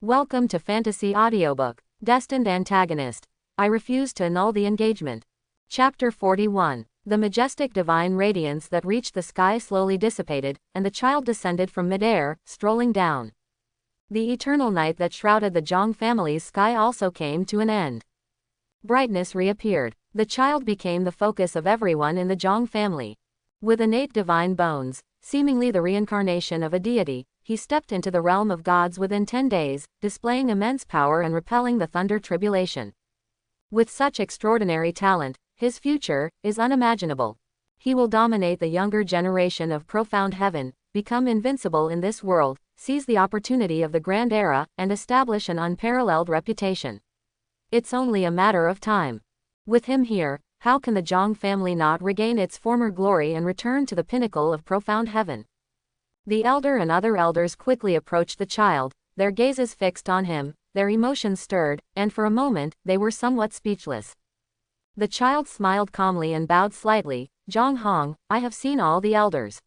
Welcome to Fantasy Audiobook, Destined Antagonist. I refuse to annul the engagement. Chapter 41. The majestic divine radiance that reached the sky slowly dissipated, and the child descended from midair, strolling down. The eternal night that shrouded the Jong family's sky also came to an end. Brightness reappeared. The child became the focus of everyone in the Jong family. With innate divine bones, seemingly the reincarnation of a deity, he stepped into the realm of gods within 10 days, displaying immense power and repelling the thunder tribulation. With such extraordinary talent, his future is unimaginable. He will dominate the younger generation of profound heaven, become invincible in this world, seize the opportunity of the grand era, and establish an unparalleled reputation. It's only a matter of time. With him here, how can the Jong family not regain its former glory and return to the pinnacle of profound heaven? The elder and other elders quickly approached the child, their gazes fixed on him, their emotions stirred, and for a moment, they were somewhat speechless. The child smiled calmly and bowed slightly. Jong Hong, I have seen all the elders.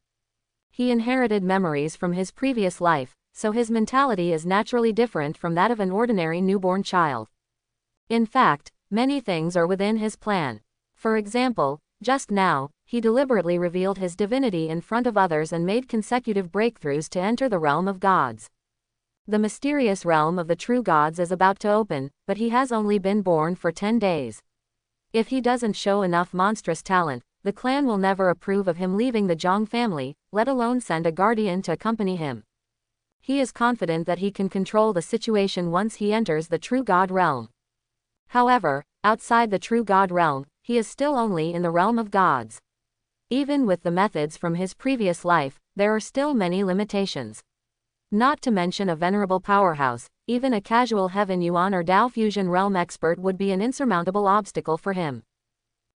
He inherited memories from his previous life, so his mentality is naturally different from that of an ordinary newborn child. In fact, many things are within his plan. For example, just now, he deliberately revealed his divinity in front of others and made consecutive breakthroughs to enter the realm of gods. The mysterious realm of the true gods is about to open, but he has only been born for 10 days. If he doesn't show enough monstrous talent, the clan will never approve of him leaving the Jong family, let alone send a guardian to accompany him. He is confident that he can control the situation once he enters the true god realm. However, outside the true god realm, he is still only in the realm of gods. Even with the methods from his previous life, there are still many limitations. Not to mention a venerable powerhouse, even a casual Heaven Yuan or Dao Fusion realm expert would be an insurmountable obstacle for him.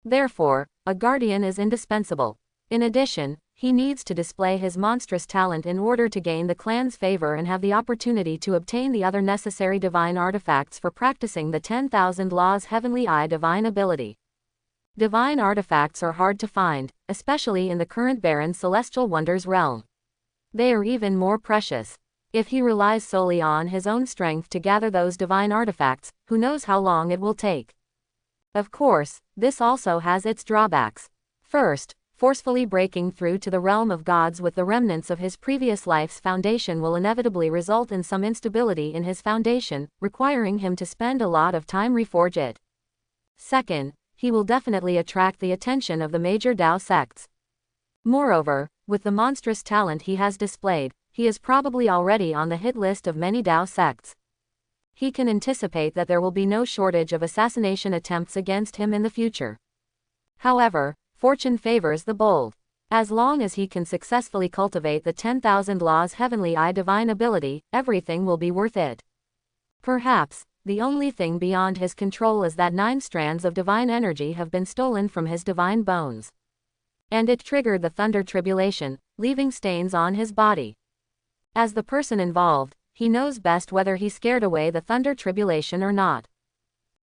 Therefore, a guardian is indispensable. In addition, he needs to display his monstrous talent in order to gain the clan's favor and have the opportunity to obtain the other necessary divine artifacts for practicing the 10,000 laws heavenly eye divine ability. Divine artifacts are hard to find, especially in the current barren celestial wonders realm. They are even more precious. If he relies solely on his own strength to gather those divine artifacts, who knows how long it will take. Of course, this also has its drawbacks. First, forcefully breaking through to the realm of gods with the remnants of his previous life's foundation will inevitably result in some instability in his foundation, requiring him to spend a lot of time reforge it. Second, he will definitely attract the attention of the major Dao sects. Moreover, with the monstrous talent he has displayed, he is probably already on the hit list of many Dao sects. He can anticipate that there will be no shortage of assassination attempts against him in the future. However, fortune favors the bold. As long as he can successfully cultivate the 10,000 laws heavenly eye divine ability, everything will be worth it. Perhaps, the only thing beyond his control is that 9 strands of divine energy have been stolen from his divine bones. And it triggered the thunder tribulation, leaving stains on his body. As the person involved, he knows best whether he scared away the thunder tribulation or not.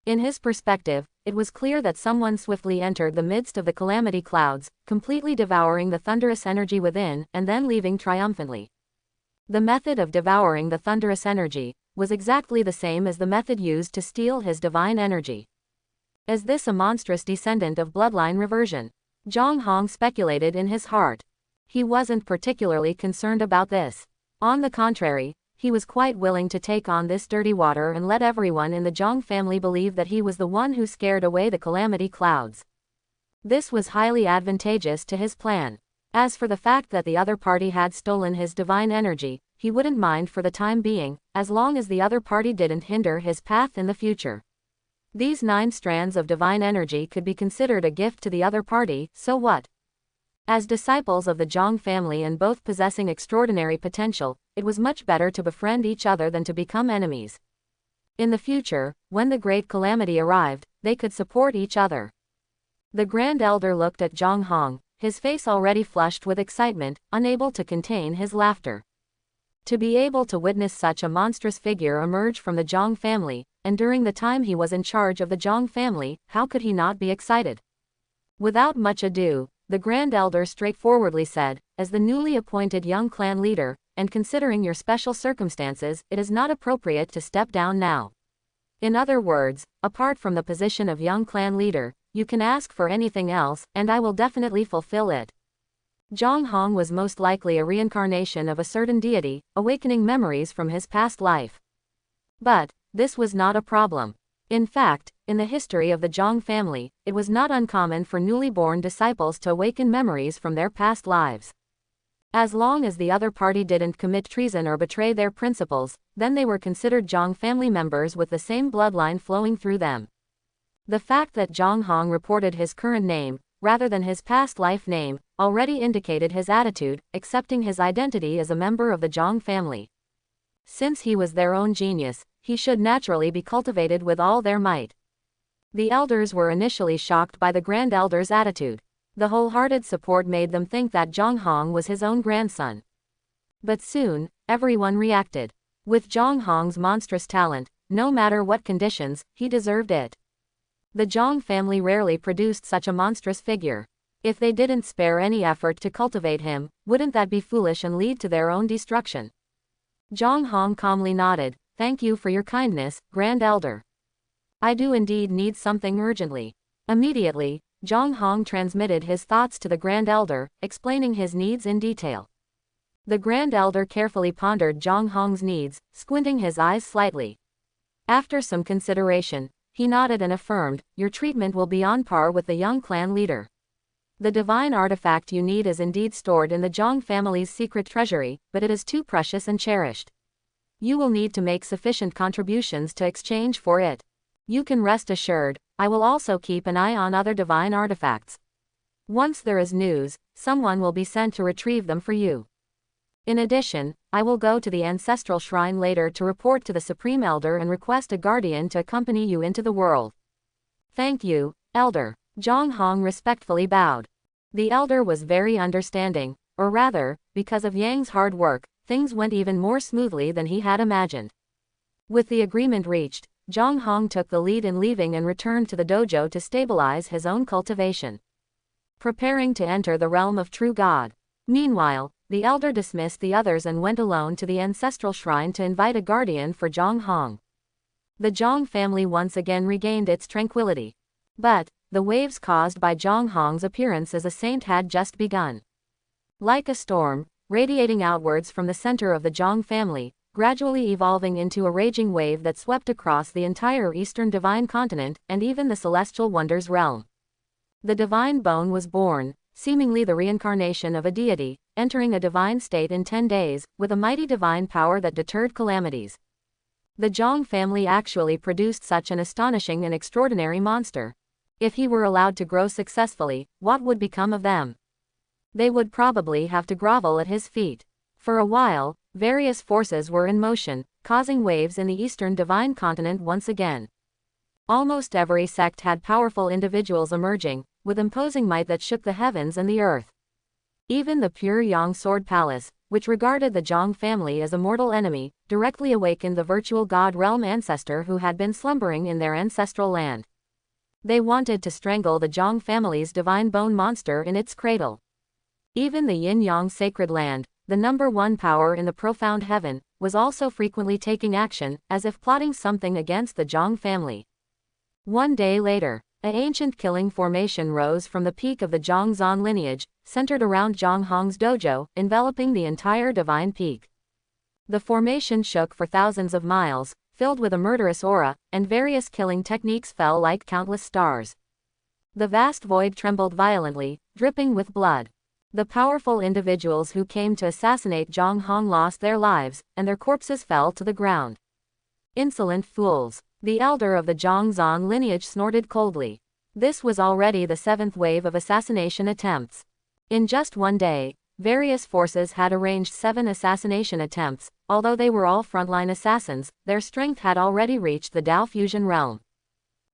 In his perspective, it was clear that someone swiftly entered the midst of the calamity clouds, completely devouring the thunderous energy within, and then leaving triumphantly. The method of devouring the thunderous energy was exactly the same as the method used to steal his divine energy. Is this a monstrous descendant of bloodline reversion? Jong Hong speculated in his heart. He wasn't particularly concerned about this. On the contrary, he was quite willing to take on this dirty water and let everyone in the Jong family believe that he was the one who scared away the calamity clouds. This was highly advantageous to his plan. As for the fact that the other party had stolen his divine energy, he wouldn't mind for the time being, as long as the other party didn't hinder his path in the future. These 9 strands of divine energy could be considered a gift to the other party, so what? As disciples of the Jong family and both possessing extraordinary potential, it was much better to befriend each other than to become enemies. In the future, when the great calamity arrived, they could support each other. The Grand Elder looked at Jong Hong, his face already flushed with excitement, unable to contain his laughter. To be able to witness such a monstrous figure emerge from the Jong family, and during the time he was in charge of the Jong family, how could he not be excited? Without much ado, the Grand Elder straightforwardly said, as the newly appointed young clan leader, and considering your special circumstances, it is not appropriate to step down now. In other words, apart from the position of young clan leader, you can ask for anything else, and I will definitely fulfill it. Jong Hong was most likely a reincarnation of a certain deity, awakening memories from his past life. But this was not a problem. In fact, in the history of the Jong family, it was not uncommon for newly born disciples to awaken memories from their past lives. As long as the other party didn't commit treason or betray their principles, then they were considered Jong family members with the same bloodline flowing through them. The fact that Jong Hong reported his current name, rather than his past life name, already indicated his attitude, accepting his identity as a member of the Jong family. Since he was their own genius, he should naturally be cultivated with all their might. The elders were initially shocked by the Grand Elder's attitude. The wholehearted support made them think that Jong Hong was his own grandson. But soon, everyone reacted. With Jong Hong's monstrous talent, no matter what conditions, he deserved it. The Jong family rarely produced such a monstrous figure. If they didn't spare any effort to cultivate him, wouldn't that be foolish and lead to their own destruction? Jong Hong calmly nodded. Thank you for your kindness, Grand Elder. I do indeed need something urgently. Immediately, Jong Hong transmitted his thoughts to the Grand Elder, explaining his needs in detail. The Grand Elder carefully pondered Jong Hong's needs, squinting his eyes slightly. After some consideration, he nodded and affirmed, your treatment will be on par with the young clan leader. The divine artifact you need is indeed stored in the Jong family's secret treasury, but it is too precious and cherished. You will need to make sufficient contributions to exchange for it. You can rest assured, I will also keep an eye on other divine artifacts. Once there is news, someone will be sent to retrieve them for you. In addition, I will go to the ancestral shrine later to report to the Supreme Elder and request a guardian to accompany you into the world. Thank you, Elder. Jong Hong respectfully bowed. The Elder was very understanding, or rather, because of Yang's hard work, things went even more smoothly than he had imagined. With the agreement reached, Jong Hong took the lead in leaving and returned to the dojo to stabilize his own cultivation. Preparing to enter the realm of true God. Meanwhile, the Elder dismissed the others and went alone to the ancestral shrine to invite a guardian for Jong Hong. The Jong family once again regained its tranquility. But the waves caused by Jong Hong's appearance as a saint had just begun. Like a storm, radiating outwards from the center of the Jong family, gradually evolving into a raging wave that swept across the entire eastern divine continent and even the celestial wonders realm. The divine bone was born, seemingly the reincarnation of a deity, entering a divine state in 10 days, with a mighty divine power that deterred calamities. The Jong family actually produced such an astonishing and extraordinary monster. If he were allowed to grow successfully, what would become of them? They would probably have to grovel at his feet. For a while, various forces were in motion, causing waves in the eastern divine continent once again. Almost every sect had powerful individuals emerging, with imposing might that shook the heavens and the earth. Even the Pure Yang Sword Palace, which regarded the Jong family as a mortal enemy, directly awakened the virtual god realm ancestor who had been slumbering in their ancestral land. They wanted to strangle the Jong family's divine bone monster in its cradle. Even the Yin-Yang sacred land, the number one power in the profound heaven, was also frequently taking action, as if plotting something against the Jong family. One day later, an ancient killing formation rose from the peak of the Jong Zan lineage, centered around Jong Hong's dojo, enveloping the entire divine peak. The formation shook for thousands of miles, filled with a murderous aura, and various killing techniques fell like countless stars. The vast void trembled violently, dripping with blood. The powerful individuals who came to assassinate Jong Hong lost their lives, and their corpses fell to the ground. Insolent fools! The elder of the Jong Zan lineage snorted coldly. This was already the 7th wave of assassination attempts. In just one day, various forces had arranged 7 assassination attempts. Although they were all frontline assassins, their strength had already reached the Dao fusion realm.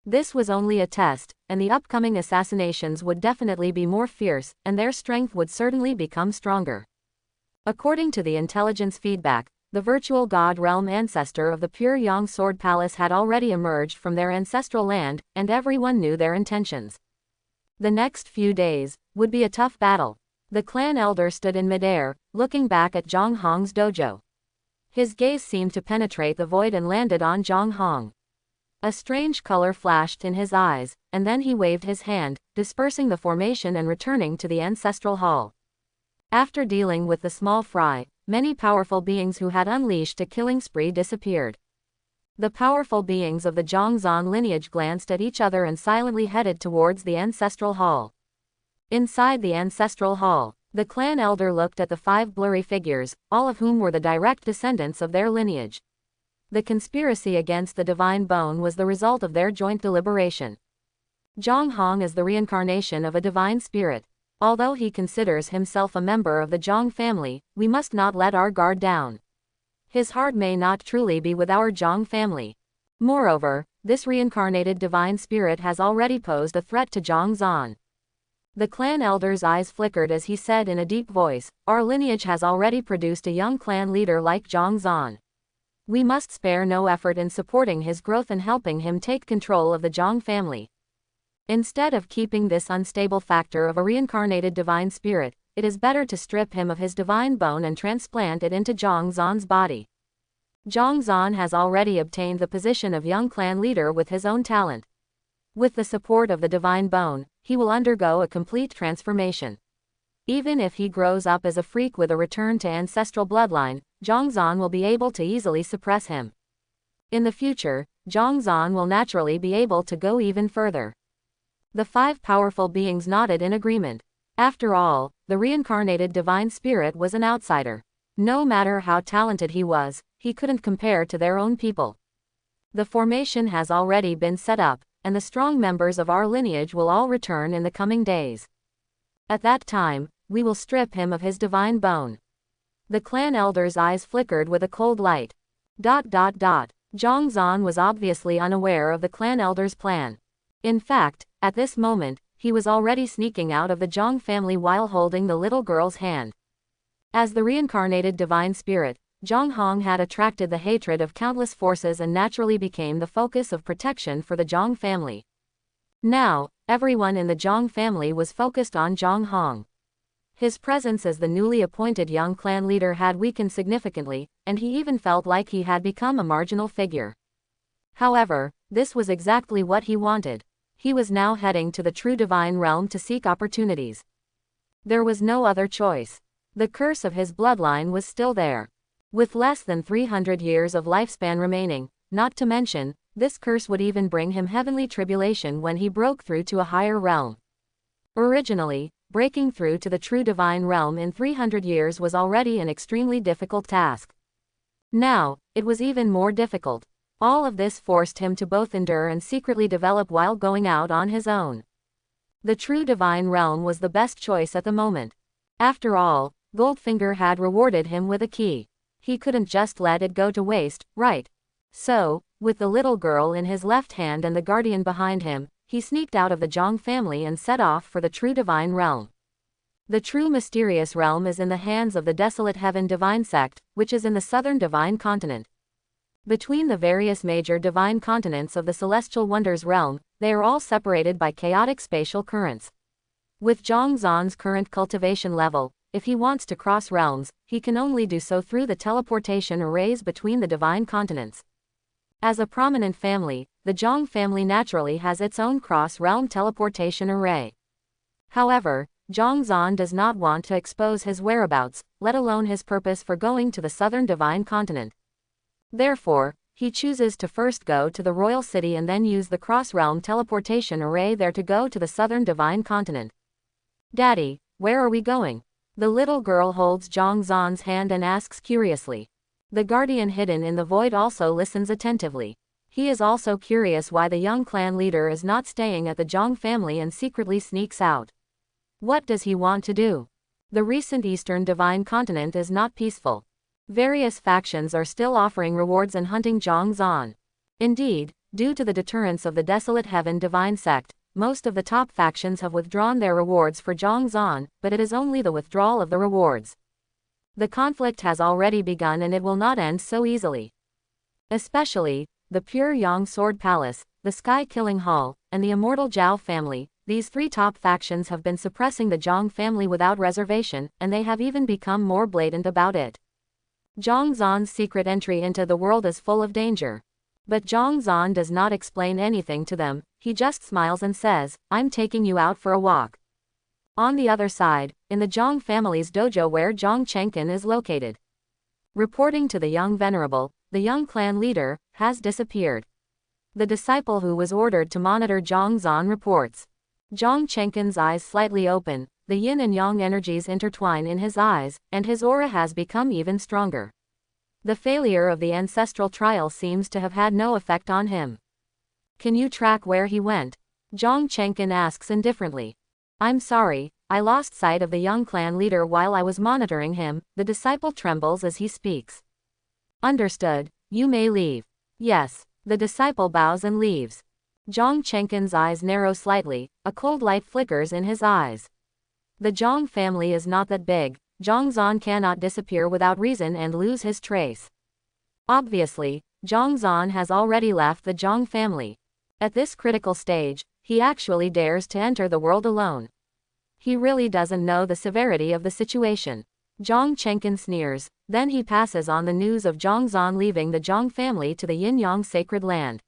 This was only a test, and the upcoming assassinations would definitely be more fierce, and their strength would certainly become stronger. According to the intelligence feedback, the virtual god realm ancestor of the Pure Yang Sword Palace had already emerged from their ancestral land, and everyone knew their intentions. The next few days would be a tough battle. The clan elder stood in midair, looking back at Jong Hong's dojo. His gaze seemed to penetrate the void and landed on Jong Hong. A strange color flashed in his eyes, and then he waved his hand, dispersing the formation and returning to the ancestral hall. After dealing with the small fry, many powerful beings who had unleashed a killing spree disappeared. The powerful beings of the Jong Zan lineage glanced at each other and silently headed towards the ancestral hall. Inside the ancestral hall, the clan elder looked at the 5 blurry figures, all of whom were the direct descendants of their lineage. The conspiracy against the divine bone was the result of their joint deliberation. Jong Hong is the reincarnation of a divine spirit. Although he considers himself a member of the Jong family, we must not let our guard down. His heart may not truly be with our Jong family. Moreover, this reincarnated divine spirit has already posed a threat to Jong Zan. The clan elder's eyes flickered as he said in a deep voice, "Our lineage has already produced a young clan leader like Jong Zan. We must spare no effort in supporting his growth and helping him take control of the Jong family. Instead of keeping this unstable factor of a reincarnated divine spirit, it is better to strip him of his divine bone and transplant it into Jong Zan's body. Jong Zan has already obtained the position of young clan leader with his own talent. With the support of the divine bone, he will undergo a complete transformation. Even if he grows up as a freak with a return to ancestral bloodline, Jong Zan will be able to easily suppress him. In the future, Jong Zan will naturally be able to go even further." The 5 powerful beings nodded in agreement. After all, the reincarnated divine spirit was an outsider. No matter how talented he was, he couldn't compare to their own people. The formation has already been set up, and the strong members of our lineage will all return in the coming days. At that time, we will strip him of his divine bone. The clan elder's eyes flickered with a cold light. Jong Zan was obviously unaware of the clan elder's plan. In fact, at this moment, he was already sneaking out of the Jong family while holding the little girl's hand. As the reincarnated divine spirit, Jong Hong had attracted the hatred of countless forces and naturally became the focus of protection for the Jong family. Now, everyone in the Jong family was focused on Jong Hong. His presence as the newly appointed young clan leader had weakened significantly, and he even felt like he had become a marginal figure. However, this was exactly what he wanted. He was now heading to the true divine realm to seek opportunities. There was no other choice. The curse of his bloodline was still there. With less than 300 years of lifespan remaining, not to mention, this curse would even bring him heavenly tribulation when he broke through to a higher realm. Originally, breaking through to the true divine realm in 300 years was already an extremely difficult task. Now, it was even more difficult. All of this forced him to both endure and secretly develop while going out on his own. The true divine realm was the best choice at the moment. After all, Goldfinger had rewarded him with a key. He couldn't just let it go to waste, right? So, with the little girl in his left hand and the guardian behind him, he sneaked out of the Jong family and set off for the true divine realm. The true mysterious realm is in the hands of the Desolate Heaven Divine Sect, which is in the southern divine continent. Between the various major divine continents of the Celestial Wonders realm, they are all separated by chaotic spatial currents. With Jong Zan's current cultivation level, if he wants to cross realms, he can only do so through the teleportation arrays between the divine continents. As a prominent family, the Jong family naturally has its own cross-realm teleportation array. However, Jong Zan does not want to expose his whereabouts, let alone his purpose for going to the southern divine continent. Therefore, he chooses to first go to the royal city and then use the cross-realm teleportation array there to go to the southern divine continent. "Daddy, where are we going?" The little girl holds Jong Zan's hand and asks curiously. The guardian hidden in the void also listens attentively. He is also curious why the young clan leader is not staying at the Jong family and secretly sneaks out. What does he want to do? The recent Eastern Divine Continent is not peaceful. Various factions are still offering rewards and hunting Jong Zan. Indeed, due to the deterrence of the Desolate Heaven Divine Sect, most of the top factions have withdrawn their rewards for Jong Zan, but it is only the withdrawal of the rewards. The conflict has already begun and it will not end so easily. Especially, the Pure Yang Sword Palace, the Sky Killing Hall, and the Immortal Jiao family, these three top factions have been suppressing the Jong family without reservation, and they have even become more blatant about it. Jong Zan's secret entry into the world is full of danger. But Jong Zan does not explain anything to them, he just smiles and says, "I'm taking you out for a walk." On the other side, in the Jong family's dojo where Jong Chenkin is located. Reporting to the young venerable, the young clan leader has disappeared. The disciple who was ordered to monitor Jong Zan reports. Jong Chenkin's eyes slightly open, the yin and yang energies intertwine in his eyes, and his aura has become even stronger. The failure of the ancestral trial seems to have had no effect on him. "Can you track where he went?" Jong Chenkin asks indifferently. "I'm sorry, I lost sight of the young clan leader while I was monitoring him," the disciple trembles as he speaks. "Understood, you may leave." "Yes." The disciple bows and leaves. Jong Chenkin's eyes narrow slightly, a cold light flickers in his eyes. The Jong family is not that big, Jong Zan cannot disappear without reason and lose his trace. Obviously, Jong Zan has already left the Jong family. At this critical stage, he actually dares to enter the world alone. He really doesn't know the severity of the situation. Jong Chenkin sneers, then he passes on the news of Jong Zan leaving the Jong family to the Yin-Yang sacred land.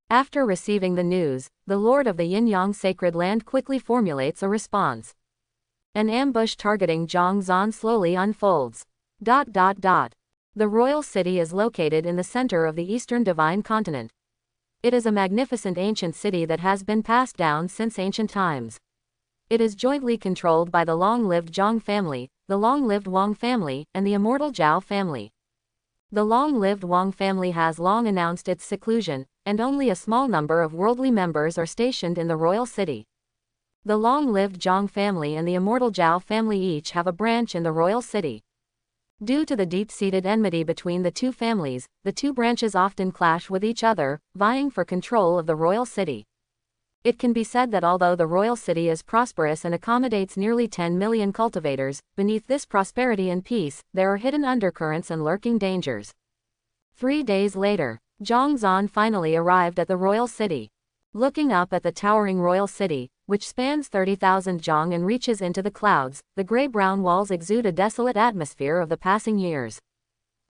After receiving the news, the lord of the Yin-Yang sacred land quickly formulates a response. An ambush targeting Jong Zan slowly unfolds. The royal city is located in the center of the eastern divine continent. It is a magnificent ancient city that has been passed down since ancient times. It is jointly controlled by the long-lived Jong family, the long-lived Wang family, and the immortal Jiao family. The long-lived Wang family has long announced its seclusion, and only a small number of worldly members are stationed in the royal city. The long-lived Jong family and the immortal Jiao family each have a branch in the royal city. Due to the deep-seated enmity between the two families, the two branches often clash with each other, vying for control of the royal city. It can be said that although the royal city is prosperous and accommodates nearly 10 million cultivators, beneath this prosperity and peace, there are hidden undercurrents and lurking dangers. 3 days later, Jong Zan finally arrived at the royal city. Looking up at the towering royal city, which spans 30,000 jong and reaches into the clouds, the gray-brown walls exude a desolate atmosphere of the passing years.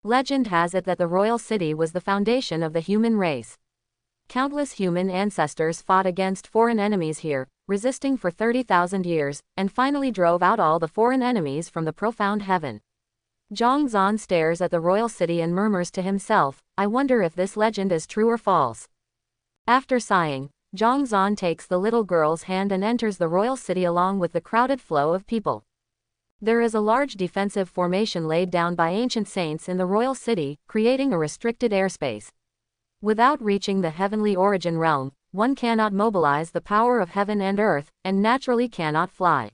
Legend has it that the royal city was the foundation of the human race. Countless human ancestors fought against foreign enemies here, resisting for 30,000 years, and finally drove out all the foreign enemies from the profound heaven. Jong Zan stares at the royal city and murmurs to himself, "I wonder if this legend is true or false." After sighing, Jong Zan takes the little girl's hand and enters the royal city along with the crowded flow of people. There is a large defensive formation laid down by ancient saints in the royal city, creating a restricted airspace. Without reaching the heavenly origin realm, one cannot mobilize the power of heaven and earth, and naturally cannot fly.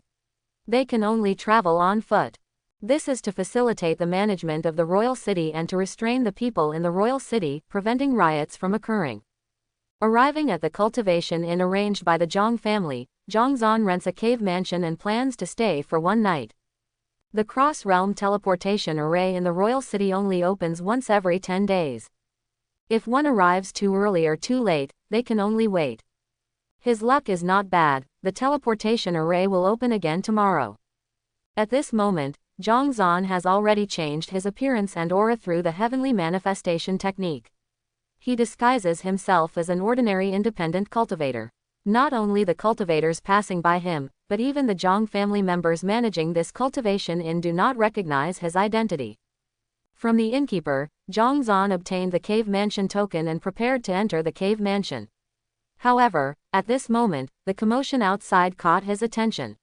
They can only travel on foot. This is to facilitate the management of the royal city and to restrain the people in the royal city, preventing riots from occurring. Arriving at the cultivation inn arranged by the Jong family, Jong Zan rents a cave mansion and plans to stay for one night. The cross-realm teleportation array in the royal city only opens once every 10 days. If one arrives too early or too late, they can only wait. His luck is not bad, the teleportation array will open again tomorrow. At this moment, Jong Zan has already changed his appearance and aura through the heavenly manifestation technique. He disguises himself as an ordinary independent cultivator. Not only the cultivators passing by him, but even the Jong family members managing this cultivation inn do not recognize his identity. From the innkeeper, Jong Zan obtained the cave mansion token and prepared to enter the cave mansion. However, at this moment, the commotion outside caught his attention.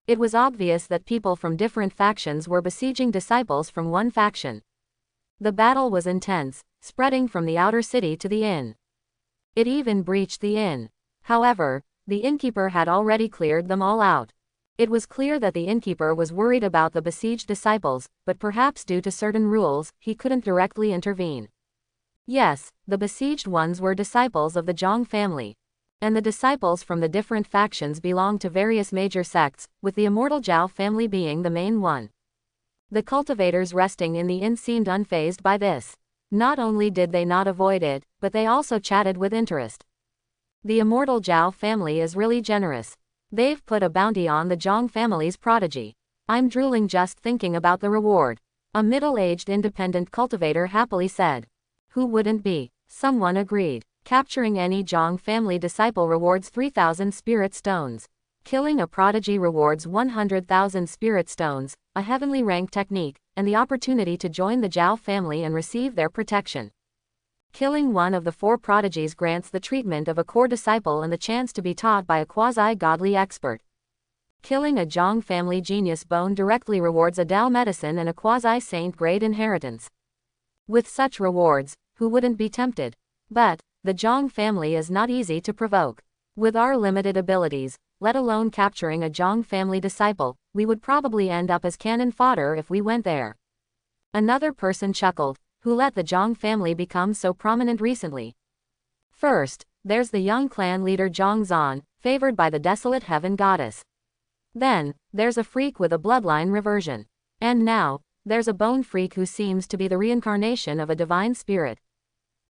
It was obvious that people from different factions were besieging disciples from one faction. The battle was intense, spreading from the outer city to the inn. It even breached the inn. However, the innkeeper had already cleared them all out. It was clear that the innkeeper was worried about the besieged disciples, but perhaps due to certain rules, he couldn't directly intervene. Yes, the besieged ones were disciples of the Jong family. And the disciples from the different factions belonged to various major sects, with the immortal Jiao family being the main one. The cultivators resting in the inn seemed unfazed by this. Not only did they not avoid it, but they also chatted with interest. The immortal Jiao family is really generous. They've put a bounty on the Jong family's prodigy. I'm drooling just thinking about the reward. A middle-aged independent cultivator happily said. Who wouldn't be? Someone agreed. Capturing any Jong family disciple rewards 3,000 spirit stones. Killing a prodigy rewards 100,000 spirit stones, a heavenly rank technique, and the opportunity to join the Jiao family and receive their protection. Killing one of the 4 prodigies grants the treatment of a core disciple and the chance to be taught by a quasi-godly expert. Killing a Jong family genius bone directly rewards a Dao medicine and a quasi-saint grade inheritance. With such rewards, who wouldn't be tempted? But the Jong family is not easy to provoke. With our limited abilities, let alone capturing a Jong family disciple, we would probably end up as cannon fodder if we went there. Another person chuckled. Who let the Jong family become so prominent recently? First, there's the young clan leader Jong Zan, favored by the desolate heaven goddess. Then, there's a freak with a bloodline reversion. And now, there's a bone freak who seems to be the reincarnation of a divine spirit.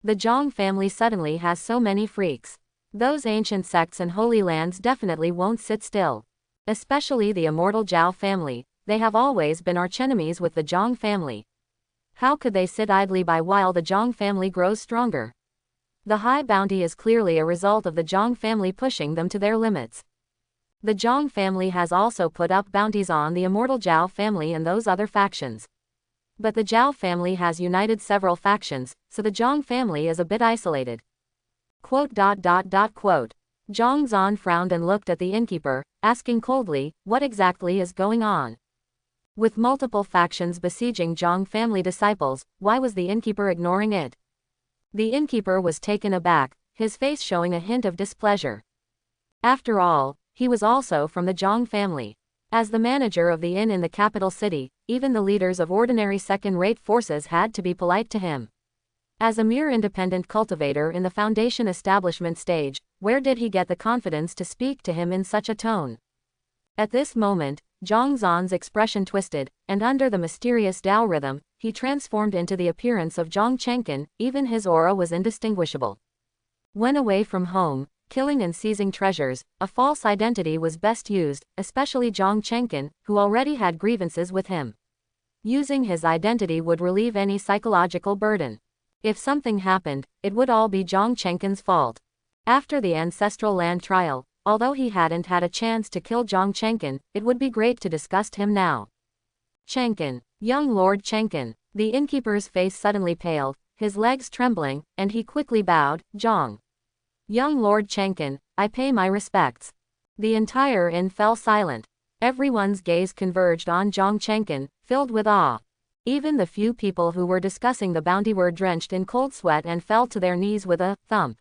The Jong family suddenly has so many freaks. Those ancient sects and holy lands definitely won't sit still. Especially the immortal Jiao family, they have always been archenemies with the Jong family. How could they sit idly by while the Jong family grows stronger? The high bounty is clearly a result of the Jong family pushing them to their limits. The Jong family has also put up bounties on the immortal Jiao family and those other factions. But the Jiao family has united several factions, so the Jong family is a bit isolated. Jong Zan frowned and looked at the innkeeper, asking coldly, what exactly is going on? With multiple factions besieging Jong family disciples, why was the innkeeper ignoring it? The innkeeper was taken aback, his face showing a hint of displeasure. After all, he was also from the Jong family. As the manager of the inn in the capital city, even the leaders of ordinary second-rate forces had to be polite to him. As a mere independent cultivator in the foundation establishment stage, where did he get the confidence to speak to him in such a tone? At this moment, Jong Zan's expression twisted, and under the mysterious Dao rhythm, he transformed into the appearance of Jong Chenkin. Even his aura was indistinguishable. When away from home, killing and seizing treasures, a false identity was best used, especially Jong Chenkin, who already had grievances with him. Using his identity would relieve any psychological burden. If something happened, it would all be Jong Chenkin's fault. After the ancestral land trial, although he hadn't had a chance to kill Jong Chenkin, it would be great to discuss him now. Chenkin, young Lord Chenkin. The innkeeper's face suddenly paled, his legs trembling, and he quickly bowed. Jong. Young Lord Chenkin, I pay my respects. The entire inn fell silent. Everyone's gaze converged on Jong Chenkin, filled with awe. Even the few people who were discussing the bounty were drenched in cold sweat and fell to their knees with a thump.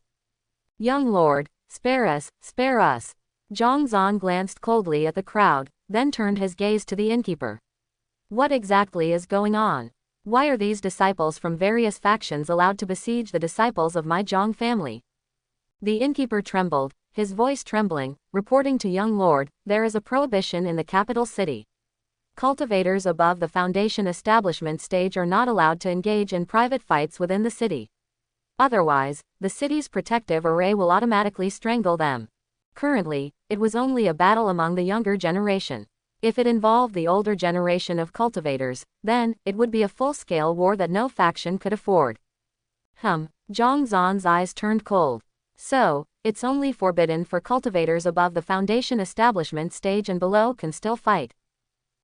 Young Lord, spare us, spare us. Jong Zan glanced coldly at the crowd, then turned his gaze to the innkeeper. What exactly is going on? Why are these disciples from various factions allowed to besiege the disciples of my Jong family? The innkeeper trembled, his voice trembling, reporting to young Lord, there is a prohibition in the capital city. Cultivators above the foundation establishment stage are not allowed to engage in private fights within the city. Otherwise, the city's protective array will automatically strangle them. Currently, it was only a battle among the younger generation. If it involved the older generation of cultivators, then it would be a full-scale war that no faction could afford. Jong Zan's eyes turned cold. So, it's only forbidden for cultivators above the foundation establishment stage and below can still fight.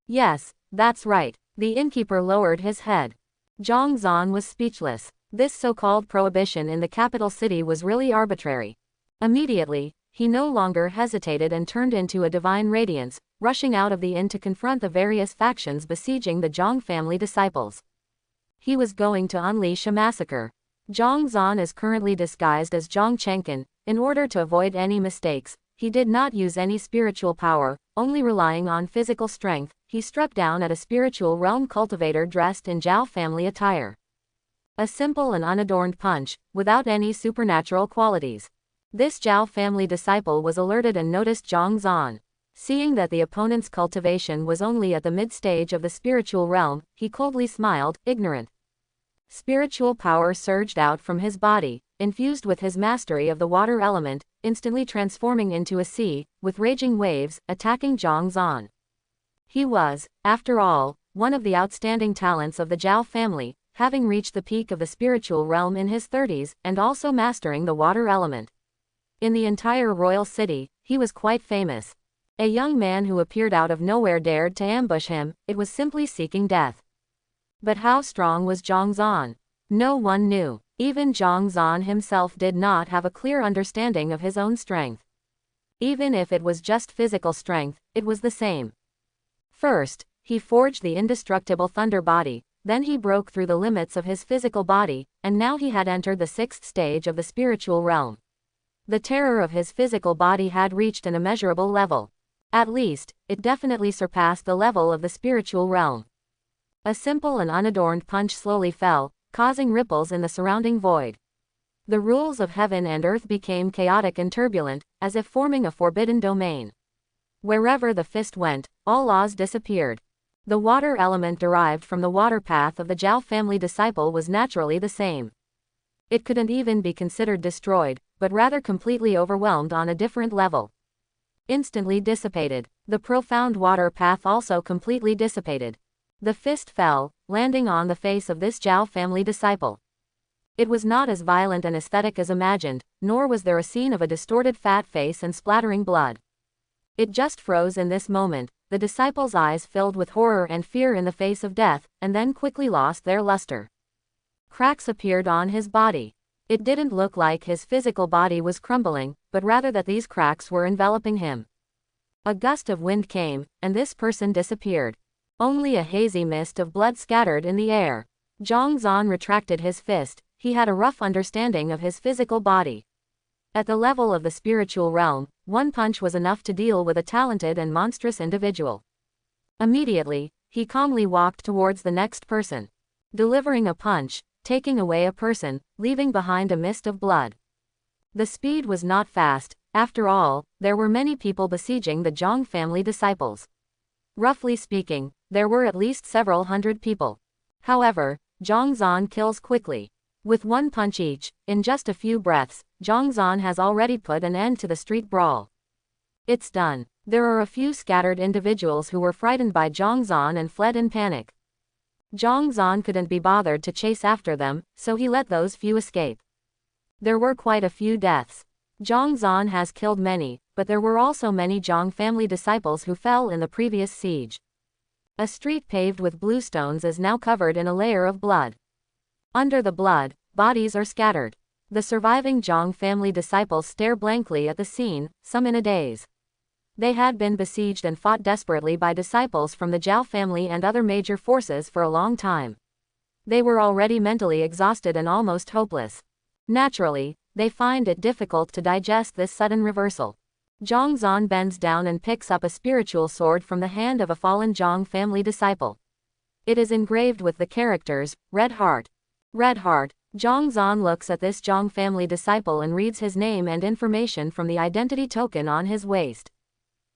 Yes, that's right. The innkeeper lowered his head. Jong Zan was speechless. This so-called prohibition in the capital city was really arbitrary. Immediately, he no longer hesitated and turned into a divine radiance, rushing out of the inn to confront the various factions besieging the Jong family disciples. He was going to unleash a massacre. Jong Zan is currently disguised as Jong Chenkin. In order to avoid any mistakes, he did not use any spiritual power, only relying on physical strength. He struck down at a spiritual realm cultivator dressed in Jiao family attire. A simple and unadorned punch, without any supernatural qualities. This Jiao family disciple was alerted and noticed Jong Zan. Seeing that the opponent's cultivation was only at the mid-stage of the spiritual realm, he coldly smiled, ignorant. Spiritual power surged out from his body, infused with his mastery of the water element, instantly transforming into a sea, with raging waves, attacking Jong Zan. He was, after all, one of the outstanding talents of the Jiao family, having reached the peak of the spiritual realm in his 30s, and also mastering the water element. In the entire royal city, he was quite famous. A young man who appeared out of nowhere dared to ambush him, it was simply seeking death. But how strong was Jong Zan? No one knew. Even Jong Zan himself did not have a clear understanding of his own strength. Even if it was just physical strength, it was the same. First, he forged the indestructible thunder body, then he broke through the limits of his physical body, and now he had entered the 6th stage of the spiritual realm. The terror of his physical body had reached an immeasurable level. At least, it definitely surpassed the level of the spiritual realm. A simple and unadorned punch slowly fell, causing ripples in the surrounding void. The rules of heaven and earth became chaotic and turbulent, as if forming a forbidden domain. Wherever the fist went, all laws disappeared. The water element derived from the water path of the Jiao family disciple was naturally the same. It couldn't even be considered destroyed, but rather completely overwhelmed on a different level. Instantly dissipated. The profound water path also completely dissipated. The fist fell, landing on the face of this Jiao family disciple. It was not as violent and aesthetic as imagined, nor was there a scene of a distorted fat face and splattering blood. It just froze in this moment, the disciple's eyes filled with horror and fear in the face of death, and then quickly lost their luster. Cracks appeared on his body. It didn't look like his physical body was crumbling, but rather that these cracks were enveloping him. A gust of wind came, and this person disappeared. Only a hazy mist of blood scattered in the air. Jong Zan retracted his fist. He had a rough understanding of his physical body. At the level of the spiritual realm, one punch was enough to deal with a talented and monstrous individual. Immediately, he calmly walked towards the next person. Delivering a punch, taking away a person, leaving behind a mist of blood. The speed was not fast. After all, there were many people besieging the Jong family disciples. Roughly speaking, there were at least several hundred people. However, Jong Zan kills quickly. With one punch each, in just a few breaths, Jong Zan has already put an end to the street brawl. It's done. There are a few scattered individuals who were frightened by Jong Zan and fled in panic. Jong Zan couldn't be bothered to chase after them, so he let those few escape. There were quite a few deaths. Jong Zan has killed many, but there were also many Jong family disciples who fell in the previous siege. A street paved with blue stones is now covered in a layer of blood. Under the blood, bodies are scattered. The surviving Jong family disciples stare blankly at the scene, some in a daze. They had been besieged and fought desperately by disciples from the Jiao family and other major forces for a long time. They were already mentally exhausted and almost hopeless. Naturally, they find it difficult to digest this sudden reversal. Jong Zan bends down and picks up a spiritual sword from the hand of a fallen Jong family disciple. It is engraved with the characters, Red Heart. Red Heart. Jong Zan looks at this Jong family disciple and reads his name and information from the identity token on his waist.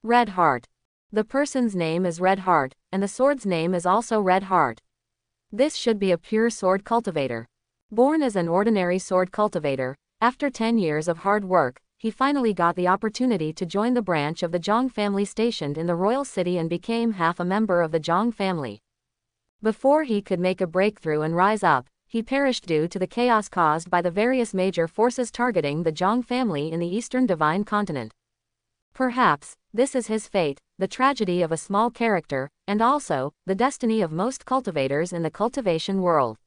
Red Heart. The person's name is Red Heart, and the sword's name is also Red Heart. This should be a pure sword cultivator. Born as an ordinary sword cultivator, after 10 years of hard work, he finally got the opportunity to join the branch of the Jong family stationed in the royal city and became half a member of the Jong family. Before he could make a breakthrough and rise up, he perished due to the chaos caused by the various major forces targeting the Jong family in the Eastern Divine Continent. Perhaps, this is his fate, the tragedy of a small character, and also, the destiny of most cultivators in the cultivation world.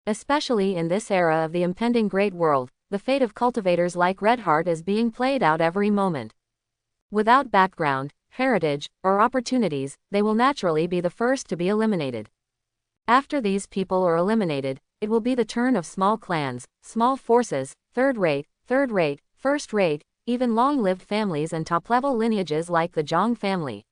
Especially in this era of the impending Great World, the fate of cultivators like Red Heart is being played out every moment. Without background, heritage, or opportunities, they will naturally be the first to be eliminated. After these people are eliminated, it will be the turn of small clans, small forces, third-rate, first-rate, even long-lived families and top-level lineages like the Jong family.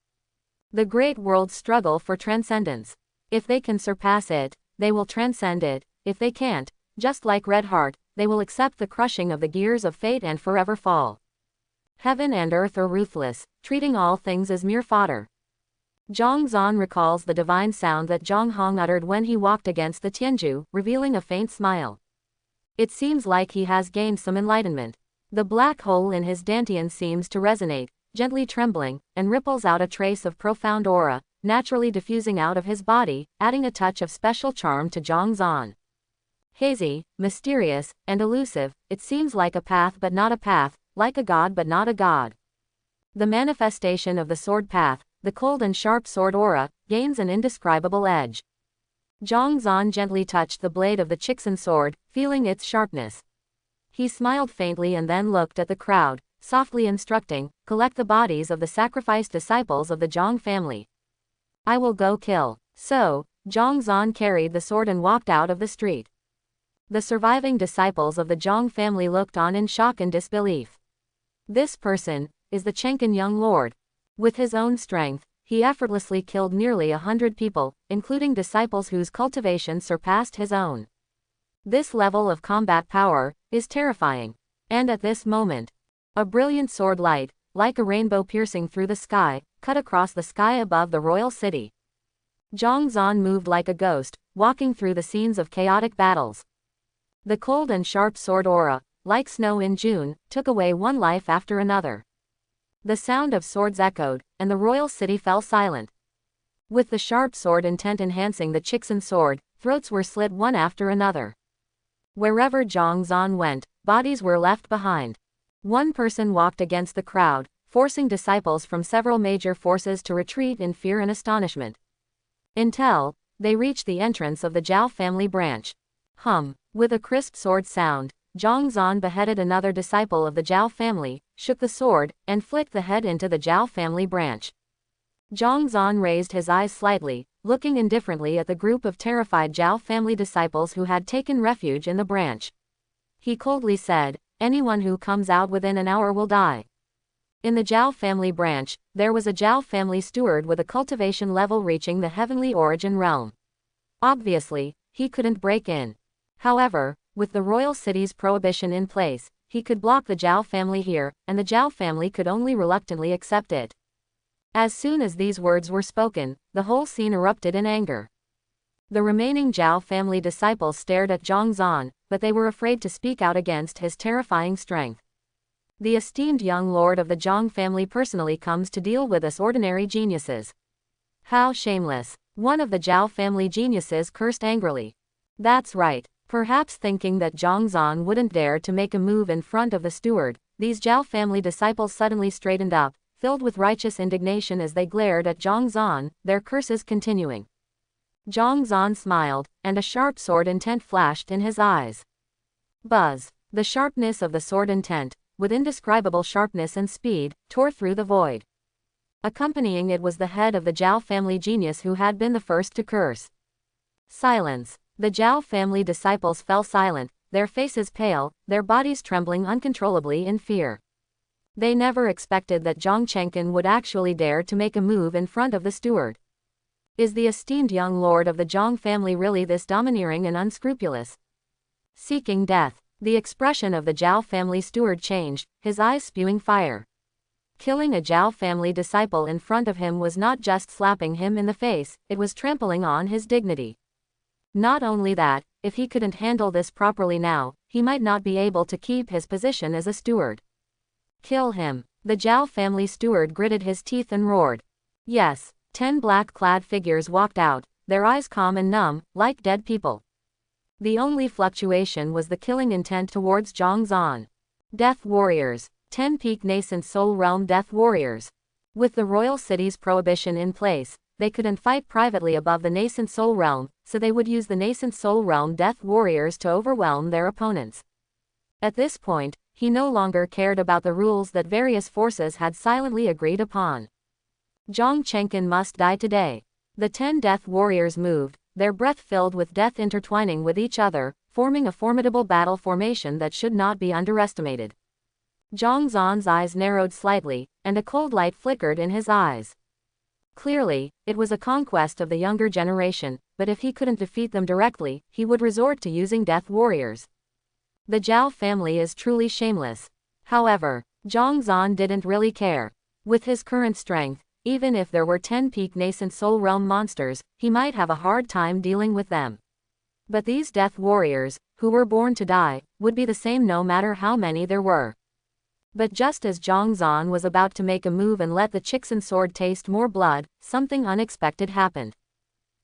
The Great World's struggle for transcendence. If they can surpass it, they will transcend it. If they can't, just like Red Heart, they will accept the crushing of the gears of fate and forever fall. Heaven and earth are ruthless, treating all things as mere fodder. Jong Zan recalls the divine sound that Jong Hong uttered when he walked against the Tianju, revealing a faint smile. It seems like he has gained some enlightenment. The black hole in his dantian seems to resonate, gently trembling, and ripples out a trace of profound aura, naturally diffusing out of his body, adding a touch of special charm to Jong Zan. Hazy, mysterious, and elusive, it seems like a path but not a path, like a god but not a god. The manifestation of the sword path, the cold and sharp sword aura, gains an indescribable edge. Jong Zan gently touched the blade of the Chixin sword, feeling its sharpness. He smiled faintly and then looked at the crowd, softly instructing, "Collect the bodies of the sacrificed disciples of the Zhang family. I will go kill." So, Jong Zan carried the sword and walked out of the street. The surviving disciples of the Zhang family looked on in shock and disbelief. This person is the Chenkin young lord. With his own strength, he effortlessly killed nearly 100 people, including disciples whose cultivation surpassed his own. This level of combat power is terrifying. And at this moment, a brilliant sword light, like a rainbow piercing through the sky, cut across the sky above the royal city. Jong Zan moved like a ghost, walking through the scenes of chaotic battles. The cold and sharp sword aura, like snow in June, took away one life after another. The sound of swords echoed, and the royal city fell silent. With the sharp sword intent enhancing the Chixin sword, throats were slit one after another. Wherever Jong Zan went, bodies were left behind. One person walked against the crowd, forcing disciples from several major forces to retreat in fear and astonishment. Until they reached the entrance of the Jiao family branch. With a crisp sword sound, Jong Zan beheaded another disciple of the Jiao family, shook the sword, and flicked the head into the Jiao family branch. Jong Zan raised his eyes slightly, looking indifferently at the group of terrified Jiao family disciples who had taken refuge in the branch. He coldly said, "Anyone who comes out within an hour will die." In the Jiao family branch, there was a Jiao family steward with a cultivation level reaching the heavenly origin realm. Obviously, he couldn't break in. However, with the royal city's prohibition in place, he could block the Jiao family here, and the Jiao family could only reluctantly accept it. As soon as these words were spoken, the whole scene erupted in anger. The remaining Jiao family disciples stared at Jong Zan, but they were afraid to speak out against his terrifying strength. The esteemed young lord of the Zhang family personally comes to deal with us ordinary geniuses. How shameless! One of the Jiao family geniuses cursed angrily. That's right. Perhaps thinking that Jong Zan wouldn't dare to make a move in front of the steward, these Jiao family disciples suddenly straightened up, filled with righteous indignation as they glared at Jong Zan, their curses continuing. Jong Zan smiled, and a sharp sword intent flashed in his eyes. Buzz! The sharpness of the sword intent, with indescribable sharpness and speed, tore through the void. Accompanying it was the head of the Jiao family genius who had been the first to curse. Silence. The Jiao family disciples fell silent, their faces pale, their bodies trembling uncontrollably in fear. They never expected that Zhang Chenkin would actually dare to make a move in front of the steward. Is the esteemed young lord of the Zhang family really this domineering and unscrupulous? Seeking death. The expression of the Jiao family steward changed, his eyes spewing fire. Killing a Jiao family disciple in front of him was not just slapping him in the face, it was trampling on his dignity. Not only that, if he couldn't handle this properly now, he might not be able to keep his position as a steward. Kill him. The Jiao family steward gritted his teeth and roared. Yes, 10 black-clad figures walked out, their eyes calm and numb, like dead people. The only fluctuation was the killing intent towards Jong Zan. Death warriors. 10 peak nascent soul realm death warriors. With the royal city's prohibition in place, they couldn't fight privately above the nascent soul realm, so they would use the nascent soul realm death warriors to overwhelm their opponents. At this point, he no longer cared about the rules that various forces had silently agreed upon. Zhang Chenkin must die today. The 10 death warriors moved, their breath filled with death intertwining with each other, forming a formidable battle formation that should not be underestimated. Jong Zan's eyes narrowed slightly, and a cold light flickered in his eyes. Clearly, it was a conquest of the younger generation, but if he couldn't defeat them directly, he would resort to using death warriors. The Jiao family is truly shameless. However, Jong Zan didn't really care. With his current strength, even if there were 10 peak nascent soul realm monsters, he might have a hard time dealing with them. But these death warriors, who were born to die, would be the same no matter how many there were. But just as Jong Zan was about to make a move and let the Chixin sword taste more blood, something unexpected happened.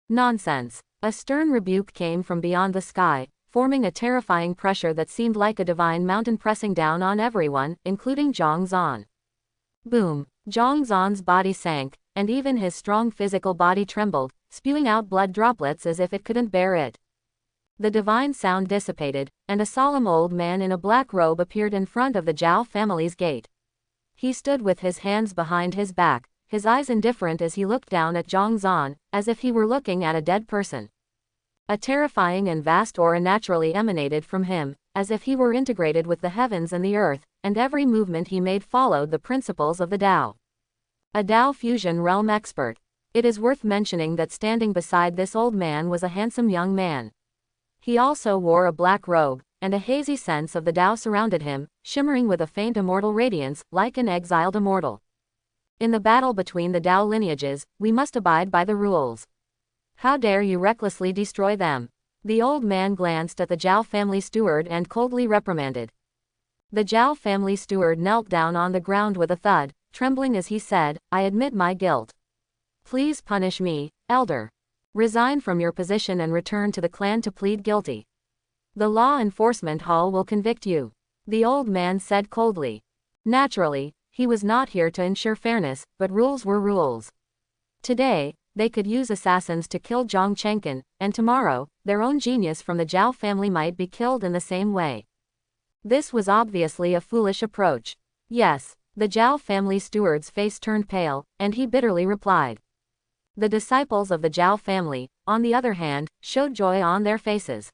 Nonsense. A stern rebuke came from beyond the sky, forming a terrifying pressure that seemed like a divine mountain pressing down on everyone, including Jong Zan. Boom. Jong Zan's body sank, and even his strong physical body trembled, spewing out blood droplets as if it couldn't bear it. The divine sound dissipated, and a solemn old man in a black robe appeared in front of the Jiao family's gate. He stood with his hands behind his back, his eyes indifferent as he looked down at Jong Zan, as if he were looking at a dead person. A terrifying and vast aura naturally emanated from him, as if he were integrated with the heavens and the earth, and every movement he made followed the principles of the Tao. A Tao fusion realm expert. It is worth mentioning that standing beside this old man was a handsome young man. He also wore a black robe, and a hazy sense of the Tao surrounded him, shimmering with a faint immortal radiance, like an exiled immortal. In the battle between the Tao lineages, we must abide by the rules. How dare you recklessly destroy them? The old man glanced at the Jiao family steward and coldly reprimanded. The Jiao family steward knelt down on the ground with a thud, trembling as he said, "I admit my guilt. Please punish me, elder. Resign from your position and return to the clan to plead guilty. The law enforcement hall will convict you," the old man said coldly. Naturally, he was not here to ensure fairness, but rules were rules. Today, they could use assassins to kill Zhang Chenkin, and tomorrow, their own genius from the Jiao family might be killed in the same way. This was obviously a foolish approach. Yes, the Jiao family steward's face turned pale, and he bitterly replied. The disciples of the Jiao family, on the other hand, showed joy on their faces.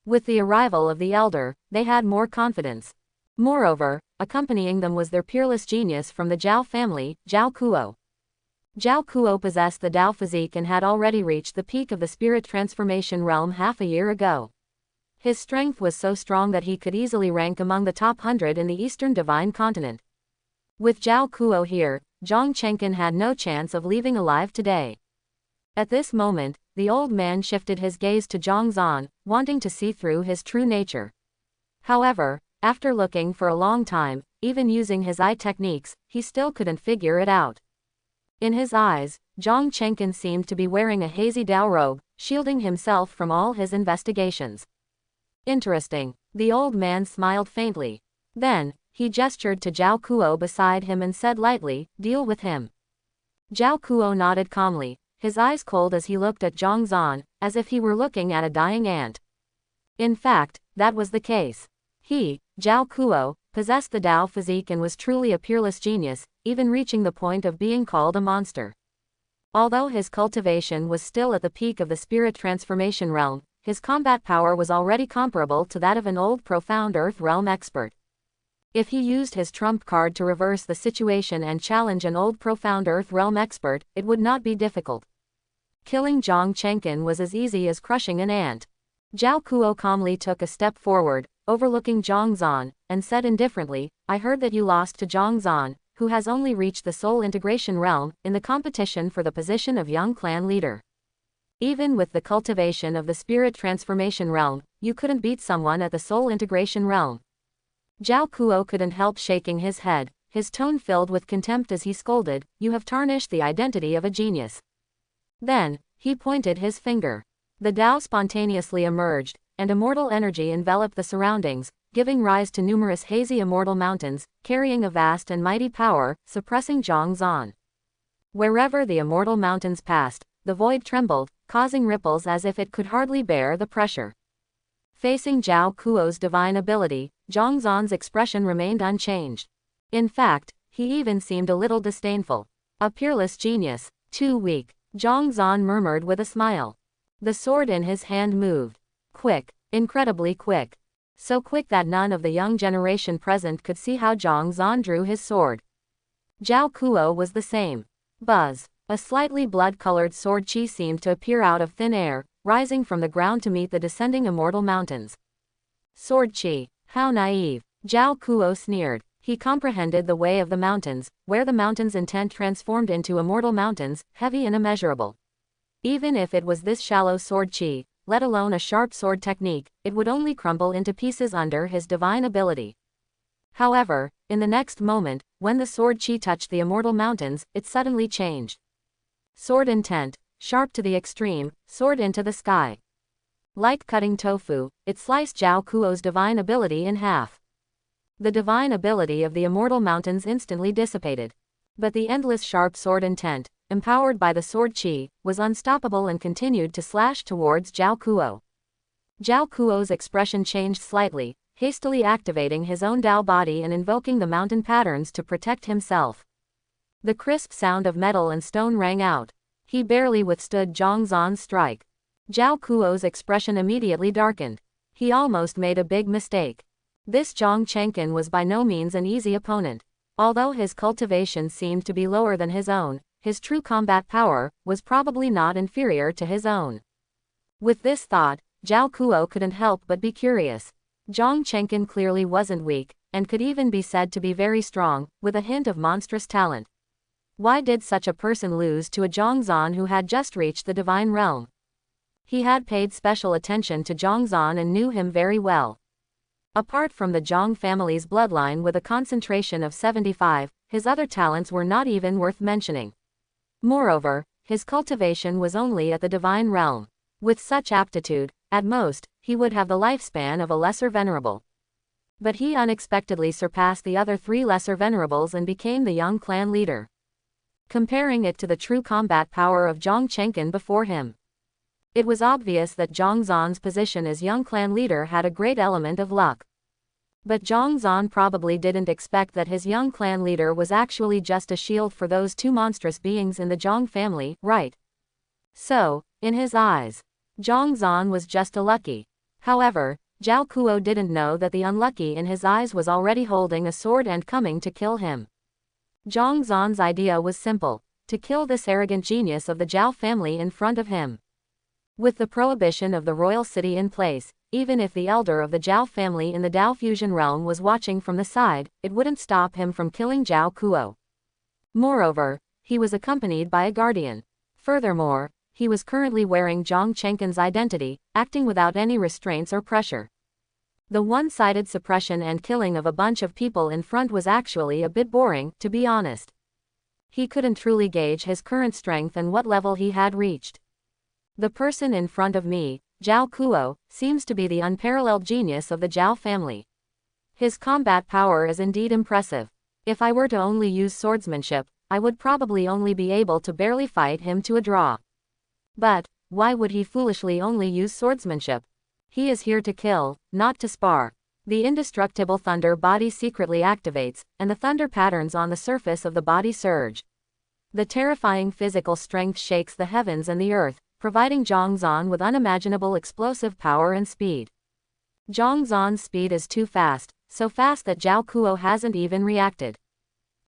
With the arrival of the elder, they had more confidence. Moreover, accompanying them was their peerless genius from the Jiao family, Jiao Kuo. Jiao Kuo possessed the Tao physique and had already reached the peak of the spirit transformation realm half a year ago. His strength was so strong that he could easily rank among the top 100 in the Eastern Divine Continent. With Jiao Kuo here, Zhang Chenkin had no chance of leaving alive today. At this moment, the old man shifted his gaze to Jong Zan, wanting to see through his true nature. However, after looking for a long time, even using his eye techniques, he still couldn't figure it out. In his eyes, Zhang Chenkin seemed to be wearing a hazy Tao robe, shielding himself from all his investigations. Interesting. The old man smiled faintly. Then, he gestured to Jiao Kuo beside him and said lightly, "Deal with him." Jiao Kuo nodded calmly, his eyes cold as he looked at Zhong Zan, as if he were looking at a dying ant. In fact, that was the case. He, Jiao Kuo, possessed the Tao physique and was truly a peerless genius, even reaching the point of being called a monster. Although his cultivation was still at the peak of the spirit transformation realm, his combat power was already comparable to that of an old profound earth realm expert. If he used his trump card to reverse the situation and challenge an old profound earth realm expert, it would not be difficult. Killing Zhang Chenkin was as easy as crushing an ant. Jiao Kuo calmly took a step forward, overlooking Zhong Zan, and said indifferently, "I heard that you lost to Zhong Zan, who has only reached the soul integration realm, in the competition for the position of young clan leader. Even with the cultivation of the spirit transformation realm, you couldn't beat someone at the soul integration realm." Jiao Kuo couldn't help shaking his head, his tone filled with contempt as he scolded, "You have tarnished the identity of a genius." Then, he pointed his finger. The Tao spontaneously emerged, and immortal energy enveloped the surroundings, giving rise to numerous hazy immortal mountains, carrying a vast and mighty power, suppressing Zhong Zan. Wherever the immortal mountains passed, the void trembled, causing ripples as if it could hardly bear the pressure. Facing Jiao Kuo's divine ability, Zhong Zan's expression remained unchanged. In fact, he even seemed a little disdainful. A peerless genius, too weak, Zhong Zan murmured with a smile. The sword in his hand moved. Quick, incredibly quick. So quick that none of the young generation present could see how Zhong Zan drew his sword. Jiao Kuo was the same. Buzz. A slightly blood-colored sword chi seemed to appear out of thin air, rising from the ground to meet the descending immortal mountains. Sword chi. How naive. Jiao Kuo sneered. He comprehended the way of the mountains, where the mountain's intent transformed into immortal mountains, heavy and immeasurable. Even if it was this shallow sword chi, let alone a sharp sword technique, it would only crumble into pieces under his divine ability. However, in the next moment, when the sword chi touched the immortal mountains, it suddenly changed. Sword intent, sharp to the extreme, soared into the sky. Like cutting tofu, it sliced Zhao Kuo's divine ability in half. The divine ability of the immortal mountains instantly dissipated. But the endless sharp sword intent, empowered by the sword chi, was unstoppable and continued to slash towards Zhao Kuo. Zhao Kuo's expression changed slightly, hastily activating his own Dao body and invoking the mountain patterns to protect himself. The crisp sound of metal and stone rang out. He barely withstood Jong Zan's strike. Zhao Kuo's expression immediately darkened. He almost made a big mistake. This Zhong Chenkin was by no means an easy opponent. Although his cultivation seemed to be lower than his own, his true combat power was probably not inferior to his own. With this thought, Zhao Kuo couldn't help but be curious. Zhong Chenkin clearly wasn't weak, and could even be said to be very strong, with a hint of monstrous talent. Why did such a person lose to a Jong Zan who had just reached the divine realm? He had paid special attention to Jong Zan and knew him very well. Apart from the Zhong family's bloodline with a concentration of 75, his other talents were not even worth mentioning. Moreover, his cultivation was only at the divine realm. With such aptitude, at most, he would have the lifespan of a lesser venerable. But he unexpectedly surpassed the other 3 lesser venerables and became the young clan leader. Comparing it to the true combat power of Zhong Chenkin before him, it was obvious that Zhong Zan's position as young clan leader had a great element of luck. But Zhong Zan probably didn't expect that his young clan leader was actually just a shield for those 2 monstrous beings in the Zhong family, right? So, in his eyes, Zhong Zan was just a lucky. However, Zhao Kuo didn't know that the unlucky in his eyes was already holding a sword and coming to kill him. Zhong Zan's idea was simple: to kill this arrogant genius of the Zhao family in front of him. With the prohibition of the royal city in place, even if the elder of the Zhao family in the Dao fusion realm was watching from the side, it wouldn't stop him from killing Zhao Kuo. Moreover, he was accompanied by a guardian. Furthermore, he was currently wearing Zhong Chenkin's identity, acting without any restraints or pressure. The one-sided suppression and killing of a bunch of people in front was actually a bit boring, to be honest. He couldn't truly gauge his current strength and what level he had reached. The person in front of me, Zhao Kuo, seems to be the unparalleled genius of the Zhao family. His combat power is indeed impressive. If I were to only use swordsmanship, I would probably only be able to barely fight him to a draw. But, why would he foolishly only use swordsmanship? He is here to kill, not to spar. The indestructible thunder body secretly activates, and the thunder patterns on the surface of the body surge. The terrifying physical strength shakes the heavens and the earth, providing Zhong Zan with unimaginable explosive power and speed. Zhong Zan's speed is too fast, so fast that Zhao Kuo hasn't even reacted.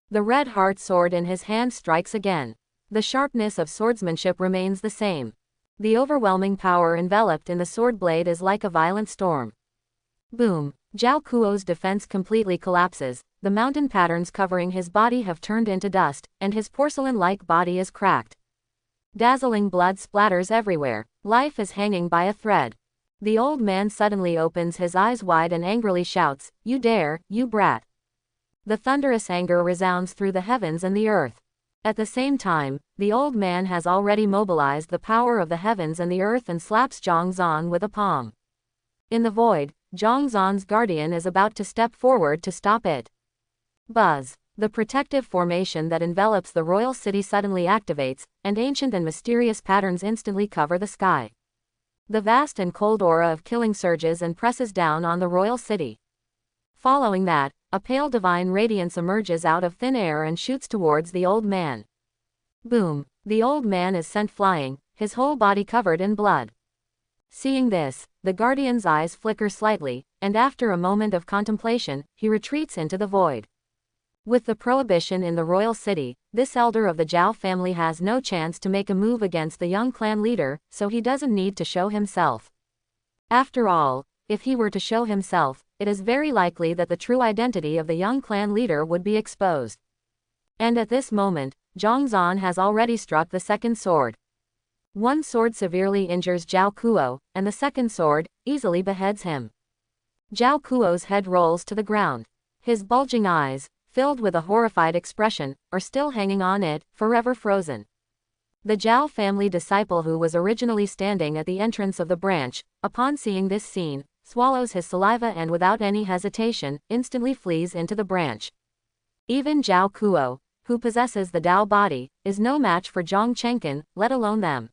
The red heart sword in his hand strikes again. The sharpness of swordsmanship remains the same. The overwhelming power enveloped in the sword blade is like a violent storm. Boom! Zhao Kuo's defense completely collapses, the mountain patterns covering his body have turned into dust, and his porcelain-like body is cracked. Dazzling blood splatters everywhere. Life is hanging by a thread. The old man suddenly opens his eyes wide and angrily shouts, "You dare, you brat!" The thunderous anger resounds through the heavens and the earth. At the same time, the old man has already mobilized the power of the heavens and the earth and slaps Zhong Zan with a palm. In the void, Zhong Zan's guardian is about to step forward to stop it. Buzz! The protective formation that envelops the royal city suddenly activates, and ancient and mysterious patterns instantly cover the sky. The vast and cold aura of killing surges and presses down on the royal city. Following that, a pale divine radiance emerges out of thin air and shoots towards the old man. Boom! The old man is sent flying, his whole body covered in blood. Seeing this, the guardian's eyes flicker slightly, and after a moment of contemplation, he retreats into the void. With the prohibition in the royal city, this elder of the Zhao family has no chance to make a move against the young clan leader, so he doesn't need to show himself. After all, if he were to show himself, it is very likely that the true identity of the young clan leader would be exposed. And at this moment, Zhong Zan has already struck the second sword. One sword severely injures Jiao Kuo, and the second sword easily beheads him. Jiao Kuo's head rolls to the ground. His bulging eyes, filled with a horrified expression, are still hanging on it, forever frozen. The Jiao family disciple who was originally standing at the entrance of the branch, upon seeing this scene, swallows his saliva and without any hesitation, instantly flees into the branch. Even Jiao Kuo, who possesses the Dao body, is no match for Zhang Chenkin, let alone them.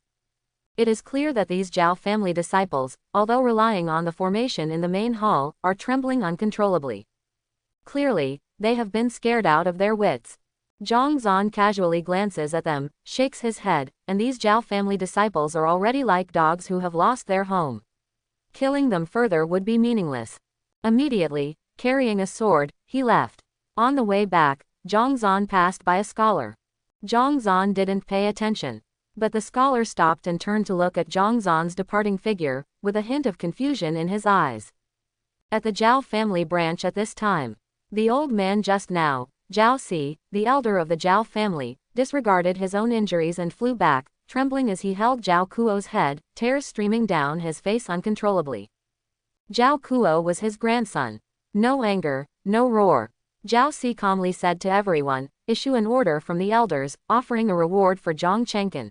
It is clear that these Jiao family disciples, although relying on the formation in the main hall, are trembling uncontrollably. Clearly, they have been scared out of their wits. Jong Zan casually glances at them, shakes his head, and these Jiao family disciples are already like dogs who have lost their home. Killing them further would be meaningless. Immediately, carrying a sword, he left. On the way back, Jong Zan passed by a scholar. Jong Zan didn't pay attention. But the scholar stopped and turned to look at Jong Zan's departing figure, with a hint of confusion in his eyes. At the Jiao family branch at this time, the old man just now, Jiao Si, the elder of the Jiao family, disregarded his own injuries and flew back, trembling as he held Jiao Kuo's head, tears streaming down his face uncontrollably. Jiao Kuo was his grandson. No anger, no roar. Jiao Si calmly said to everyone, "Issue an order from the elders, offering a reward for Zhang Chenkin.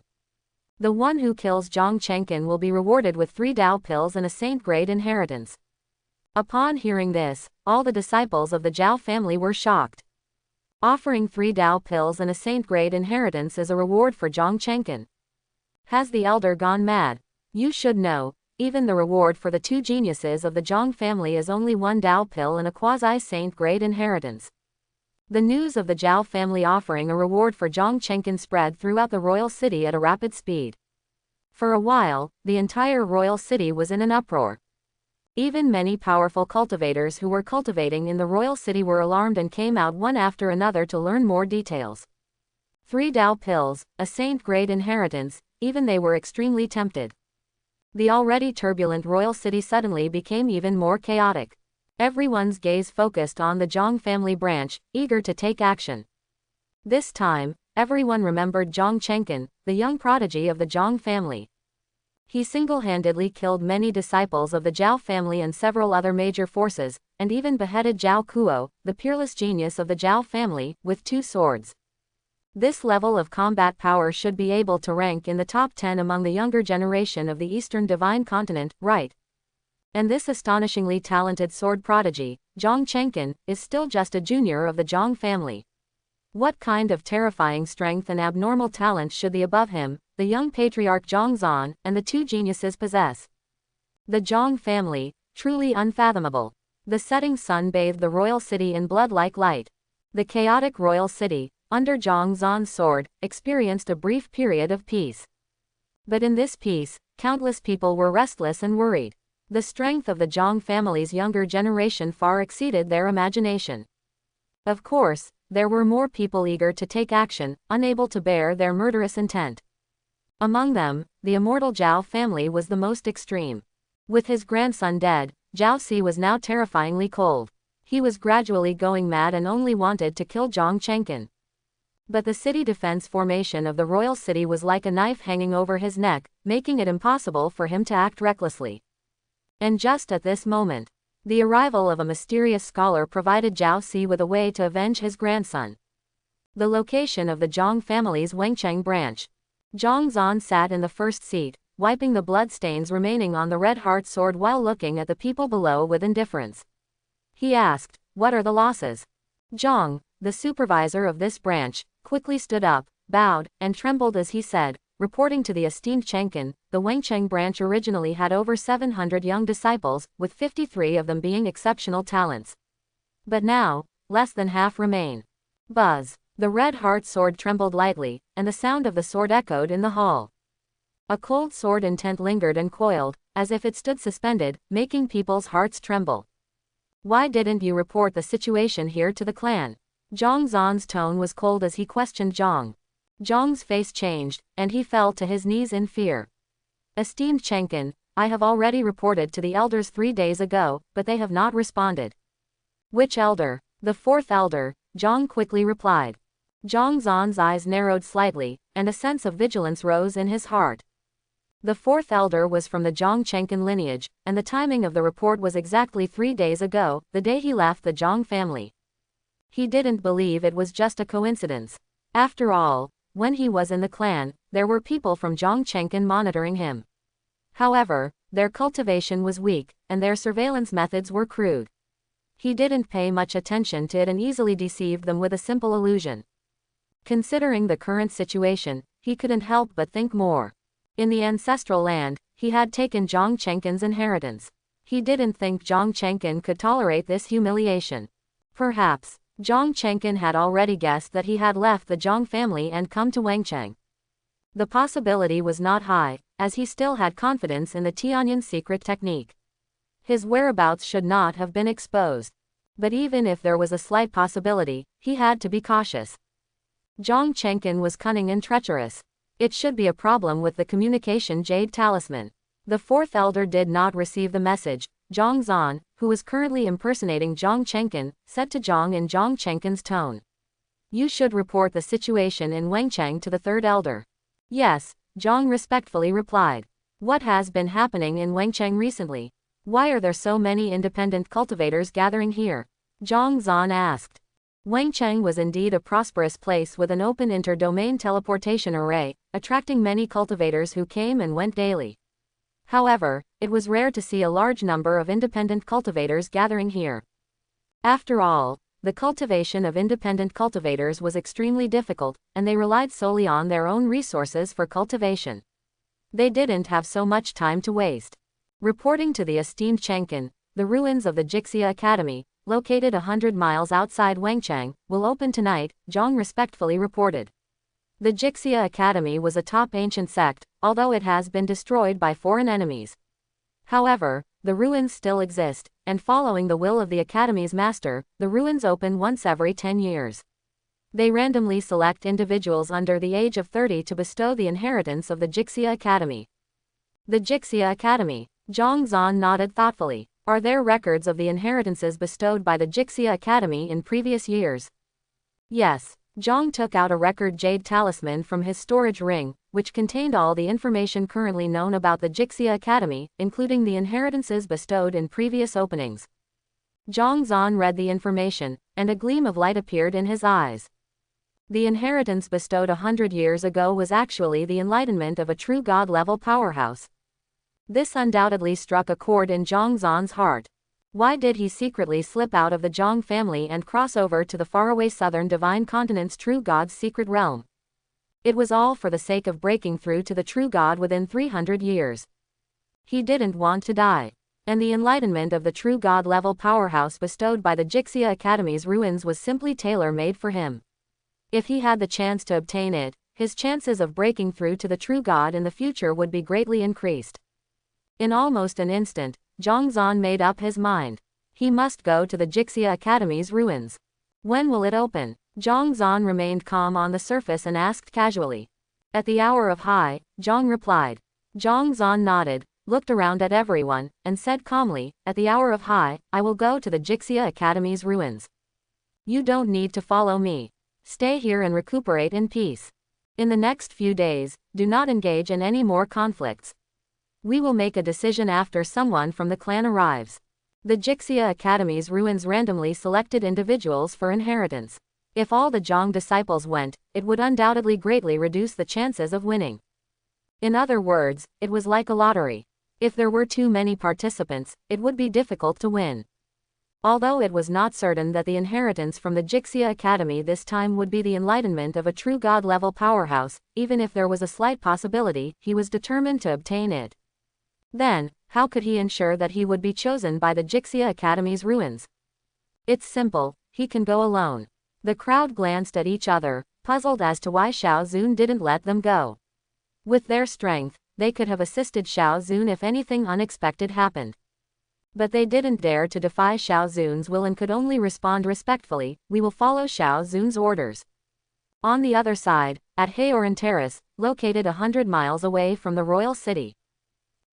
The one who kills Zhang Chenkin will be rewarded with 3 Dao pills and a saint-grade inheritance." Upon hearing this, all the disciples of the Jiao family were shocked. Offering 3 Dao pills and a saint-grade inheritance as a reward for Zhang Chenkin. Has the elder gone mad? You should know, even the reward for the 2 geniuses of the Zhang family is only 1 Dao pill and a quasi-saint-grade inheritance. The news of the Jiao family offering a reward for Zhang Chenkin spread throughout the royal city at a rapid speed. For a while, the entire royal city was in an uproar. Even many powerful cultivators who were cultivating in the royal city were alarmed and came out one after another to learn more details. 3 Dao pills, a saint-grade inheritance, even they were extremely tempted. The already turbulent royal city suddenly became even more chaotic. Everyone's gaze focused on the Zhang family branch, eager to take action. This time, everyone remembered Zhang Chenkin, the young prodigy of the Zhang family. He single-handedly killed many disciples of the Jiao family and several other major forces, and even beheaded Jiao Kuo, the peerless genius of the Jiao family, with 2 swords. This level of combat power should be able to rank in the top 10 among the younger generation of the Eastern Divine Continent, right? And this astonishingly talented sword prodigy, Zhang Chenkin, is still just a junior of the Zhang family. What kind of terrifying strength and abnormal talent should the above him, the young patriarch Jong Zan, and the 2 geniuses possess? The Zhang family, truly unfathomable. The setting sun bathed the royal city in blood-like light. The chaotic royal city, under Zhong Zan's sword, experienced a brief period of peace. But in this peace, countless people were restless and worried. The strength of the Zhang family's younger generation far exceeded their imagination. Of course, there were more people eager to take action, unable to bear their murderous intent. Among them, the immortal Jiao family was the most extreme. With his grandson dead, Jiao Si was now terrifyingly cold. He was gradually going mad and only wanted to kill Zhang Chenkin. But the city defense formation of the royal city was like a knife hanging over his neck, making it impossible for him to act recklessly. And just at this moment, the arrival of a mysterious scholar provided Jiao Si with a way to avenge his grandson. The location of the Zhang family's Wengcheng branch. Zhong Zan sat in the first seat, wiping the bloodstains remaining on the red heart sword while looking at the people below with indifference. He asked, "What are the losses?" Zhang, the supervisor of this branch, quickly stood up, bowed, and trembled as he said, reporting to the esteemed Chenkin, the Wengcheng branch originally had over 700 young disciples, with 53 of them being exceptional talents. But now, less than half remain. Buzz. The red heart sword trembled lightly, and the sound of the sword echoed in the hall. A cold sword intent lingered and coiled, as if it stood suspended, making people's hearts tremble. "Why didn't you report the situation here to the clan?" Zhong Zan's tone was cold as he questioned Zhang. Zhang's face changed, and he fell to his knees in fear. "Esteemed Chenkin, I have already reported to the elders 3 days ago, but they have not responded." "Which elder?" "The 4th elder," Zhang quickly replied. Zhong Zan's eyes narrowed slightly, and a sense of vigilance rose in his heart. The fourth elder was from the Jong Chenkin lineage, and the timing of the report was exactly 3 days ago, the day he left the Jong family. He didn't believe it was just a coincidence. After all, when he was in the clan, there were people from Jong Chenkin monitoring him. However, their cultivation was weak, and their surveillance methods were crude. He didn't pay much attention to it and easily deceived them with a simple illusion. Considering the current situation, he couldn't help but think more. In the ancestral land, he had taken Jong Chenkin's inheritance. He didn't think Jong Chenkin could tolerate this humiliation. Perhaps, Jong Chenkin had already guessed that he had left the Jong family and come to Wangchang. The possibility was not high, as he still had confidence in the Tianyan secret technique. His whereabouts should not have been exposed. But even if there was a slight possibility, he had to be cautious. Jong Chenkin was cunning and treacherous. It should be a problem with the communication jade talisman. The fourth elder did not receive the message. Jong Zan, who was currently impersonating Jong Chenkin, said to Jong in Jong Chenkin's tone. You should report the situation in Wangchang to the third elder. Yes, Jong respectfully replied. What has been happening in Wangchang recently? Why are there so many independent cultivators gathering here? Jong Zan asked. Wangchang was indeed a prosperous place with an open inter-domain teleportation array, attracting many cultivators who came and went daily. However, it was rare to see a large number of independent cultivators gathering here. After all, the cultivation of independent cultivators was extremely difficult, and they relied solely on their own resources for cultivation. They didn't have so much time to waste. Reporting to the esteemed Chenkin, the ruins of the Jixia Academy, located 100 miles outside Wangchang, will open tonight, Jong respectfully reported. The Jixia Academy was a top ancient sect, although it has been destroyed by foreign enemies. However, the ruins still exist, and following the will of the Academy's master, the ruins open once every 10 years. They randomly select individuals under the age of 30 to bestow the inheritance of the Jixia Academy. The Jixia Academy. Jong Zan nodded thoughtfully. Are there records of the inheritances bestowed by the Jixia Academy in previous years? Yes. Jong took out a record jade talisman from his storage ring, which contained all the information currently known about the Jixia Academy, including the inheritances bestowed in previous openings. Jong Zan read the information, and a gleam of light appeared in his eyes. The inheritance bestowed 100 years ago was actually the enlightenment of a true god-level powerhouse. This undoubtedly struck a chord in Jong Zan's heart. Why did he secretly slip out of the Jong family and cross over to the faraway southern divine continent's true god's secret realm? It was all for the sake of breaking through to the true god within 300 years. He didn't want to die. And the enlightenment of the true god-level powerhouse bestowed by the Jixia Academy's ruins was simply tailor-made for him. If he had the chance to obtain it, his chances of breaking through to the true god in the future would be greatly increased. In almost an instant, Jong Zan made up his mind. He must go to the Jixia Academy's ruins. When will it open? Jong Zan remained calm on the surface and asked casually. At the hour of high, Jong replied. Jong Zan nodded, looked around at everyone, and said calmly, at the hour of high, I will go to the Jixia Academy's ruins. You don't need to follow me. Stay here and recuperate in peace. In the next few days, do not engage in any more conflicts. We will make a decision after someone from the clan arrives. The Jixia Academy's ruins randomly selected individuals for inheritance. If all the Jong disciples went, it would undoubtedly greatly reduce the chances of winning. In other words, it was like a lottery. If there were too many participants, it would be difficult to win. Although it was not certain that the inheritance from the Jixia Academy this time would be the enlightenment of a true god-level powerhouse, even if there was a slight possibility, he was determined to obtain it. Then, how could he ensure that he would be chosen by the Jixia Academy's ruins? It's simple, he can go alone. The crowd glanced at each other, puzzled as to why Xiao Zun didn't let them go. With their strength, they could have assisted Xiao Zun if anything unexpected happened. But they didn't dare to defy Xiao Zun's will and could only respond respectfully, we will follow Xiao Zun's orders. On the other side, at Haoran Terrace, located 100 miles away from the royal city.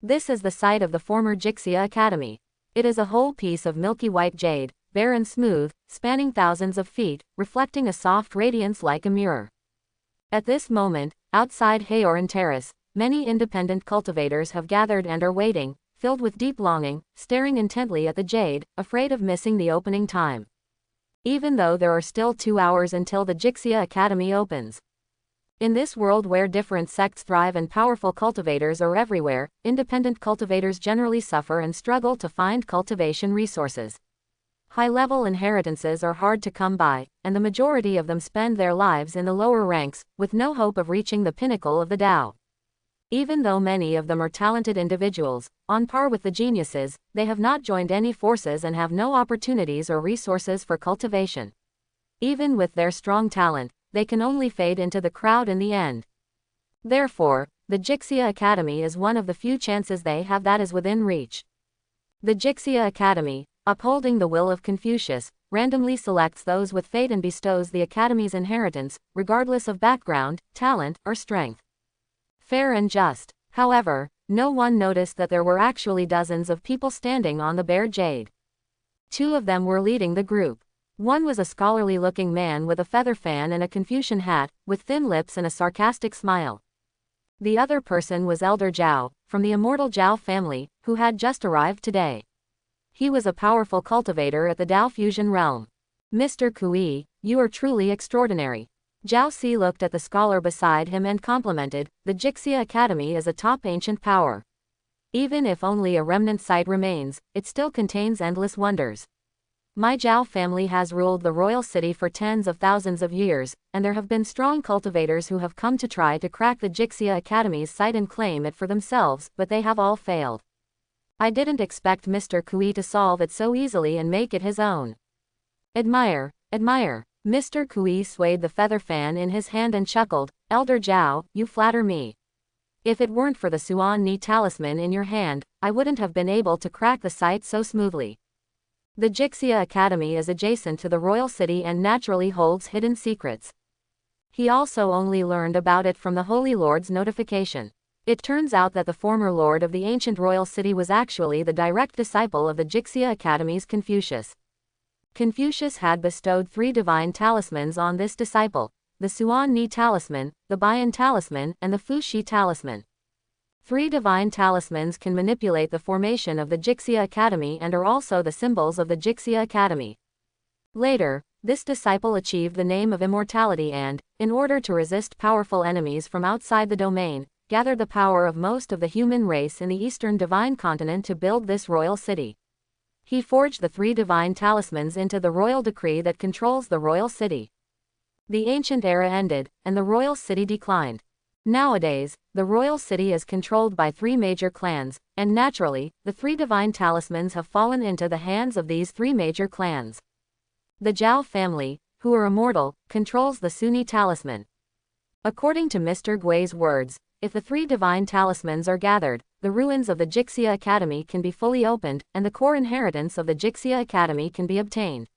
This is the site of the former Jixia Academy. It is a whole piece of milky white jade, bare and smooth, spanning thousands of feet, reflecting a soft radiance like a mirror. At this moment, outside Haoran Terrace, many independent cultivators have gathered and are waiting, filled with deep longing, staring intently at the jade, afraid of missing the opening time. Even though there are still 2 hours until the Jixia Academy opens. In this world where different sects thrive and powerful cultivators are everywhere, independent cultivators generally suffer and struggle to find cultivation resources. High-level inheritances are hard to come by, and the majority of them spend their lives in the lower ranks, with no hope of reaching the pinnacle of the Tao. Even though many of them are talented individuals, on par with the geniuses, they have not joined any forces and have no opportunities or resources for cultivation. Even with their strong talent, they can only fade into the crowd in the end. Therefore, the Jixia Academy is one of the few chances they have that is within reach. The Jixia Academy, upholding the will of Confucius, randomly selects those with fate and bestows the Academy's inheritance, regardless of background, talent, or strength. Fair and just. However, no one noticed that there were actually dozens of people standing on the bare jade. 2 of them were leading the group. One was a scholarly-looking man with a feather fan and a Confucian hat, with thin lips and a sarcastic smile. The other person was Elder Jiao, from the immortal Jiao family, who had just arrived today. He was a powerful cultivator at the Dao Fusion realm. Mr. Kui, you are truly extraordinary. Jiao Si looked at the scholar beside him and complimented, the Jixia Academy is a top ancient power. Even if only a remnant site remains, it still contains endless wonders. My Jiao family has ruled the royal city for tens of thousands of years, and there have been strong cultivators who have come to try to crack the Jixia Academy's site and claim it for themselves, but they have all failed. I didn't expect Mr. Kui to solve it so easily and make it his own. Admire, admire. Mr. Kui swayed the feather fan in his hand and chuckled, Elder Jiao, you flatter me. If it weren't for the Suan Ni talisman in your hand, I wouldn't have been able to crack the site so smoothly. The Jixia Academy is adjacent to the royal city and naturally holds hidden secrets. He also only learned about it from the Holy Lord's notification. It turns out that the former lord of the ancient royal city was actually the direct disciple of the Jixia Academy's Confucius. Confucius had bestowed 3 divine talismans on this disciple, the Suan Ni talisman, the Bian talisman, and the Fu Shi talisman. 3 divine talismans can manipulate the formation of the Jixia Academy and are also the symbols of the Jixia Academy. Later, this disciple achieved the name of immortality and, in order to resist powerful enemies from outside the domain, gathered the power of most of the human race in the eastern divine continent to build this royal city. He forged the 3 divine talismans into the royal decree that controls the royal city. The ancient era ended, and the royal city declined. Nowadays, the royal city is controlled by 3 major clans, and naturally, the 3 divine talismans have fallen into the hands of these 3 major clans. The Jiao family, who are immortal, controls the Suni talisman. According to Mr. Gui's words, if the 3 divine talismans are gathered, the ruins of the Jixia Academy can be fully opened, and the core inheritance of the Jixia Academy can be obtained.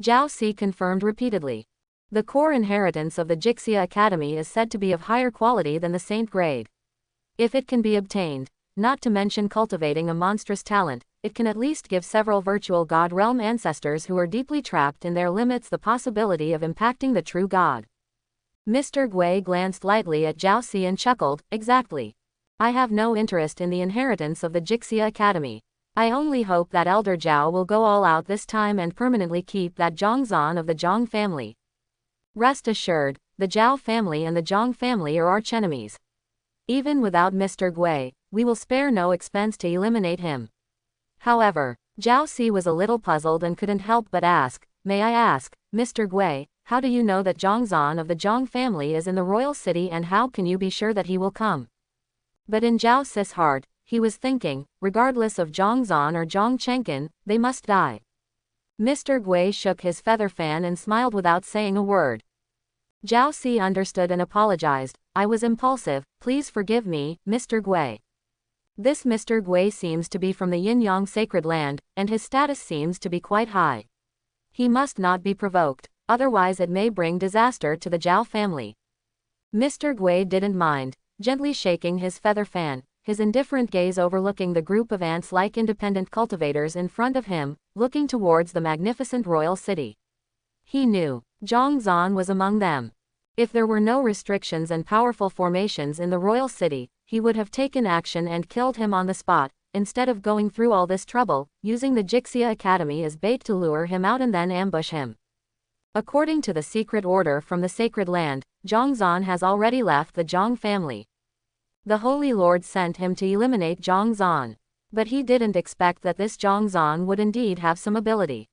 Jiao Si confirmed repeatedly. The core inheritance of the Jixia Academy is said to be of higher quality than the saint grade. If it can be obtained, not to mention cultivating a monstrous talent, it can at least give several virtual God realm ancestors who are deeply trapped in their limits the possibility of impacting the true God. Mr. Gui glanced lightly at Jiao Si and chuckled, exactly. I have no interest in the inheritance of the Jixia Academy. I only hope that Elder Jiao will go all out this time and permanently keep that Jong Zan of the Jong family. Rest assured, the Jiao family and the Jong family are archenemies. Even without Mr. Gui, we will spare no expense to eliminate him. However, Jiao Si was a little puzzled and couldn't help but ask, may I ask, Mr. Gui, how do you know that Jong Zan of the Jong family is in the royal city and how can you be sure that he will come? But in Jiao Si's heart, he was thinking, regardless of Jong Zan or Jong Chenkin, they must die. Mr. Gui shook his feather fan and smiled without saying a word. Jiao Si understood and apologized, I was impulsive, please forgive me, Mr. Gui. This Mr. Gui seems to be from the Yin-Yang sacred land, and his status seems to be quite high. He must not be provoked, otherwise it may bring disaster to the Jiao family. Mr. Gui didn't mind, gently shaking his feather fan, his indifferent gaze overlooking the group of ants-like independent cultivators in front of him, looking towards the magnificent royal city. He knew, Jong Zan was among them. If there were no restrictions and powerful formations in the royal city, he would have taken action and killed him on the spot, instead of going through all this trouble, using the Jixia Academy as bait to lure him out and then ambush him. According to the secret order from the sacred land, Jong Zan has already left the Jong family. The Holy Lord sent him to eliminate Jong Zan. But he didn't expect that this Jong Zan would indeed have some ability.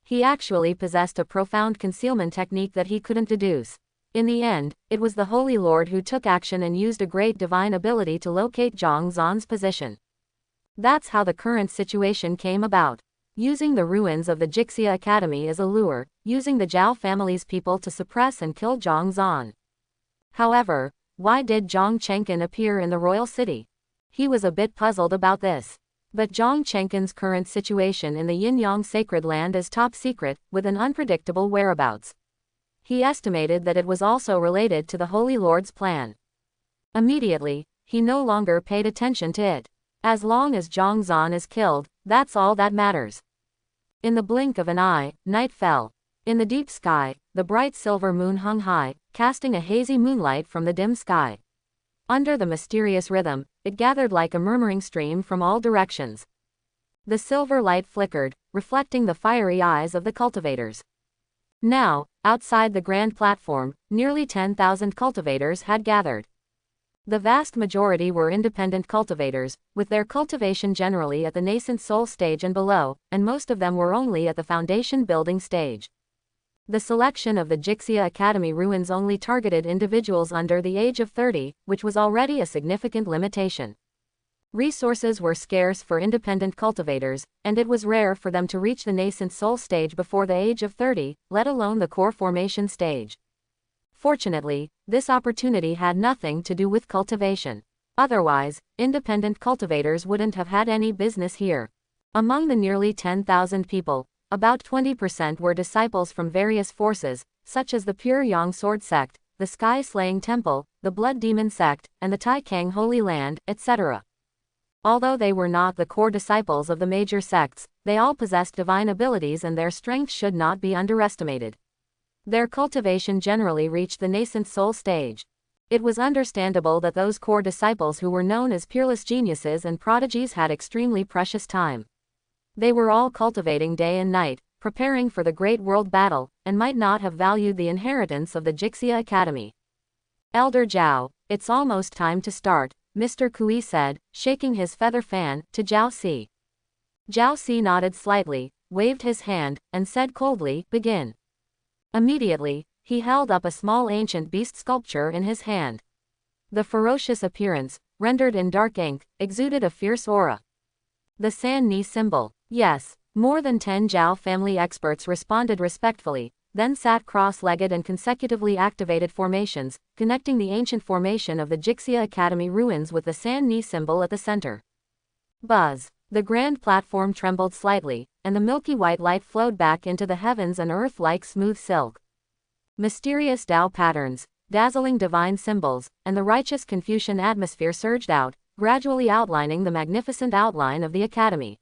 He actually possessed a profound concealment technique that he couldn't deduce. In the end, it was the Holy Lord who took action and used a great divine ability to locate Jong Zan's position. That's how the current situation came about. Using the ruins of the Jixia Academy as a lure, using the Jiao family's people to suppress and kill Jong Zan. However, why did Zhong Chenkin appear in the royal city? He was a bit puzzled about this. But Zhong Chenkin's current situation in the Yin-Yang sacred land is top secret, with an unpredictable whereabouts. He estimated that it was also related to the Holy Lord's plan. Immediately, he no longer paid attention to it. As long as Jong Zan is killed, that's all that matters. In the blink of an eye, night fell. In the deep sky, the bright silver moon hung high, casting a hazy moonlight from the dim sky. Under the mysterious rhythm, it gathered like a murmuring stream from all directions. The silver light flickered, reflecting the fiery eyes of the cultivators. Now, outside the grand platform, nearly 10,000 cultivators had gathered. The vast majority were independent cultivators, with their cultivation generally at the nascent soul stage and below, and most of them were only at the foundation building stage. The selection of the Jixia Academy ruins only targeted individuals under the age of 30, which was already a significant limitation. Resources were scarce for independent cultivators, and it was rare for them to reach the nascent soul stage before the age of 30, let alone the core formation stage. Fortunately, this opportunity had nothing to do with cultivation. Otherwise, independent cultivators wouldn't have had any business here. Among the nearly 10,000 people, about 20% were disciples from various forces, such as the Pure Yang Sword Sect, the Sky Slaying Temple, the Blood Demon Sect, and the Tai Kang Holy Land, etc. Although they were not the core disciples of the major sects, they all possessed divine abilities and their strength should not be underestimated. Their cultivation generally reached the nascent soul stage. It was understandable that those core disciples who were known as peerless geniuses and prodigies had extremely precious time. They were all cultivating day and night, preparing for the great world battle, and might not have valued the inheritance of the Jixia Academy. Elder Jiao, it's almost time to start, Mr. Kui said, shaking his feather fan, to Jiao Si. Jiao Si nodded slightly, waved his hand, and said coldly, begin. Immediately, he held up a small ancient beast sculpture in his hand. The ferocious appearance, rendered in dark ink, exuded a fierce aura. The San Ni symbol. Yes, more than 10 Jiao family experts responded respectfully, then sat cross-legged and consecutively activated formations, connecting the ancient formation of the Jixia Academy ruins with the San Ni symbol at the center. Buzz. The grand platform trembled slightly, and the milky white light flowed back into the heavens and earth like smooth silk. Mysterious Tao patterns, dazzling divine symbols, and the righteous Confucian atmosphere surged out, gradually outlining the magnificent outline of the academy.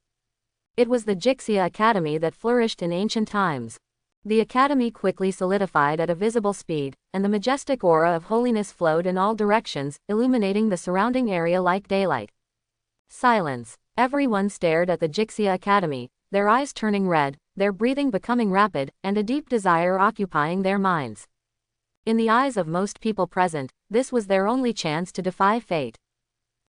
It was the Jixia Academy that flourished in ancient times. The academy quickly solidified at a visible speed, and the majestic aura of holiness flowed in all directions, illuminating the surrounding area like daylight. Silence. Everyone stared at the Jixia Academy, their eyes turning red, their breathing becoming rapid, and a deep desire occupying their minds. In the eyes of most people present, this was their only chance to defy fate.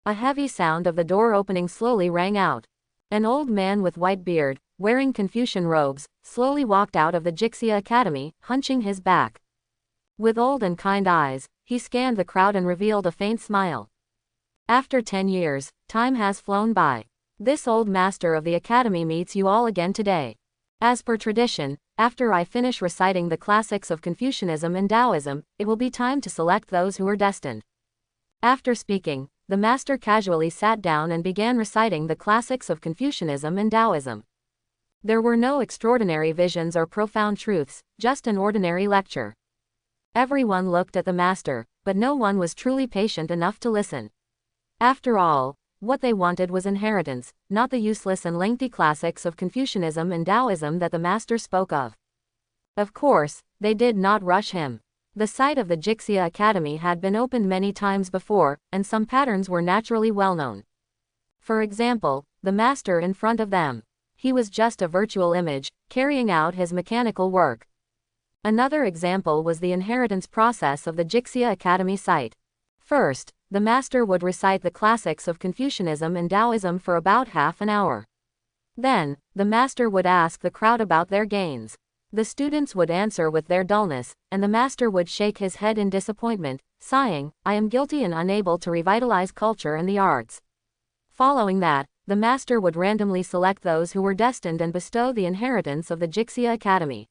A heavy sound of the door opening slowly rang out. An old man with white beard, wearing Confucian robes, slowly walked out of the Jixia Academy, hunching his back. With old and kind eyes, he scanned the crowd and revealed a faint smile. After 10 years, time has flown by. This old master of the academy meets you all again today. As per tradition, after I finish reciting the classics of Confucianism and Taoism, it will be time to select those who are destined. After speaking, the master casually sat down and began reciting the classics of Confucianism and Taoism. There were no extraordinary visions or profound truths, just an ordinary lecture. Everyone looked at the master, but no one was truly patient enough to listen. After all, what they wanted was inheritance, not the useless and lengthy classics of Confucianism and Taoism that the master spoke of. Of course, they did not rush him. The site of the Jixia Academy had been opened many times before, and some patterns were naturally well known. For example, the master in front of them. He was just a virtual image, carrying out his mechanical work. Another example was the inheritance process of the Jixia Academy site. First, the master would recite the classics of Confucianism and Taoism for about half an hour. Then, the master would ask the crowd about their gains. The students would answer with their dullness, and the master would shake his head in disappointment, sighing, "I am guilty and unable to revitalize culture and the arts." Following that, the master would randomly select those who were destined and bestow the inheritance of the Jixia Academy.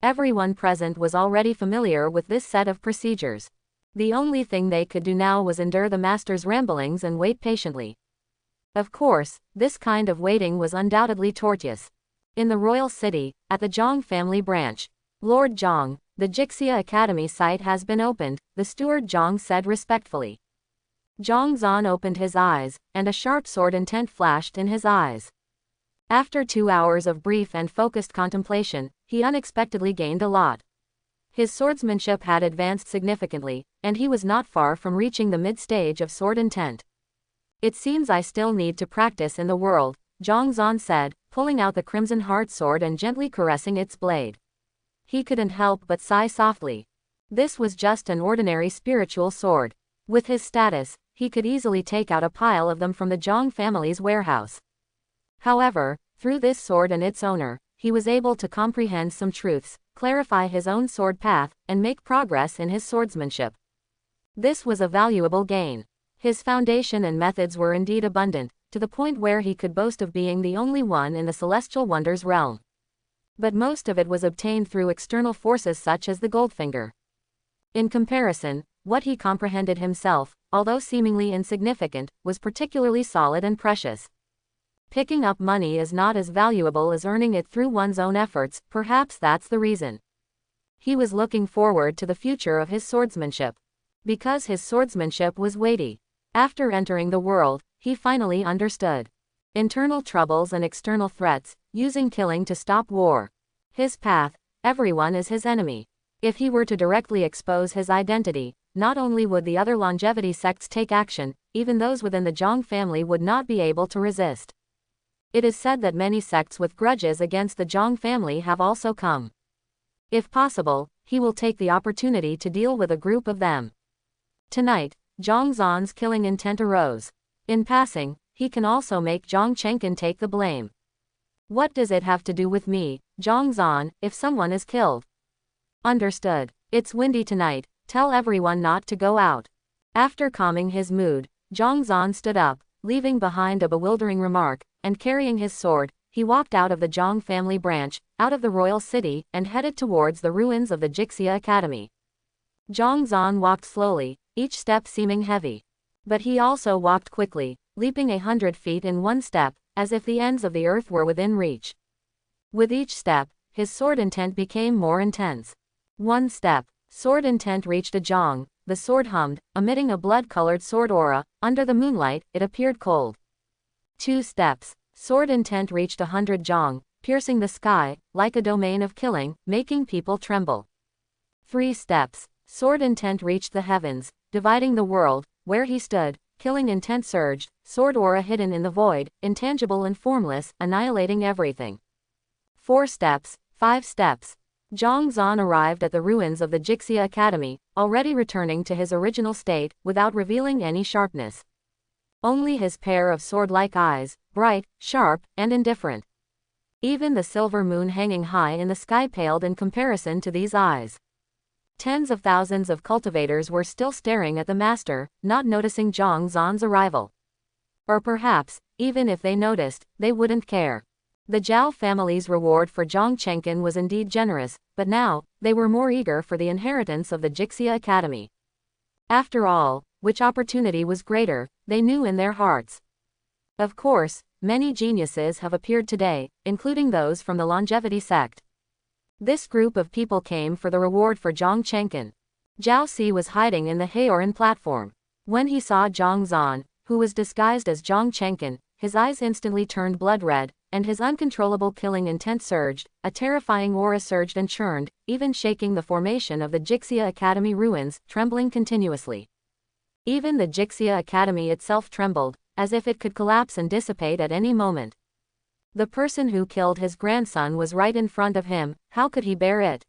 Everyone present was already familiar with this set of procedures. The only thing they could do now was endure the master's ramblings and wait patiently. Of course, this kind of waiting was undoubtedly tortuous. In the royal city, at the Jong family branch, Lord Jong, the Jixia Academy site has been opened, the steward Jong said respectfully. Jong Zan opened his eyes, and a sharp sword intent flashed in his eyes. After 2 hours of brief and focused contemplation, he unexpectedly gained a lot. His swordsmanship had advanced significantly, and he was not far from reaching the mid-stage of sword intent. "It seems I still need to practice in the world," Jong Zan said, pulling out the crimson heart sword and gently caressing its blade. He couldn't help but sigh softly. This was just an ordinary spiritual sword. With his status, he could easily take out a pile of them from the Jong family's warehouse. However, through this sword and its owner, he was able to comprehend some truths, clarify his own sword path, and make progress in his swordsmanship. This was a valuable gain. His foundation and methods were indeed abundant, to the point where he could boast of being the only one in the celestial wonders realm. But most of it was obtained through external forces such as the Goldfinger. In comparison, what he comprehended himself, although seemingly insignificant, was particularly solid and precious. Picking up money is not as valuable as earning it through one's own efforts, perhaps that's the reason. He was looking forward to the future of his swordsmanship. Because his swordsmanship was weighty. After entering the world, he finally understood internal troubles and external threats, using killing to stop war. His path, everyone is his enemy. If he were to directly expose his identity, not only would the other longevity sects take action, even those within the Jong family would not be able to resist. It is said that many sects with grudges against the Jong family have also come. If possible, he will take the opportunity to deal with a group of them. Tonight, Jong Zan's killing intent arose. In passing, he can also make Jong Chenkin take the blame. "What does it have to do with me, Jong Zan, if someone is killed?" "Understood. It's windy tonight, tell everyone not to go out." After calming his mood, Jong Zan stood up, leaving behind a bewildering remark, and carrying his sword, he walked out of the Jong family branch, out of the royal city, and headed towards the ruins of the Jixia Academy. Jong Zan walked slowly, each step seeming heavy. But he also walked quickly, leaping 100 feet in one step, as if the ends of the earth were within reach. With each step, his sword intent became more intense. One step, sword intent reached a Jong, the sword hummed, emitting a blood-colored sword aura. Under the moonlight, it appeared cold. 2 steps, sword intent reached 100 Jong, piercing the sky, like a domain of killing, making people tremble. 3 steps, sword intent reached the heavens, dividing the world. Where he stood, killing intent surged, sword aura hidden in the void, intangible and formless, annihilating everything. 4 steps, 5 steps. Jong Zan arrived at the ruins of the Jixia Academy, already returning to his original state, without revealing any sharpness. Only his pair of sword-like eyes, bright, sharp, and indifferent. Even the silver moon hanging high in the sky paled in comparison to these eyes. Tens of thousands of cultivators were still staring at the master, not noticing Jong Zan's arrival. Or perhaps, even if they noticed, they wouldn't care. The Jiao family's reward for Jong Chenkin was indeed generous, but now, they were more eager for the inheritance of the Jixia Academy. After all, which opportunity was greater, they knew in their hearts. Of course, many geniuses have appeared today, including those from the longevity sect. This group of people came for the reward for Jong Chenkin. Jiao Si was hiding in the Haoran platform. When he saw Jong Zan, who was disguised as Jong Chenkin, his eyes instantly turned blood red, and his uncontrollable killing intent surged, a terrifying aura surged and churned, even shaking the formation of the Jixia Academy ruins, trembling continuously. Even the Jixia Academy itself trembled, as if it could collapse and dissipate at any moment. The person who killed his grandson was right in front of him, how could he bear it?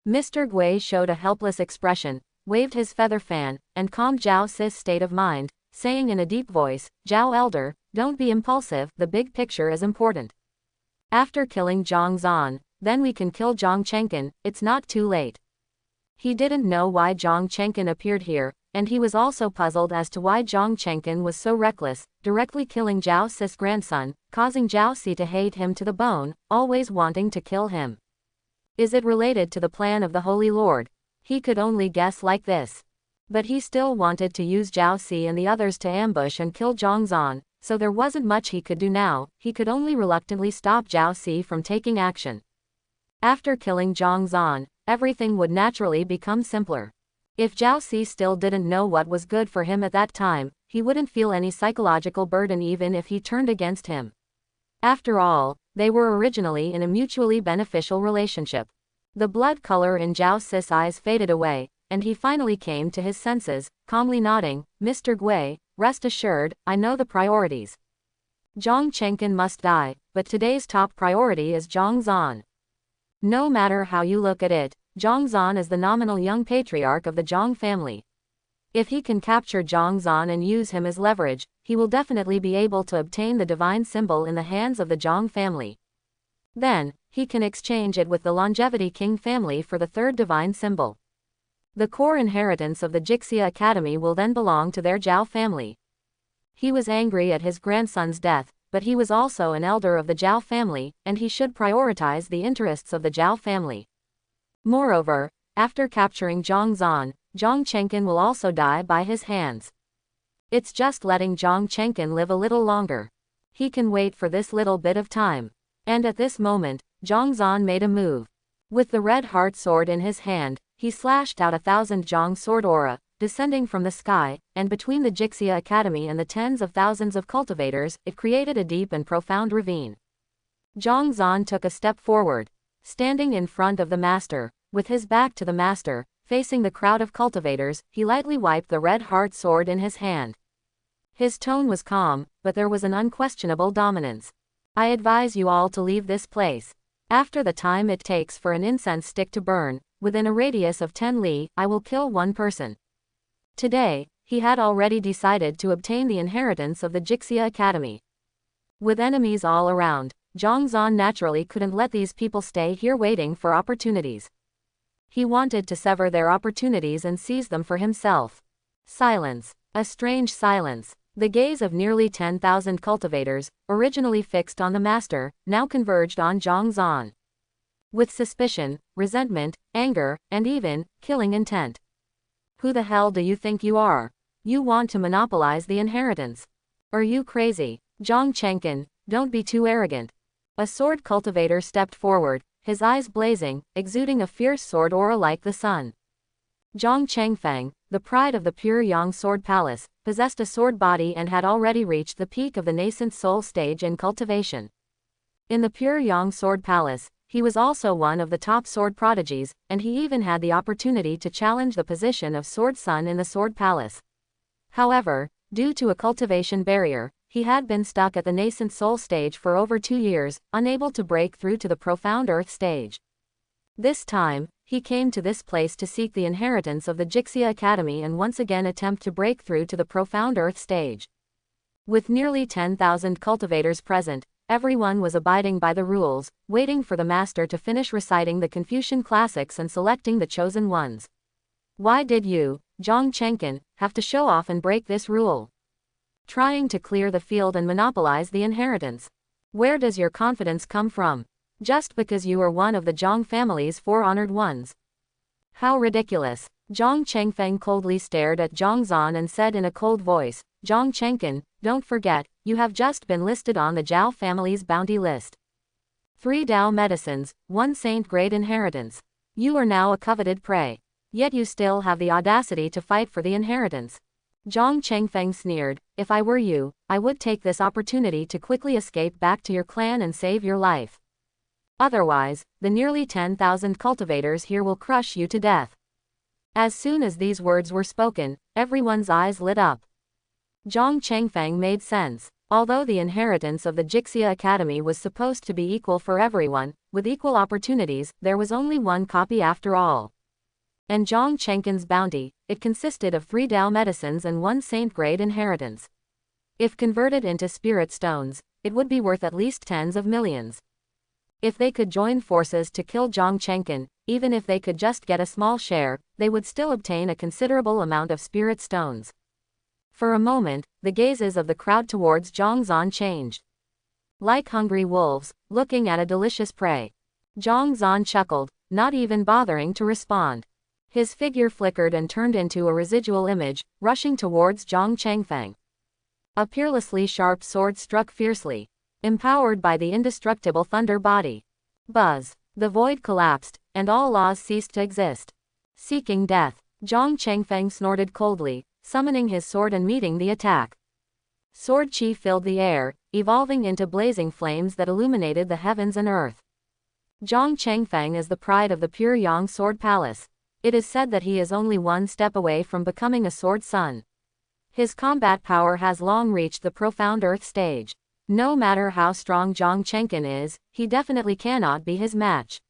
Mr. Gui showed a helpless expression, waved his feather fan, and calmed Zhao Si's state of mind, saying in a deep voice, "Zhao Elder, don't be impulsive, the big picture is important. After killing Jong Zan, then we can kill Zhong Chenkin, it's not too late." He didn't know why Zhong Chenkin appeared here, and he was also puzzled as to why Zhong Chenkin was so reckless, directly killing Zhao Si's grandson, causing Zhao Si to hate him to the bone, always wanting to kill him. Is it related to the plan of the Holy Lord? He could only guess like this. But he still wanted to use Zhao Si and the others to ambush and kill Zhong Zan, so there wasn't much he could do now, he could only reluctantly stop Zhao Si from taking action. After killing Zhong Zan, everything would naturally become simpler. If Zhao Si still didn't know what was good for him at that time, he wouldn't feel any psychological burden even if he turned against him. After all, they were originally in a mutually beneficial relationship. The blood color in Zhao Si's eyes faded away, and he finally came to his senses, calmly nodding, "Mr. Gui, rest assured, I know the priorities. Zhong Chenkin must die, but today's top priority is Zhong Zan. No matter how you look at it, Zhong Zan is the nominal young patriarch of the Zhong family. If he can capture Zhong Zan and use him as leverage, he will definitely be able to obtain the divine symbol in the hands of the Zhong family. Then, he can exchange it with the Longevity King family for the third divine symbol. The core inheritance of the Jixia Academy will then belong to their Jiao family." He was angry at his grandson's death, but he was also an elder of the Jiao family, and he should prioritize the interests of the Jiao family. Moreover, after capturing Zhong Zan, Zhong Chenkin will also die by his hands. It's just letting Zhong Chenkin live a little longer. He can wait for this little bit of time. And at this moment, Zhong Zan made a move. With the red heart sword in his hand, he slashed out 1,000 Zhong sword aura, descending from the sky, and between the Jixia Academy and the tens of thousands of cultivators, it created a deep and profound ravine. Zhong Zan took a step forward. Standing in front of the master, with his back to the master, facing the crowd of cultivators, he lightly wiped the red heart sword in his hand. His tone was calm, but there was an unquestionable dominance. "I advise you all to leave this place. After the time it takes for an incense stick to burn, within a radius of 10 li, I will kill one person." Today, he had already decided to obtain the inheritance of the Jixia Academy. With enemies all around, Zhong Zan naturally couldn't let these people stay here waiting for opportunities. He wanted to sever their opportunities and seize them for himself. Silence. A strange silence. The gaze of nearly 10,000 cultivators, originally fixed on the master, now converged on Zhong Zan. With suspicion, resentment, anger, and even killing intent. "Who the hell do you think you are? You want to monopolize the inheritance? Are you crazy? Zhong Chenkin, don't be too arrogant." A sword cultivator stepped forward, his eyes blazing, exuding a fierce sword aura like the sun. Zhong Chengfeng, the pride of the Pure Yang Sword Palace, possessed a sword body and had already reached the peak of the nascent soul stage in cultivation. In the Pure Yang Sword Palace, he was also one of the top sword prodigies, and he even had the opportunity to challenge the position of Sword Sun in the Sword Palace. However, due to a cultivation barrier, he had been stuck at the nascent soul stage for over 2 years, unable to break through to the profound earth stage. This time, he came to this place to seek the inheritance of the Jixia Academy and once again attempt to break through to the profound earth stage. With nearly 10,000 cultivators present, everyone was abiding by the rules, waiting for the master to finish reciting the Confucian classics and selecting the chosen ones. Why did you, Zhong Chenkin, have to show off and break this rule? Trying to clear the field and monopolize the inheritance. Where does your confidence come from? Just because you are one of the Zhong family's 4 honored ones? How ridiculous. Zhong Chengfeng coldly stared at Zhong Zan and said in a cold voice, "Zhong Chenkin, don't forget, you have just been listed on the Jiao family's bounty list. 3 Dao medicines, 1 saint-grade inheritance. You are now a coveted prey. Yet you still have the audacity to fight for the inheritance. Zhang Chengfeng sneered, "If I were you, I would take this opportunity to quickly escape back to your clan and save your life. Otherwise, the nearly 10,000 cultivators here will crush you to death." As soon as these words were spoken, everyone's eyes lit up. Zhang Chengfeng made sense. Although the inheritance of the Jixia Academy was supposed to be equal for everyone, with equal opportunities, there was only one copy after all. And Zhang Chengken's bounty, it consisted of 3 Dao medicines and 1 saint-grade inheritance. If converted into spirit stones, it would be worth at least tens of millions. If they could join forces to kill Zhang Chengken, even if they could just get a small share, they would still obtain a considerable amount of spirit stones. For a moment, the gazes of the crowd towards Jong Zan changed. Like hungry wolves, looking at a delicious prey. Jong Zan chuckled, not even bothering to respond. His figure flickered and turned into a residual image, rushing towards Zhang Chengfeng. A peerlessly sharp sword struck fiercely, empowered by the indestructible thunder body. Buzz. The void collapsed, and all laws ceased to exist. Seeking death, Zhang Chengfeng snorted coldly, summoning his sword and meeting the attack. Sword chi filled the air, evolving into blazing flames that illuminated the heavens and earth. Zhang Chengfeng is the pride of the Pure Yang Sword Palace. It is said that he is only one step away from becoming a sword sun. His combat power has long reached the profound earth stage. No matter how strong Zhang Chengken is, he definitely cannot be his match.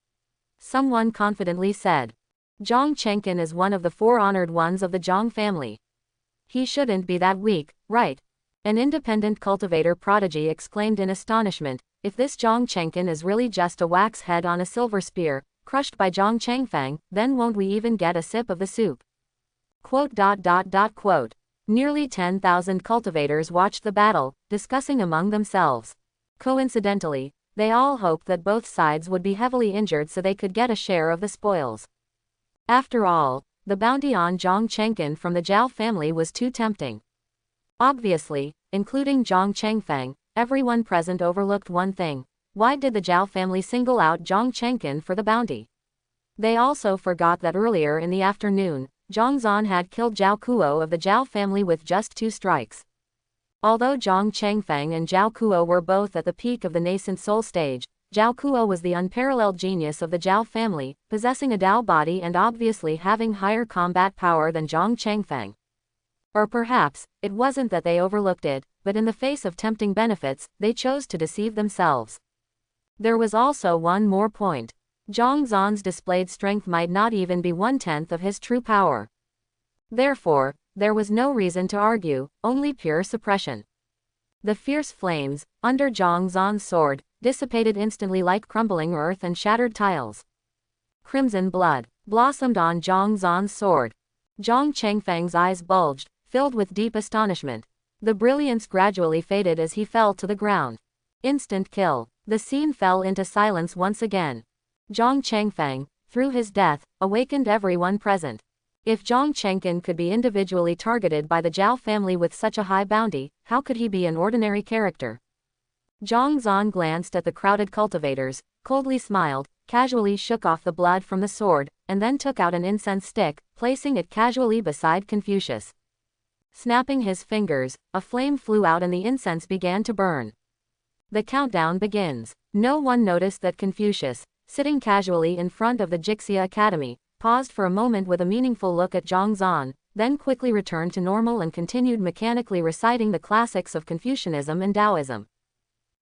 Someone confidently said. Zhang Chengken is one of the 4 honored ones of the Zhang family. He shouldn't be that weak, right? An independent cultivator prodigy exclaimed in astonishment, if this Zhang Chengken is really just a wax head on a silver spear, crushed by Zhang Chengfeng, then won't we even get a sip of the soup? Quote. Nearly 10,000 cultivators watched the battle, discussing among themselves. Coincidentally, they all hoped that both sides would be heavily injured so they could get a share of the spoils. After all, the bounty on Zhang Chengken from the Jiao family was too tempting. Obviously, including Zhang Chengfeng, everyone present overlooked one thing. Why did the Jiao family single out Zhang Chengken for the bounty? They also forgot that earlier in the afternoon, Jong Zan had killed Zhao Kuo of the Jiao family with just 2 strikes. Although Zhang Chengfeng and Zhao Kuo were both at the peak of the nascent soul stage, Zhao Kuo was the unparalleled genius of the Jiao family, possessing a Dao body and obviously having higher combat power than Zhang Chengfeng. Or perhaps, it wasn't that they overlooked it, but in the face of tempting benefits, they chose to deceive themselves. There was also one more point. Zhang Zan's displayed strength might not even be 1/10 of his true power. Therefore, there was no reason to argue, only pure suppression. The fierce flames, under Zhang Zan's sword, dissipated instantly like crumbling earth and shattered tiles. Crimson blood blossomed on Zhang Zan's sword. Zhang Chengfeng's eyes bulged, filled with deep astonishment. The brilliance gradually faded as he fell to the ground. Instant kill. The scene fell into silence once again. Zhang Chengfeng, through his death, awakened everyone present. If Zhang Chengken could be individually targeted by the Jiao family with such a high bounty, how could he be an ordinary character? Zhang Zan glanced at the crowded cultivators, coldly smiled, casually shook off the blood from the sword, and then took out an incense stick, placing it casually beside Confucius. Snapping his fingers, a flame flew out and the incense began to burn. The countdown begins. No one noticed that Confucius, sitting casually in front of the Jixia Academy, paused for a moment with a meaningful look at Zhang Zan, then quickly returned to normal and continued mechanically reciting the classics of Confucianism and Taoism.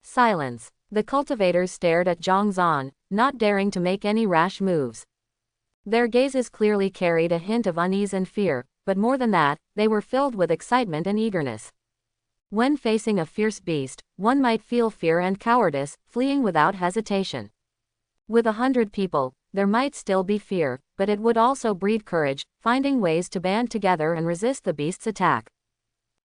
Silence. The cultivators stared at Zhang Zan, not daring to make any rash moves. Their gazes clearly carried a hint of unease and fear, but more than that, they were filled with excitement and eagerness. When facing a fierce beast, one might feel fear and cowardice, fleeing without hesitation. With 100 people, there might still be fear, but it would also breed courage, finding ways to band together and resist the beast's attack.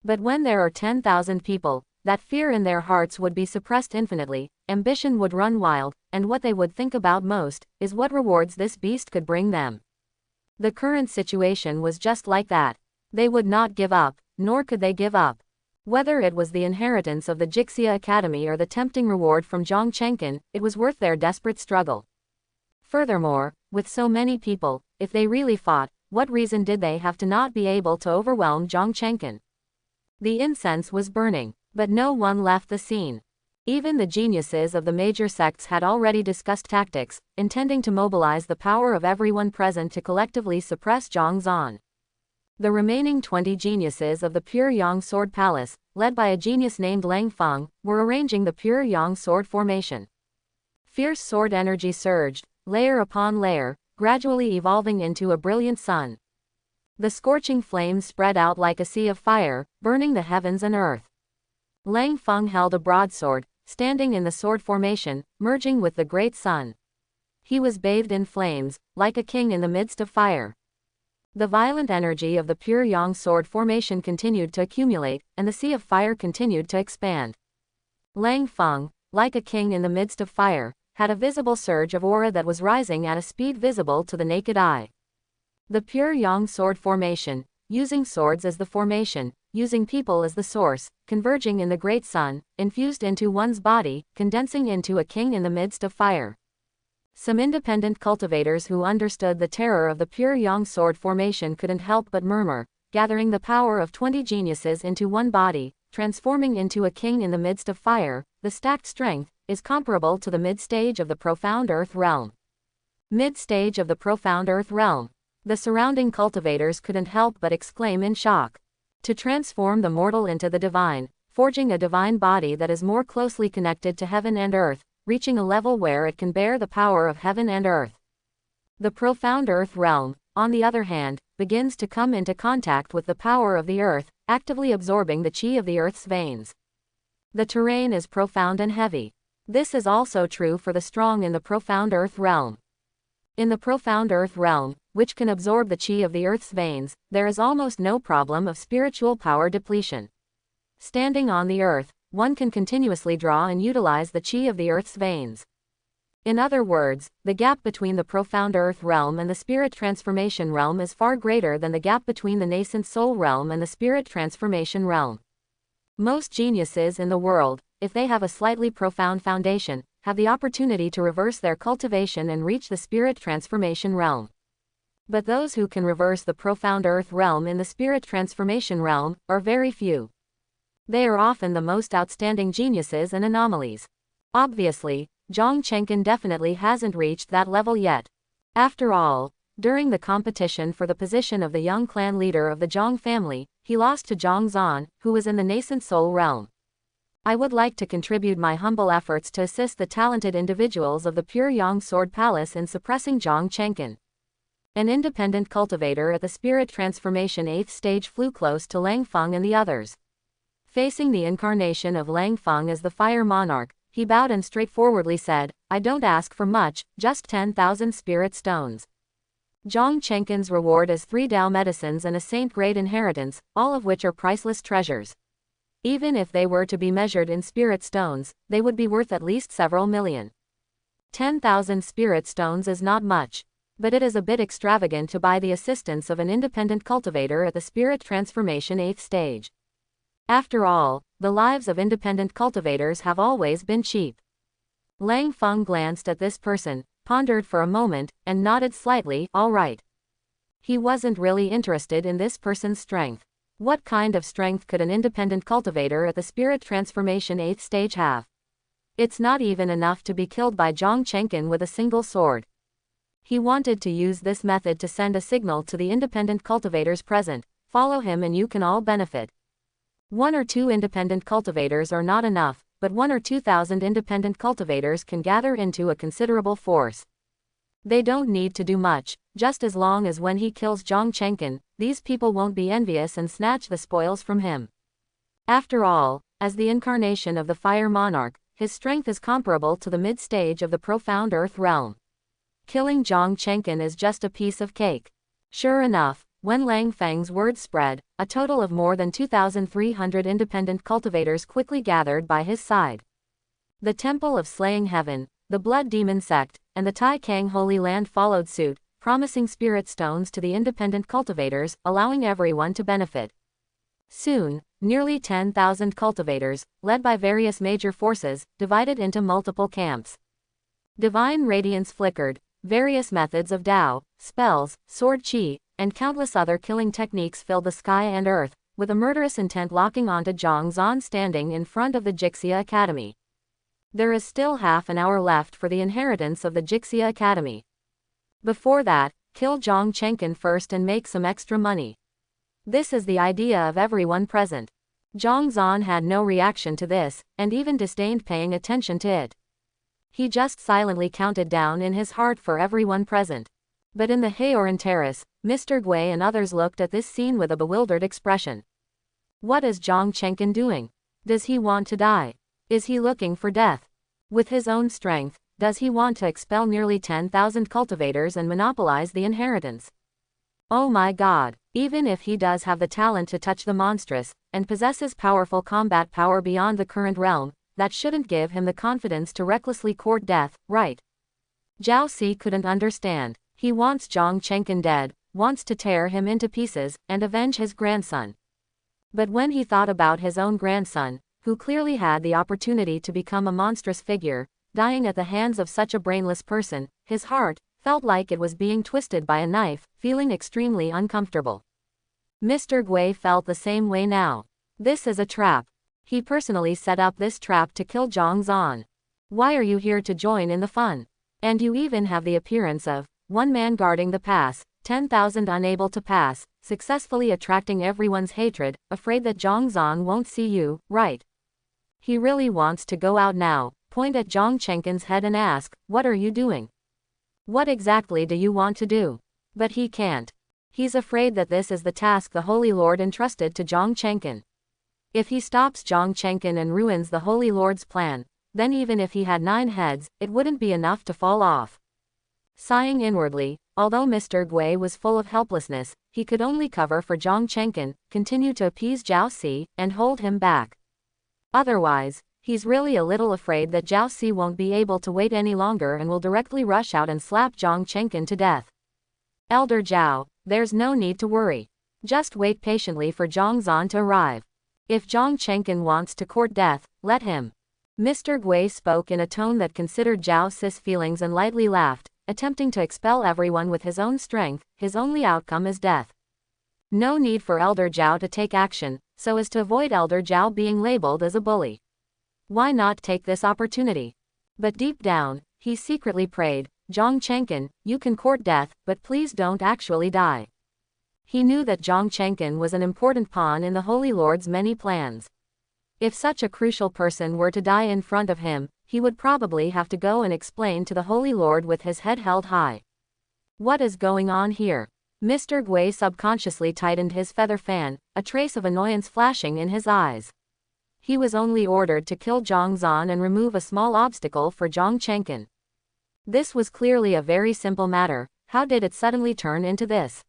But when there are 10,000 people, that fear in their hearts would be suppressed infinitely, ambition would run wild, and what they would think about most, is what rewards this beast could bring them. The current situation was just like that. They would not give up, nor could they give up. Whether it was the inheritance of the Jixia Academy or the tempting reward from Zhang Chengken, it was worth their desperate struggle. Furthermore, with so many people, if they really fought, What reason did they have to not be able to overwhelm Zhang Chenkin? The incense was burning, but no one left the scene. Even the geniuses of the major sects had already discussed tactics, intending to mobilize the power of everyone present to collectively suppress Jong Zan. The remaining 20 geniuses of the Pure Yang Sword Palace, led by a genius named Lang Feng, were arranging the Pure Yang Sword formation. Fierce sword energy surged, layer upon layer, gradually evolving into a brilliant sun. The scorching flames spread out like a sea of fire, burning the heavens and earth. Lang Feng held a broadsword, standing in the sword formation, merging with the great sun. He was bathed in flames, like a king in the midst of fire. The violent energy of the Pure Yang sword formation continued to accumulate, and the sea of fire continued to expand. Lang Feng, like a king in the midst of fire, had a visible surge of aura that was rising at a speed visible to the naked eye. The Pure Yang sword formation, using swords as the formation, using people as the source, converging in the great sun, infused into one's body, condensing into a king in the midst of fire. Some independent cultivators who understood the terror of the Pure Yang sword formation couldn't help but murmur, gathering the power of 20 geniuses into one body, transforming into a king in the midst of fire, the stacked strength, is comparable to the mid-stage of the profound earth realm. Mid-stage of the profound earth realm. The surrounding cultivators couldn't help but exclaim in shock. To transform the mortal into the divine, forging a divine body that is more closely connected to heaven and earth, reaching a level where it can bear the power of heaven and earth. The profound earth realm, on the other hand, begins to come into contact with the power of the earth, actively absorbing the qi of the earth's veins. The terrain is profound and heavy. This is also true for the strong in the profound earth realm. In the profound earth realm, which can absorb the qi of the earth's veins, there is almost no problem of spiritual power depletion. Standing on the earth, one can continuously draw and utilize the qi of the earth's veins. In other words, the gap between the profound earth realm and the spirit transformation realm is far greater than the gap between the nascent soul realm and the spirit transformation realm. Most geniuses in the world, if they have a slightly profound foundation, have the opportunity to reverse their cultivation and reach the spirit transformation realm. But those who can reverse the profound earth realm in the spirit transformation realm are very few. They are often the most outstanding geniuses and anomalies. Obviously, Zhang Chenkin definitely hasn't reached that level yet. After all, during the competition for the position of the young clan leader of the Zhang family, he lost to Jong Zan, who was in the nascent soul realm. I would like to contribute my humble efforts to assist the talented individuals of the Pure Yang Sword Palace in suppressing Zhang Chenkin. An independent cultivator at the spirit transformation 8th stage flew close to Lang Feng and the others. Facing the incarnation of Lang Feng as the fire monarch, he bowed and straightforwardly said, "I don't ask for much, just 10,000 spirit stones." Zhang Chenkin's reward is 3 Dao medicines and a saint-grade inheritance, all of which are priceless treasures. Even if they were to be measured in spirit stones, they would be worth at least several million. 10,000 spirit stones is not much, but it is a bit extravagant to buy the assistance of an independent cultivator at the spirit transformation 8th stage. After all, the lives of independent cultivators have always been cheap. Lang Feng glanced at this person, pondered for a moment, and nodded slightly, all right. He wasn't really interested in this person's strength. What kind of strength could an independent cultivator at the spirit transformation 8th stage have? It's not even enough to be killed by Zhang Chenkin with a single sword. He wanted to use this method to send a signal to the independent cultivators present, follow him and you can all benefit. 1 or 2 independent cultivators are not enough, but 1 or 2,000 independent cultivators can gather into a considerable force. They don't need to do much, just as long as when he kills Zhang Chenkin, these people won't be envious and snatch the spoils from him. After all, as the incarnation of the fire monarch, his strength is comparable to the mid-stage of the profound earth realm. Killing Zhang Chenkin is just a piece of cake. Sure enough, when Lang Feng's words spread, a total of more than 2,300 independent cultivators quickly gathered by his side. The Temple of Slaying Heaven, the Blood Demon Sect, and the Tai Kang Holy Land followed suit, promising spirit stones to the independent cultivators, allowing everyone to benefit. Soon, nearly 10,000 cultivators, led by various major forces, divided into multiple camps. Divine radiance flickered, Various methods of Dao, spells, sword qi, and countless other killing techniques filled the sky and earth, with a murderous intent locking onto Jong Zan standing in front of the Jixia Academy. There is still half an hour left for the inheritance of the Jixia Academy. Before that, kill Zhang Chenkin first and make some extra money. This is the idea of everyone present. Jong Zan had no reaction to this, and even disdained paying attention to it. He just silently counted down in his heart for everyone present. But in the Haoran Terrace, Mr. Gui and others looked at this scene with a bewildered expression. What is Zhang Chenkin doing? Does he want to die? Is he looking for death? With his own strength, does he want to expel nearly 10,000 cultivators and monopolize the inheritance? Oh my God, even if he does have the talent to touch the monstrous, and possesses powerful combat power beyond the current realm, that shouldn't give him the confidence to recklessly court death, right? Jiao Si couldn't understand. He wants Zhang Chenkin dead, wants to tear him into pieces, and avenge his grandson. But when he thought about his own grandson, who clearly had the opportunity to become a monstrous figure, dying at the hands of such a brainless person, his heart felt like it was being twisted by a knife, feeling extremely uncomfortable. Mr. Gui felt the same way now. This is a trap. He personally set up this trap to kill Zhong Zan. Why are you here to join in the fun? And you even have the appearance of one man guarding the pass, 10,000 unable to pass, successfully attracting everyone's hatred, afraid that Zhong Zan won't see you, right? He really wants to go out now, point at Zhang Chenkin's head and ask, what are you doing? What exactly do you want to do? But he can't. He's afraid that this is the task the Holy Lord entrusted to Zhang Chenkin. If he stops Zhang Chenkin and ruins the Holy Lord's plan, then even if he had 9 heads, it wouldn't be enough to fall off. Sighing inwardly, although Mr. Gui was full of helplessness, he could only cover for Zhang Chenkin, continue to appease Jiao Si, and hold him back. Otherwise, he's really a little afraid that Jiao Si won't be able to wait any longer and will directly rush out and slap Zhang Chenkin to death. Elder Jiao, there's no need to worry. Just wait patiently for Zhong Zan to arrive. If Zhang Chenkin wants to court death, let him. Mr. Gui spoke in a tone that considered Jiao Si's feelings and lightly laughed, attempting to expel everyone with his own strength. His only outcome is death. No need for Elder Jiao to take action, so as to avoid Elder Jiao being labeled as a bully. Why not take this opportunity? But deep down, he secretly prayed, Zhang Chenkin, you can court death, but please don't actually die. He knew that Zhang Chenkin was an important pawn in the Holy Lord's many plans. If such a crucial person were to die in front of him, he would probably have to go and explain to the Holy Lord with his head held high. What is going on here? Mr. Gui subconsciously tightened his feather fan, a trace of annoyance flashing in his eyes. He was only ordered to kill Zhong Zan and remove a small obstacle for Zhang Chenkin. This was clearly a very simple matter. How did it suddenly turn into this?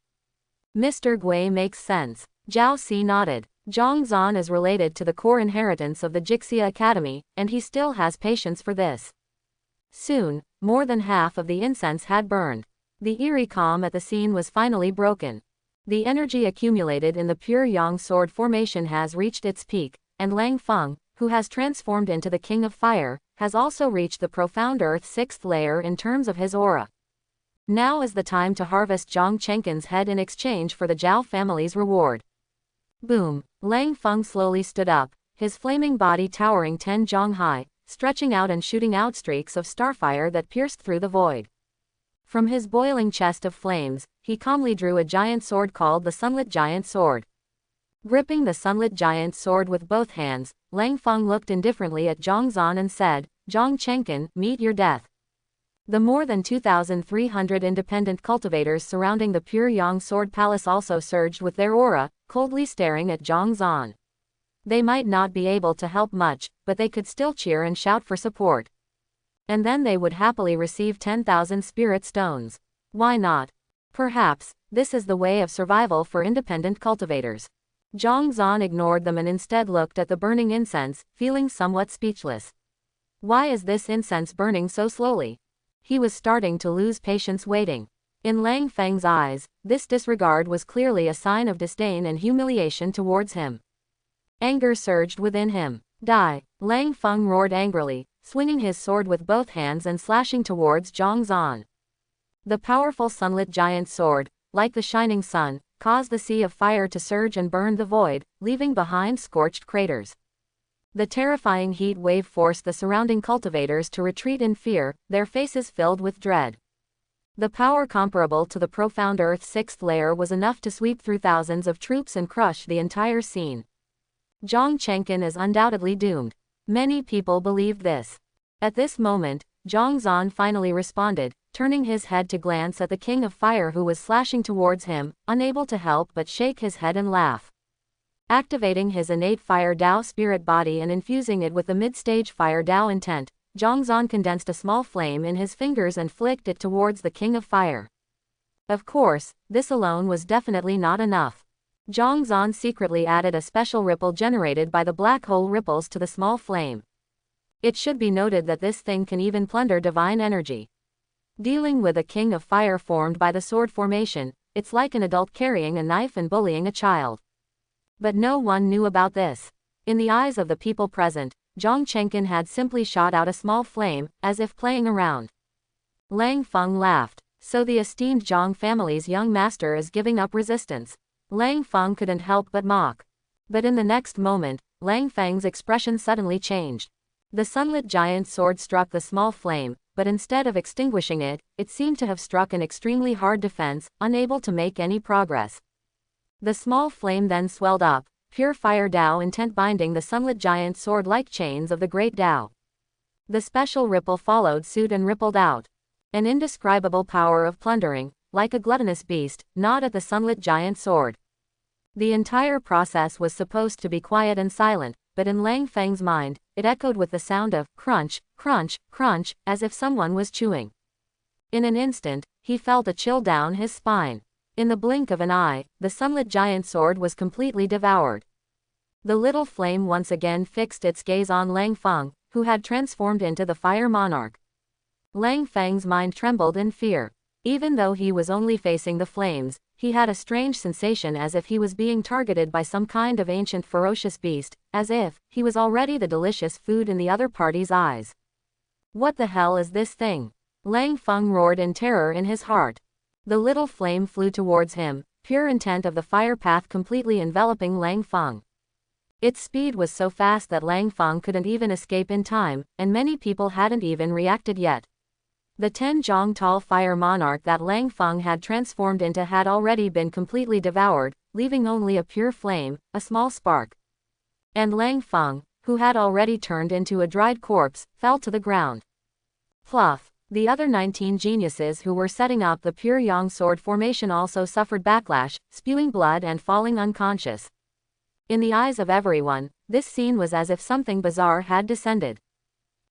Mr. Gui makes sense. Jiao Si nodded. Zhong Zan is related to the core inheritance of the Jixia Academy, and he still has patience for this. Soon, more than half of the incense had burned. The eerie calm at the scene was finally broken. The energy accumulated in the pure Yang sword formation has reached its peak, and Lang Feng, who has transformed into the King of Fire, has also reached the profound Earth 6th layer in terms of his aura. Now is the time to harvest Zhang Chenkin's head in exchange for the Jiao family's reward. Boom! Lang Feng slowly stood up, his flaming body towering 10 zhong high, stretching out and shooting out streaks of starfire that pierced through the void. From his boiling chest of flames, he calmly drew a giant sword called the Sunlit Giant Sword. Gripping the Sunlit Giant Sword with both hands, Lang Feng looked indifferently at Zhong Zan and said, Zhang Chenkin, meet your death. The more than 2,300 independent cultivators surrounding the Pure Yang Sword Palace also surged with their aura, coldly staring at Zhong Zan. They might not be able to help much, but they could still cheer and shout for support. And then they would happily receive 10,000 spirit stones. Why not? Perhaps, this is the way of survival for independent cultivators. Zhong Zan ignored them and instead looked at the burning incense, feeling somewhat speechless. Why is this incense burning so slowly? He was starting to lose patience waiting. In Lang Feng's eyes, this disregard was clearly a sign of disdain and humiliation towards him. Anger surged within him. Die! Lang Feng roared angrily, swinging his sword with both hands and slashing towards Zhong Zan. The powerful sunlit giant sword, like the shining sun, caused the sea of fire to surge and burn the void, leaving behind scorched craters. The terrifying heat wave forced the surrounding cultivators to retreat in fear, their faces filled with dread. The power comparable to the profound Earth's sixth layer was enough to sweep through thousands of troops and crush the entire scene. Jong Zan is undoubtedly doomed. Many people believed this. At this moment, Jong Zan finally responded, turning his head to glance at the King of Fire who was slashing towards him, unable to help but shake his head and laugh. Activating his innate Fire Dao spirit body and infusing it with the mid-stage Fire Dao intent, Jong Zan condensed a small flame in his fingers and flicked it towards the King of Fire. Of course, this alone was definitely not enough. Jong Zan secretly added a special ripple generated by the black hole ripples to the small flame. It should be noted that this thing can even plunder divine energy. Dealing with a King of Fire formed by the sword formation, it's like an adult carrying a knife and bullying a child. But no one knew about this. In the eyes of the people present, Jong Zan had simply shot out a small flame, as if playing around. Lang Feng laughed. So the esteemed Zhang family's young master is giving up resistance. Lang Feng couldn't help but mock. But in the next moment, Lang Feng's expression suddenly changed. The sunlit giant sword struck the small flame, but instead of extinguishing it, it seemed to have struck an extremely hard defense, unable to make any progress. The small flame then swelled up, pure Fire Dao intent binding the sunlit giant sword like chains of the great Dao. The special ripple followed suit and rippled out. An indescribable power of plundering, like a gluttonous beast, gnawed at the sunlit giant sword. The entire process was supposed to be quiet and silent, but in Lang Feng's mind, it echoed with the sound of crunch, crunch, crunch, as if someone was chewing. In an instant, he felt a chill down his spine. In the blink of an eye, the sunlit giant sword was completely devoured. The little flame once again fixed its gaze on Lang Feng, who had transformed into the Fire Monarch. Lang Feng's mind trembled in fear. Even though he was only facing the flames, he had a strange sensation as if he was being targeted by some kind of ancient ferocious beast, as if he was already the delicious food in the other party's eyes. What the hell is this thing? Lang Feng roared in terror in his heart. The little flame flew towards him, pure intent of the fire path completely enveloping Lang Feng. Its speed was so fast that Lang Feng couldn't even escape in time, and many people hadn't even reacted yet. The 10 Zhong tall fire monarch that Lang Feng had transformed into had already been completely devoured, leaving only a pure flame, a small spark. And Lang Feng, who had already turned into a dried corpse, fell to the ground. Pluff. The other 19 geniuses who were setting up the pure Yang sword formation also suffered backlash, spewing blood and falling unconscious. In the eyes of everyone, this scene was as if something bizarre had descended.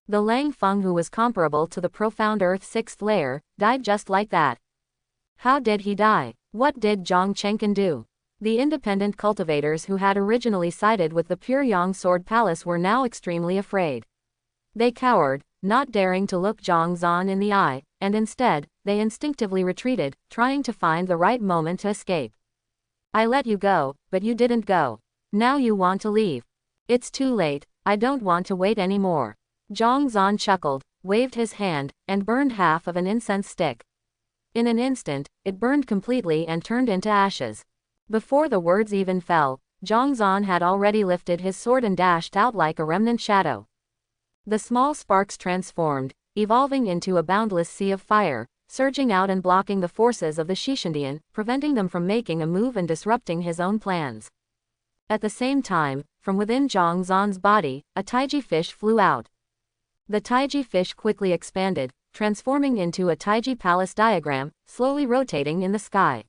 The Lang Feng who was comparable to the profound Earth's sixth layer, died just like that. How did he die? What did Jong Zan do? The independent cultivators who had originally sided with the pure Yang sword palace were now extremely afraid. They cowered, not daring to look Jong Zan in the eye, and instead, they instinctively retreated, trying to find the right moment to escape. I let you go, but you didn't go. Now you want to leave. It's too late, I don't want to wait anymore. Jong Zan chuckled, waved his hand, and burned half of an incense stick. In an instant, it burned completely and turned into ashes. Before the words even fell, Jong Zan had already lifted his sword and dashed out like a remnant shadow. The small sparks transformed, evolving into a boundless sea of fire, surging out and blocking the forces of the Shishandian, preventing them from making a move and disrupting his own plans. At the same time, from within Jong Zan's body, a Taiji fish flew out. The Taiji fish quickly expanded, transforming into a Taiji palace diagram, slowly rotating in the sky.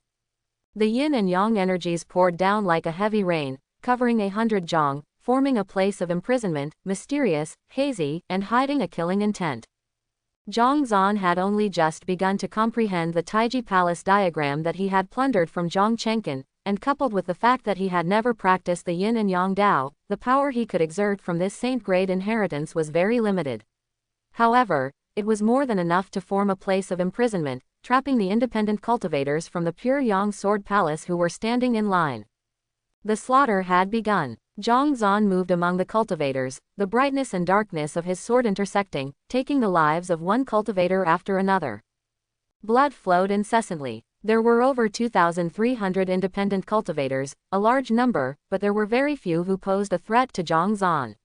The yin and yang energies poured down like a heavy rain, covering 100 Zhong, forming a place of imprisonment, mysterious, hazy, and hiding a killing intent. Jong Zan had only just begun to comprehend the Taiji palace diagram that he had plundered from Jong Zan, and coupled with the fact that he had never practiced the yin and yang Dao, the power he could exert from this saint-grade inheritance was very limited. However, it was more than enough to form a place of imprisonment, trapping the independent cultivators from the pure Yang sword palace who were standing in line. The slaughter had begun. Jong Zan moved among the cultivators, the brightness and darkness of his sword intersecting, taking the lives of one cultivator after another. Blood flowed incessantly. There were over 2,300 independent cultivators, a large number, but there were very few who posed a threat to Jong Zan.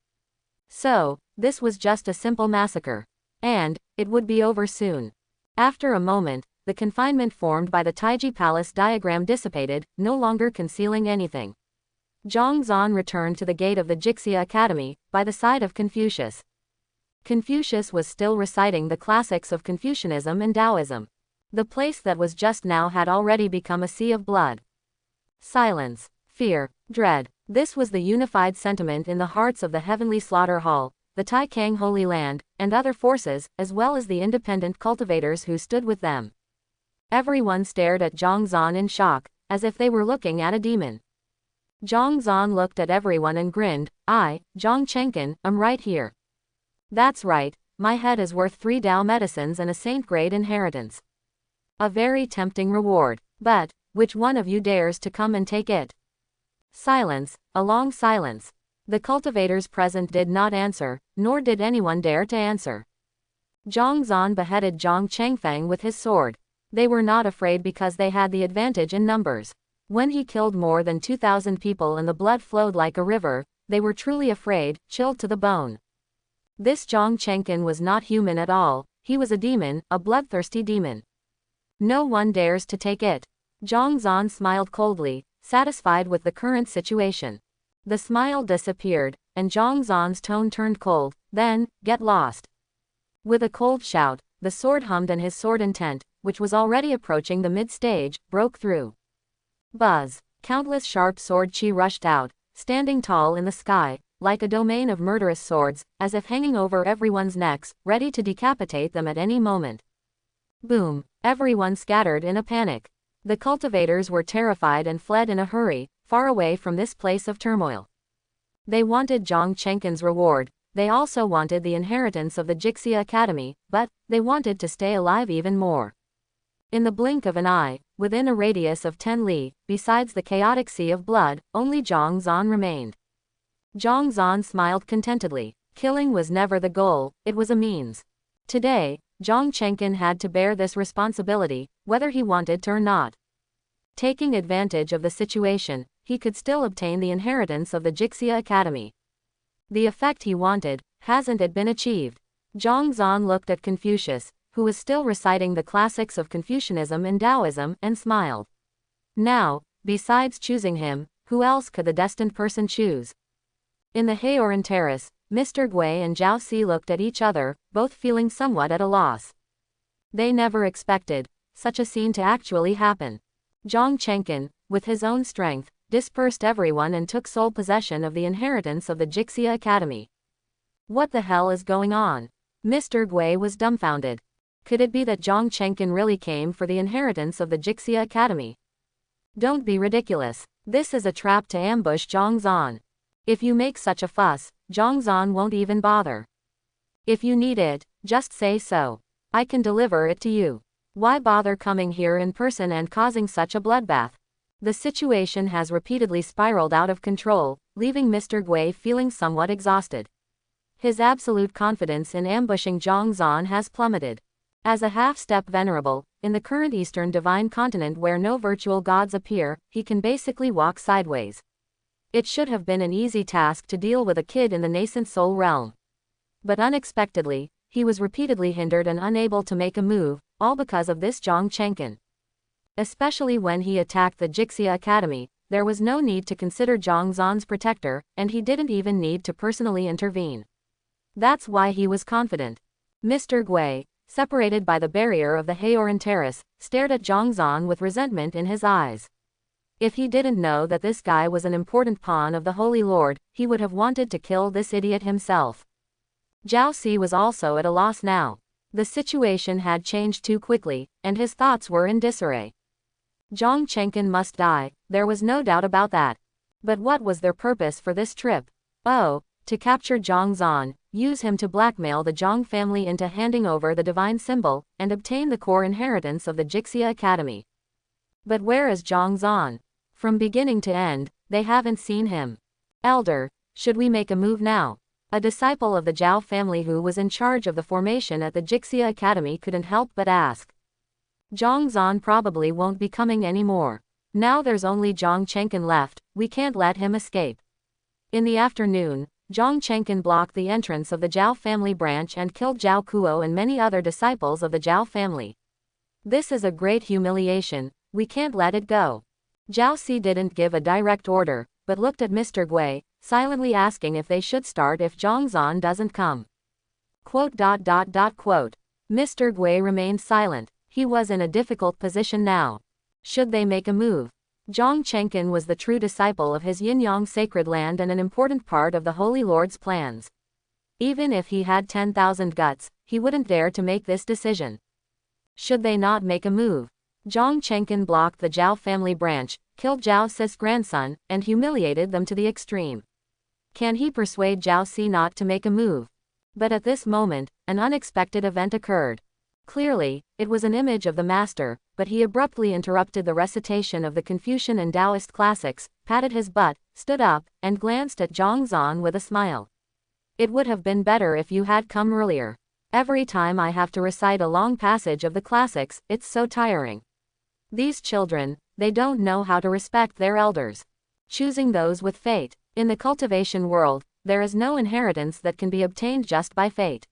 So, this was just a simple massacre. And, it would be over soon. After a moment, the confinement formed by the Taiji Palace diagram dissipated, no longer concealing anything. Jong Zan returned to the gate of the Jixia Academy, by the side of Confucius. Confucius was still reciting the classics of Confucianism and Taoism. The place that was just now had already become a sea of blood. Silence, fear, dread. This was the unified sentiment in the hearts of the heavenly slaughter hall, the Tai Kang Holy Land, and other forces, as well as the independent cultivators who stood with them. Everyone stared at Jong Zan in shock, as if they were looking at a demon. Jong Zan looked at everyone and grinned. I, Jong Chenkin, am right here. That's right, my head is worth 3 Dao medicines and a saint-grade inheritance. A very tempting reward, but, which one of you dares to come and take it? Silence, a long silence. The cultivators present did not answer, nor did anyone dare to answer. Jong Zan beheaded Zhang Chengfeng with his sword. They were not afraid because they had the advantage in numbers. When he killed more than 2,000 people and the blood flowed like a river, they were truly afraid, chilled to the bone. This Zhang Chengkin was not human at all, he was a demon, a bloodthirsty demon. No one dares to take it. Jong Zan smiled coldly, satisfied with the current situation. The smile disappeared, and Jong Zan's tone turned cold. Then, get lost. With a cold shout, the sword hummed and his sword intent, which was already approaching the mid-stage, broke through. Buzz. Countless sharp sword chi rushed out, standing tall in the sky, like a domain of murderous swords, as if hanging over everyone's necks, ready to decapitate them at any moment. Boom. Everyone scattered in a panic. The cultivators were terrified and fled in a hurry, far away from this place of turmoil. They wanted Zhang Chenkin's reward, they also wanted the inheritance of the Jixia Academy, but, they wanted to stay alive even more. In the blink of an eye, within a radius of 10 li, besides the chaotic sea of blood, only Jong Zan remained. Jong Zan smiled contentedly. Killing was never the goal, it was a means. Today, Zhang Chenkin had to bear this responsibility, whether he wanted to or not. Taking advantage of the situation, he could still obtain the inheritance of the Jixia Academy. The effect he wanted, hasn't it been achieved? Zhang Zan looked at Confucius, who was still reciting the classics of Confucianism and Taoism, and smiled. Now, besides choosing him, who else could the destined person choose? In the Haoran terrace, Mr. Gui and Zhao Si looked at each other, both feeling somewhat at a loss. They never expected such a scene to actually happen. Zhang Chenkin, with his own strength, dispersed everyone and took sole possession of the inheritance of the Jixia Academy. What the hell is going on? Mr. Gui was dumbfounded. Could it be that Zhang Chenkin really came for the inheritance of the Jixia Academy? Don't be ridiculous. This is a trap to ambush Zhang Zan. If you make such a fuss, Zhang Zan won't even bother. If you need it, just say so. I can deliver it to you. Why bother coming here in person and causing such a bloodbath? The situation has repeatedly spiraled out of control, leaving Mr. Gui feeling somewhat exhausted. His absolute confidence in ambushing Zhang Zan has plummeted. As a half-step venerable, in the current Eastern divine continent where no virtual gods appear, he can basically walk sideways. It should have been an easy task to deal with a kid in the nascent soul realm. But unexpectedly, he was repeatedly hindered and unable to make a move, all because of this Zhang Chenkin. Especially when he attacked the Jixia Academy, there was no need to consider Zhang Zan's protector, and he didn't even need to personally intervene. That's why he was confident. Mr. Gui, separated by the barrier of the Haoran terrace, stared at Zhang Zan with resentment in his eyes. If he didn't know that this guy was an important pawn of the Holy Lord, he would have wanted to kill this idiot himself. Zhao Si was also at a loss now. The situation had changed too quickly, and his thoughts were in disarray. Zhang Chenkin must die, there was no doubt about that. But what was their purpose for this trip? Oh, to capture Zhang Zan, use him to blackmail the Zhang family into handing over the divine symbol, and obtain the core inheritance of the Jixia Academy. But where is Zhang Zan? From beginning to end, they haven't seen him. Elder, should we make a move now? A disciple of the Jiao family who was in charge of the formation at the Jixia Academy couldn't help but ask. Jong Zan probably won't be coming anymore. Now there's only Zhang Chengqin left, we can't let him escape. In the afternoon, Zhang Chengqin blocked the entrance of the Jiao family branch and killed Zhao Kuo and many other disciples of the Jiao family. This is a great humiliation, we can't let it go. Jiao Si didn't give a direct order, but looked at Mr. Gui, silently asking if they should start if Zhong Zan doesn't come. Mr. Gui remained silent. He was in a difficult position now. Should they make a move? Zhang Chengqin was the true disciple of his Yin-Yang sacred land and an important part of the Holy Lord's plans. Even if he had 10,000 guts, he wouldn't dare to make this decision. Should they not make a move? Zhang Chengqin blocked the Jiao family branch, killed Jiao Si's grandson, and humiliated them to the extreme. Can he persuade Jiao Si not to make a move? But at this moment, an unexpected event occurred. Clearly, it was an image of the master, but he abruptly interrupted the recitation of the Confucian and Taoist classics, patted his butt, stood up, and glanced at Zhong Zan with a smile. It would have been better if you had come earlier. Every time I have to recite a long passage of the classics, it's so tiring. These children, they don't know how to respect their elders. Choosing those with fate. In the cultivation world, there is no inheritance that can be obtained just by fate.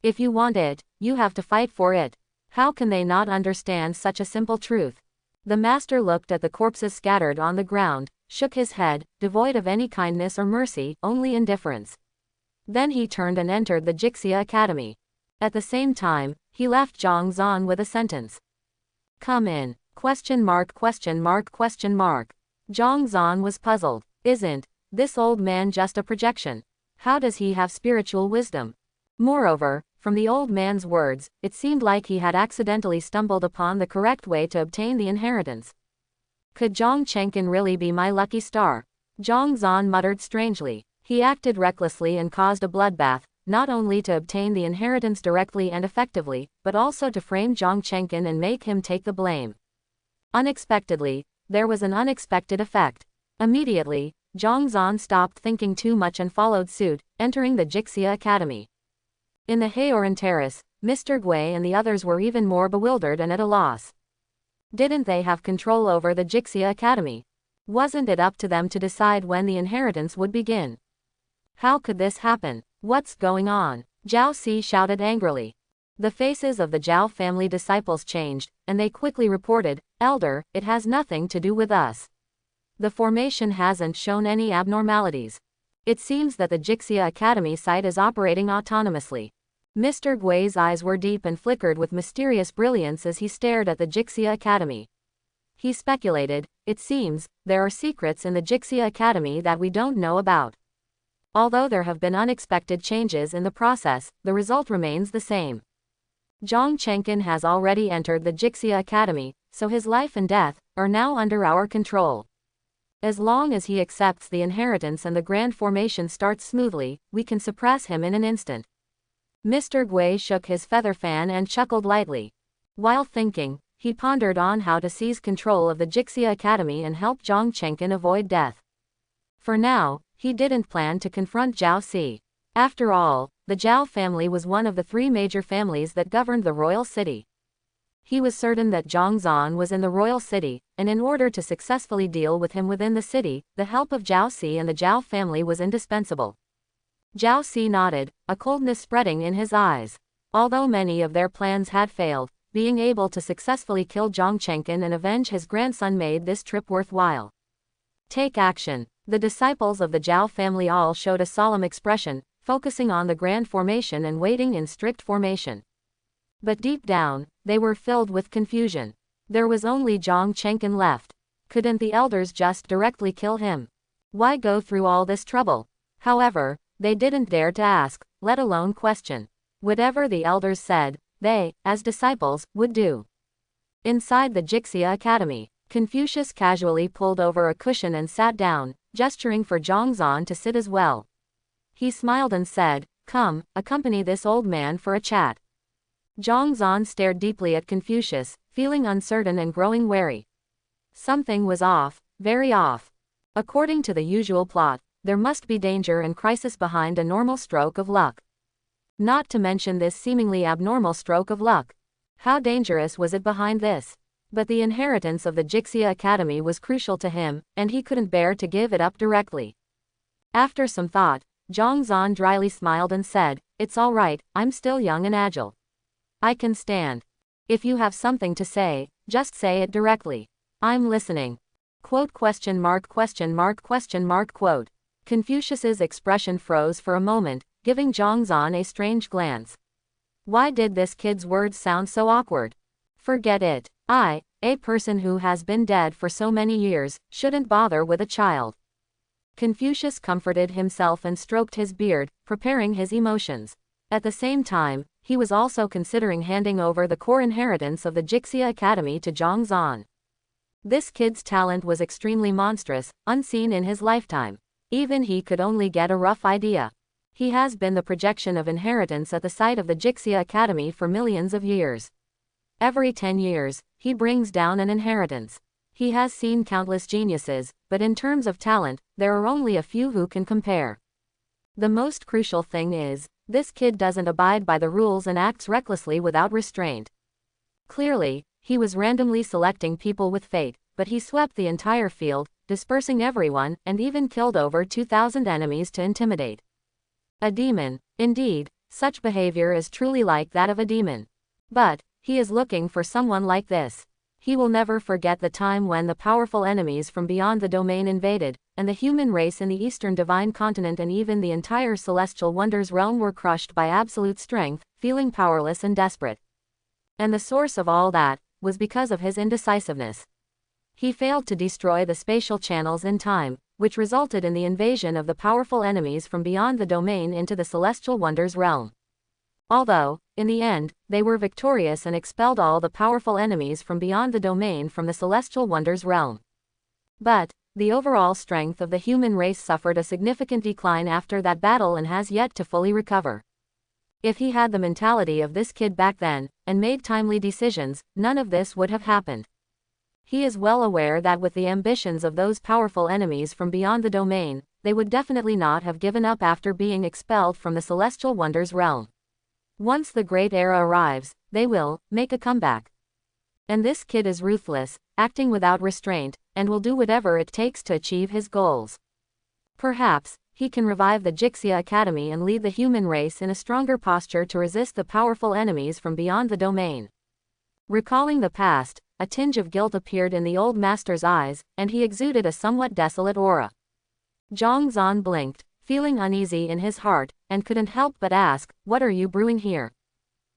If you want it, you have to fight for it. How can they not understand such a simple truth? The master looked at the corpses scattered on the ground, shook his head, devoid of any kindness or mercy, only indifference. Then he turned and entered the Jixia Academy. At the same time, he left Zhong Zan with a sentence. Come in. ? Zhong Zan was puzzled. Isn't this old man just a projection? How does he have spiritual wisdom? Moreover, from the old man's words, it seemed like he had accidentally stumbled upon the correct way to obtain the inheritance. Could Zhang Chengqin really be my lucky star? Zhong Zan muttered strangely. He acted recklessly and caused a bloodbath, not only to obtain the inheritance directly and effectively, but also to frame Zhang Chengqin and make him take the blame. Unexpectedly, there was an unexpected effect. Immediately, Zhong Zan stopped thinking too much and followed suit, entering the Jixia Academy. In the Heoran Terrace, Mr. Gui and the others were even more bewildered and at a loss. Didn't they have control over the Jixia Academy? Wasn't it up to them to decide when the inheritance would begin? How could this happen? What's going on? Jiao Si shouted angrily. The faces of the Jiao family disciples changed, and they quickly reported, Elder, it has nothing to do with us. The formation hasn't shown any abnormalities. It seems that the Jixia Academy site is operating autonomously. Mr. Gui's eyes were deep and flickered with mysterious brilliance as he stared at the Jixia Academy. He speculated, it seems, there are secrets in the Jixia Academy that we don't know about. Although there have been unexpected changes in the process, the result remains the same. Zhang Chengqin has already entered the Jixia Academy, so his life and death are now under our control. As long as he accepts the inheritance and the grand formation starts smoothly, we can suppress him in an instant. Mr. Gui shook his feather fan and chuckled lightly. While thinking, he pondered on how to seize control of the Jixia Academy and help Zhang Chengqin avoid death. For now, he didn't plan to confront Jiao Si. After all, the Jiao family was one of the three major families that governed the royal city. He was certain that Zhong Zan was in the royal city, and in order to successfully deal with him within the city, the help of Jiao Si and the Jiao family was indispensable. Jiao Si nodded, a coldness spreading in his eyes. Although many of their plans had failed, being able to successfully kill Zhang Chengqin and avenge his grandson made this trip worthwhile. Take action. The disciples of the Jiao family all showed a solemn expression, focusing on the grand formation and waiting in strict formation. But deep down, they were filled with confusion. There was only Zhang Chengqin left. Couldn't the elders just directly kill him? Why go through all this trouble? However, they didn't dare to ask, let alone question. Whatever the elders said, they, as disciples, would do. Inside the Jixia Academy, Confucius casually pulled over a cushion and sat down, gesturing for Zhong Zan to sit as well. He smiled and said, come, accompany this old man for a chat. Zhong Zan stared deeply at Confucius, feeling uncertain and growing wary. Something was off, very off. According to the usual plot, there must be danger and crisis behind a normal stroke of luck. Not to mention this seemingly abnormal stroke of luck. How dangerous was it behind this? But the inheritance of the Jixia Academy was crucial to him, and he couldn't bear to give it up directly. After some thought, Jong Zan dryly smiled and said, "It's all right, I'm still young and agile. I can stand. If you have something to say, just say it directly. I'm listening." Quote question mark question mark question mark quote. Confucius's expression froze for a moment, giving Jong Zan a strange glance. Why did this kid's words sound so awkward? Forget it. A person who has been dead for so many years, shouldn't bother with a child. Confucius comforted himself and stroked his beard, preparing his emotions. At the same time, he was also considering handing over the core inheritance of the Jixia Academy to Jong Zan. This kid's talent was extremely monstrous, unseen in his lifetime. Even he could only get a rough idea. He has been the projection of inheritance at the site of the Jixia Academy for millions of years. Every 10 years, he brings down an inheritance. He has seen countless geniuses, but in terms of talent, there are only a few who can compare. The most crucial thing is, this kid doesn't abide by the rules and acts recklessly without restraint. Clearly, he was randomly selecting people with fate, but he swept the entire field, dispersing everyone, and even killed over 2,000 enemies to intimidate. A demon. Indeed, such behavior is truly like that of a demon. But he is looking for someone like this. He will never forget the time when the powerful enemies from beyond the domain invaded, and the human race in the Eastern Divine Continent and even the entire Celestial Wonders realm were crushed by absolute strength, feeling powerless and desperate. And the source of all that was because of his indecisiveness. He failed to destroy the spatial channels in time, which resulted in the invasion of the powerful enemies from beyond the domain into the Celestial Wonders realm. Although, in the end, they were victorious and expelled all the powerful enemies from beyond the domain from the Celestial Wonders realm. But the overall strength of the human race suffered a significant decline after that battle and has yet to fully recover. If he had the mentality of this kid back then, and made timely decisions, none of this would have happened. He is well aware that with the ambitions of those powerful enemies from beyond the domain, they would definitely not have given up after being expelled from the Celestial Wonders realm. Once the Great Era arrives, they will make a comeback. And this kid is ruthless, acting without restraint, and will do whatever it takes to achieve his goals. Perhaps he can revive the Jixia Academy and lead the human race in a stronger posture to resist the powerful enemies from beyond the domain. Recalling the past, a tinge of guilt appeared in the old master's eyes, and he exuded a somewhat desolate aura. Jong Zan blinked, feeling uneasy in his heart, and couldn't help but ask, "What are you brewing here?"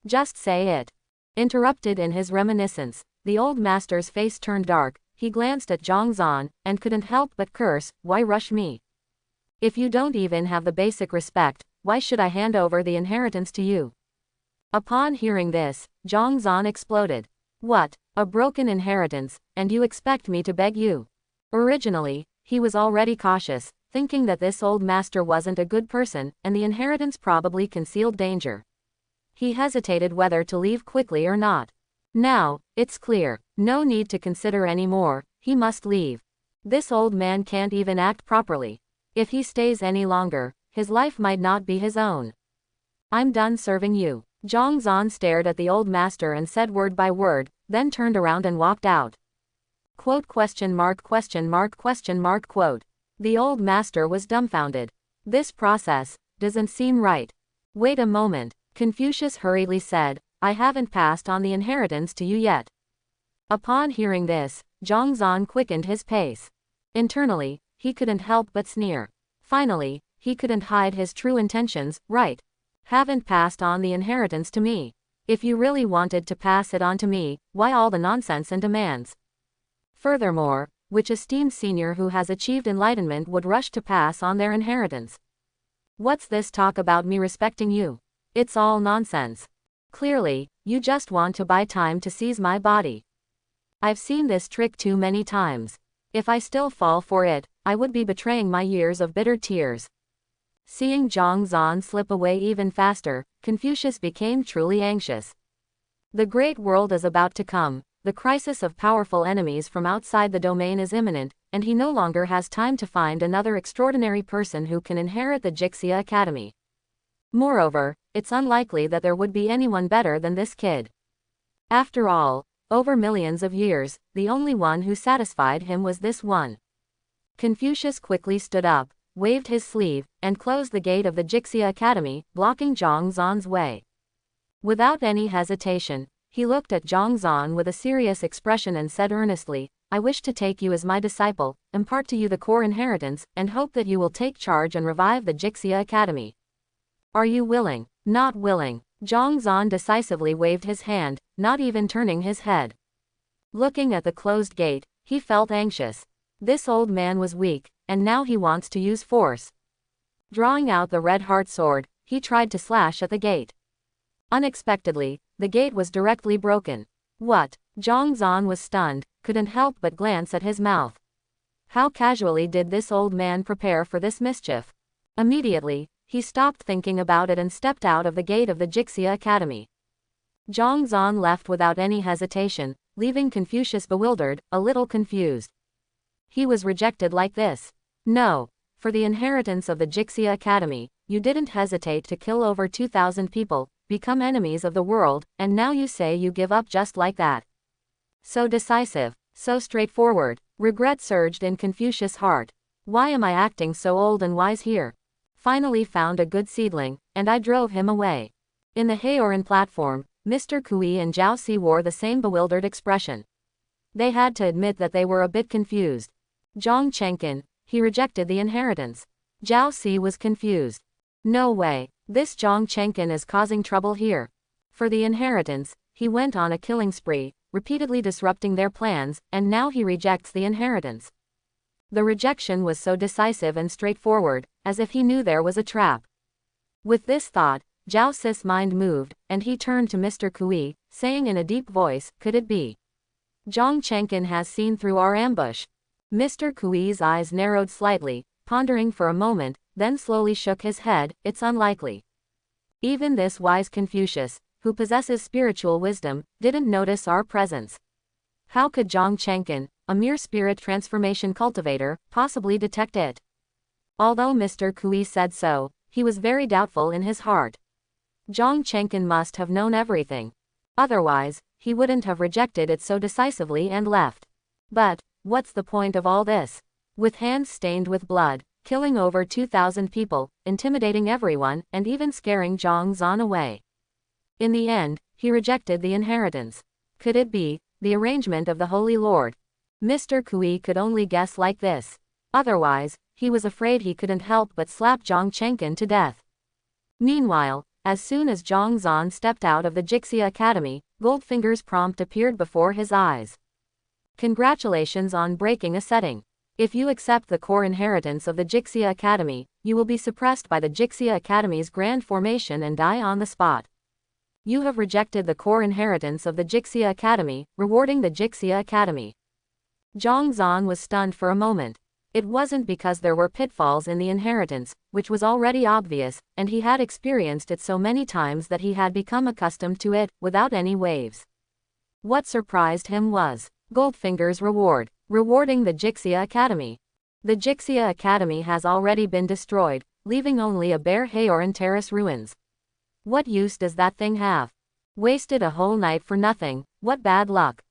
"Just say it." Interrupted in his reminiscence, the old master's face turned dark. He glanced at Jong Zan, and couldn't help but curse, "Why rush me? If you don't even have the basic respect, why should I hand over the inheritance to you?" Upon hearing this, Jong Zan exploded. "What? A broken inheritance, and you expect me to beg you?" Originally, he was already cautious, thinking that this old master wasn't a good person, and the inheritance probably concealed danger. He hesitated whether to leave quickly or not. Now, it's clear, no need to consider any more, he must leave. This old man can't even act properly. If he stays any longer, his life might not be his own. "I'm done serving you." Jong Zan stared at the old master and said word by word, then turned around and walked out. Quote question mark question mark question mark quote. The old master was dumbfounded. This process doesn't seem right. "Wait a moment," Confucius hurriedly said, "I haven't passed on the inheritance to you yet." Upon hearing this, Jong Zan quickened his pace. Internally, he couldn't help but sneer. Finally, he couldn't hide his true intentions. "Right. Haven't passed on the inheritance to me. If you really wanted to pass it on to me, why all the nonsense and demands? Furthermore, which esteemed senior who has achieved enlightenment would rush to pass on their inheritance? What's this talk about me respecting you? It's all nonsense. Clearly, you just want to buy time to seize my body. I've seen this trick too many times. If I still fall for it, I would be betraying my years of bitter tears." Seeing Jong Zan slip away even faster, Confucius became truly anxious. The great world is about to come. The crisis of powerful enemies from outside the domain is imminent, and he no longer has time to find another extraordinary person who can inherit the Jixia Academy. Moreover, it's unlikely that there would be anyone better than this kid. After all, over millions of years, the only one who satisfied him was this one. Confucius quickly stood up, waved his sleeve, and closed the gate of the Jixia Academy, blocking Jong Zan's way. Without any hesitation, he looked at Jong Zan with a serious expression and said earnestly, "I wish to take you as my disciple, impart to you the core inheritance, and hope that you will take charge and revive the Jixia Academy. Are you willing?" "Not willing." Jong Zan decisively waved his hand, not even turning his head. Looking at the closed gate, he felt anxious. This old man was weak, and now he wants to use force. Drawing out the red heart sword, he tried to slash at the gate. Unexpectedly, the gate was directly broken. What? Jong Zan was stunned, couldn't help but glance at his mouth. How casually did this old man prepare for this mischief? Immediately, he stopped thinking about it and stepped out of the gate of the Jixia Academy. Jong Zan left without any hesitation, leaving Confucius bewildered, a little confused. He was rejected like this. No. For the inheritance of the Jixia Academy, you didn't hesitate to kill over 2,000 people, become enemies of the world, and now you say you give up just like that. So decisive, so straightforward. Regret surged in Confucius' heart. Why am I acting so old and wise here? Finally found a good seedling, and I drove him away. In the Heoran platform, Mr. Kui and Jiao Si wore the same bewildered expression. They had to admit that they were a bit confused. Zhang Chenkin, he rejected the inheritance. Jiao Si was confused. No way, this Zhang Chenkin is causing trouble here. For the inheritance, he went on a killing spree, repeatedly disrupting their plans, and now he rejects the inheritance. The rejection was so decisive and straightforward, as if he knew there was a trap. With this thought, Jiao Si's mind moved, and he turned to Mr. Kui, saying in a deep voice, "Could it be? Zhang Chenkin has seen through our ambush." Mr. Kui's eyes narrowed slightly, pondering for a moment, then slowly shook his head, "It's unlikely." Even this wise Confucius, who possesses spiritual wisdom, didn't notice our presence. How could Zhang Chenkin, a mere spirit transformation cultivator, possibly detect it? Although Mr. Kui said so, he was very doubtful in his heart. Zhang Chenkin must have known everything. Otherwise, he wouldn't have rejected it so decisively and left. But, what's the point of all this? With hands stained with blood, killing over 2,000 people, intimidating everyone, and even scaring Zhong Zan away. In the end, he rejected the inheritance. Could it be the arrangement of the Holy Lord? Mr. Kui could only guess like this. Otherwise, he was afraid he couldn't help but slap Zhang Chenkin to death. Meanwhile, as soon as Zhong Zan stepped out of the Jixia Academy, Goldfinger's prompt appeared before his eyes. Congratulations on breaking a setting. If you accept the core inheritance of the Jixia Academy, you will be suppressed by the Jixia Academy's grand formation and die on the spot. You have rejected the core inheritance of the Jixia Academy, rewarding the Jixia Academy. Zhong Zan was stunned for a moment. It wasn't because there were pitfalls in the inheritance, which was already obvious, and he had experienced it so many times that he had become accustomed to it, without any waves. What surprised him was Goldfinger's reward, rewarding the Jixia Academy. The Jixia Academy has already been destroyed, leaving only a bare Heoran Terrace ruins. What use does that thing have? Wasted a whole night for nothing, what bad luck.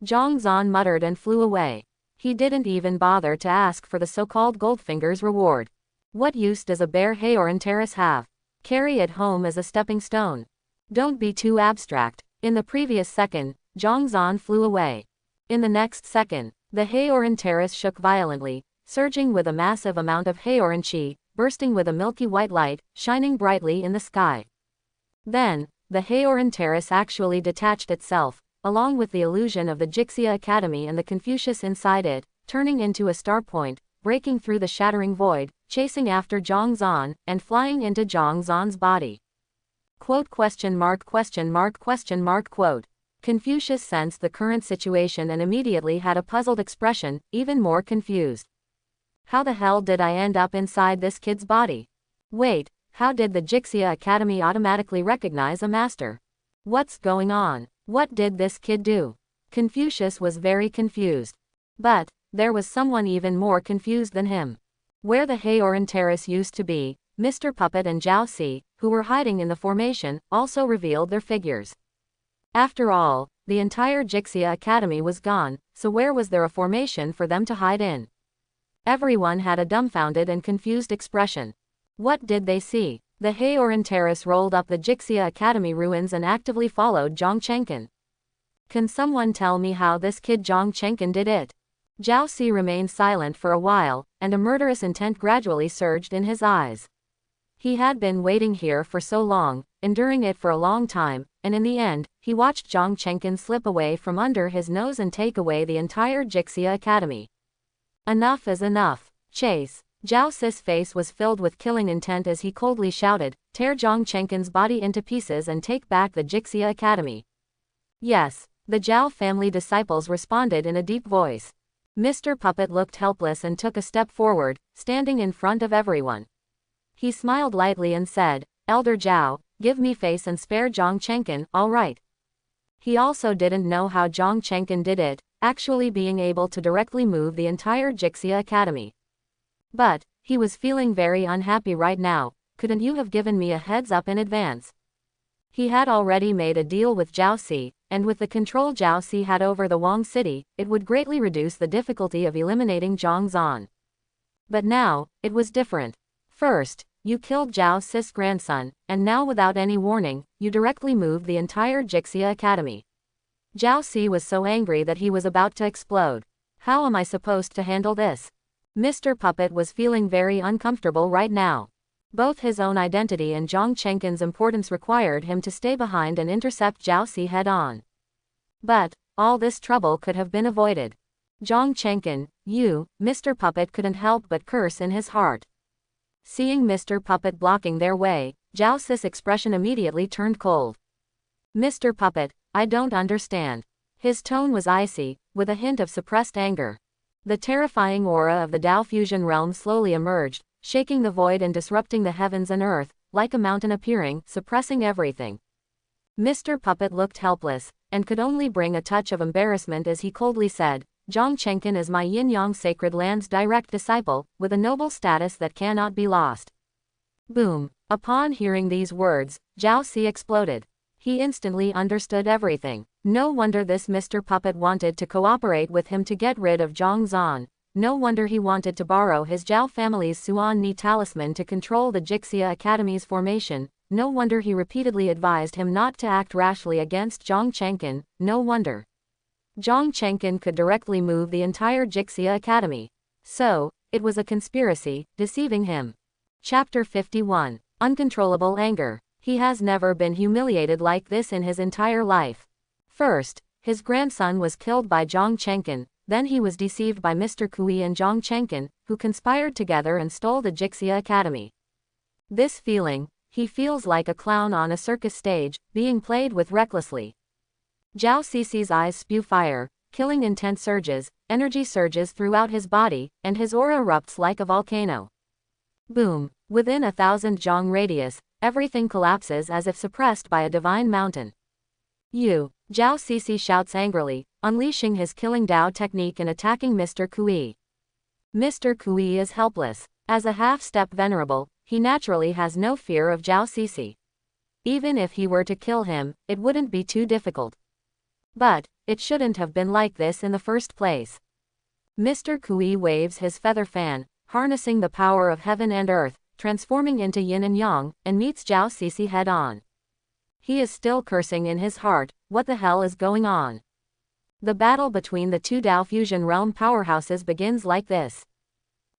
Zhong Zan muttered and flew away. He didn't even bother to ask for the so-called Goldfinger's reward. What use does a bare Heoran Terrace have? Carry it home as a stepping stone. Don't be too abstract. In the previous second, Zhong Zan flew away. In the next second, the Heoran Terrace shook violently, surging with a massive amount of Heoran Qi, bursting with a milky white light, shining brightly in the sky. Then, the Heoran Terrace actually detached itself, along with the illusion of the Jixia Academy and the Confucius inside it, turning into a star point, breaking through the shattering void, chasing after Zhong Zan, and flying into Zhong Zan's body. Quote? Confucius sensed the current situation and immediately had a puzzled expression, even more confused. How the hell did I end up inside this kid's body? Wait, how did the Jixia Academy automatically recognize a master? What's going on? What did this kid do? Confucius was very confused. But there was someone even more confused than him. Where the Heoran Terrace used to be, Mr. Puppet and Jiao Si, who were hiding in the formation, also revealed their figures. After all, the entire Jixia Academy was gone, so where was there a formation for them to hide in? Everyone had a dumbfounded and confused expression. What did they see? The Haoran terrace rolled up the Jixia Academy ruins and actively followed Zhang Chenkin. Can someone tell me how this kid Zhang Chenkin did it? Zhao Si remained silent for a while, and a murderous intent gradually surged in his eyes. He had been waiting here for so long, enduring it for a long time, and in the end, he watched Zhang Chenkin slip away from under his nose and take away the entire Jixia Academy. Enough is enough. Chase. Zhao Si's face was filled with killing intent as he coldly shouted, tear Zhang Chenkin's body into pieces and take back the Jixia Academy. Yes, the Zhao family disciples responded in a deep voice. Mr. Puppet looked helpless and took a step forward, standing in front of everyone. He smiled lightly and said, Elder Zhao, give me face and spare Zhang Chenkin, all right. He also didn't know how Zhang Chenkin did it, actually being able to directly move the entire Jixia Academy. But, he was feeling very unhappy right now. Couldn't you have given me a heads up in advance? He had already made a deal with Zhao Si, and with the control Zhao Si had over the Wang city, it would greatly reduce the difficulty of eliminating Jong Zan. But now, it was different. First, you killed Zhao Si's grandson, and now without any warning, you directly moved the entire Jixia Academy. Zhao Si was so angry that he was about to explode. How am I supposed to handle this? Mr. Puppet was feeling very uncomfortable right now. Both his own identity and Zhang Chenkin's importance required him to stay behind and intercept Zhao Si head-on. But, all this trouble could have been avoided. Zhang Chenkin, you, Mr. Puppet couldn't help but curse in his heart. Seeing Mr. Puppet blocking their way, Zhao Si's expression immediately turned cold. Mr. Puppet, I don't understand. His tone was icy, with a hint of suppressed anger. The terrifying aura of the Dao fusion realm slowly emerged, shaking the void and disrupting the heavens and earth, like a mountain appearing, suppressing everything. Mr. Puppet looked helpless, and could only bring a touch of embarrassment as he coldly said, Zhang Chenkin is my yin-yang sacred land's direct disciple, with a noble status that cannot be lost. Boom. Upon hearing these words, Zhao Si exploded. He instantly understood everything. No wonder this Mr. Puppet wanted to cooperate with him to get rid of Jong Zan. No wonder he wanted to borrow his Zhao family's Suan Ni talisman to control the Jixia Academy's formation. No wonder he repeatedly advised him not to act rashly against Zhang Chenkin. No wonder. Zhang Chenkin could directly move the entire Jixia Academy. So, it was a conspiracy, deceiving him. Chapter 51. Uncontrollable anger. He has never been humiliated like this in his entire life. First, his grandson was killed by Zhang Chenkin, then he was deceived by Mr. Kui and Zhang Chenkin, who conspired together and stole the Jixia Academy. This feeling, he feels like a clown on a circus stage, being played with recklessly. Zhao Si's eyes spew fire, killing intent surges, energy surges throughout his body, and his aura erupts like a volcano. Boom. Within 1,000 Zhang radius, everything collapses as if suppressed by a divine mountain. Zhao Si shouts angrily, unleashing his killing Dao technique and attacking Mr. Kui. Mr. Kui is helpless. As a half-step venerable, he naturally has no fear of Zhao Si. Even if he were to kill him, it wouldn't be too difficult. But, it shouldn't have been like this in the first place. Mr. Kui waves his feather fan, harnessing the power of heaven and earth, transforming into yin and yang, and meets Zhao Si head-on. He is still cursing in his heart, what the hell is going on? The battle between the two Dao fusion realm powerhouses begins like this.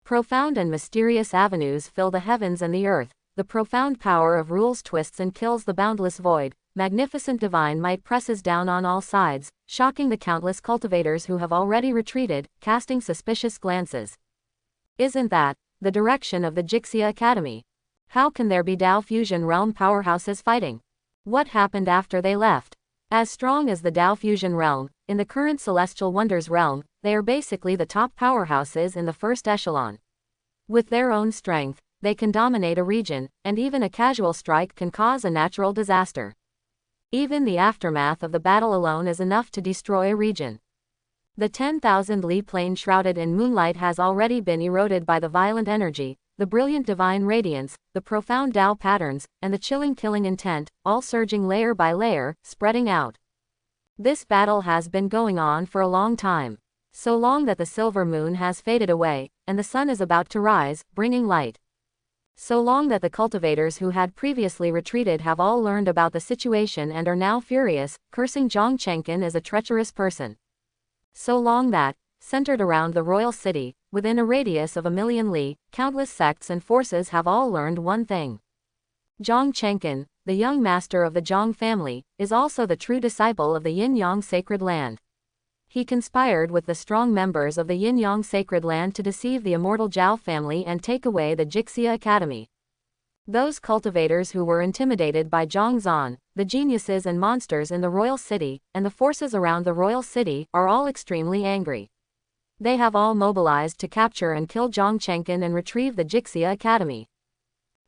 Profound and mysterious avenues fill the heavens and the earth, the profound power of rules twists and kills the boundless void, magnificent divine might presses down on all sides, shocking the countless cultivators who have already retreated, casting suspicious glances. Isn't that the direction of the Jixia Academy? How can there be Dao fusion realm powerhouses fighting? What happened after they left? As strong as the Dao fusion realm, in the current Celestial Wonders realm, they are basically the top powerhouses in the first echelon. With their own strength, they can dominate a region, and even a casual strike can cause a natural disaster. Even the aftermath of the battle alone is enough to destroy a region. The 10,000 li plain shrouded in moonlight has already been eroded by the violent energy, the brilliant divine radiance, the profound Dao patterns, and the chilling killing intent, all surging layer by layer, spreading out. This battle has been going on for a long time. So long that the silver moon has faded away, and the sun is about to rise, bringing light. So long that the cultivators who had previously retreated have all learned about the situation and are now furious, cursing Zhang Chenkin as a treacherous person. So long that, centered around the royal city, within a radius of 1,000,000 li, countless sects and forces have all learned one thing. Zhang Chenkin, the young master of the Zhang family, is also the true disciple of the Yin-Yang sacred land. He conspired with the strong members of the Yin-Yang sacred land to deceive the immortal Jiao family and take away the Jixia Academy. Those cultivators who were intimidated by Jong Zan, the geniuses and monsters in the royal city, and the forces around the royal city, are all extremely angry. They have all mobilized to capture and kill Zhang Chenkin and retrieve the Jixia Academy.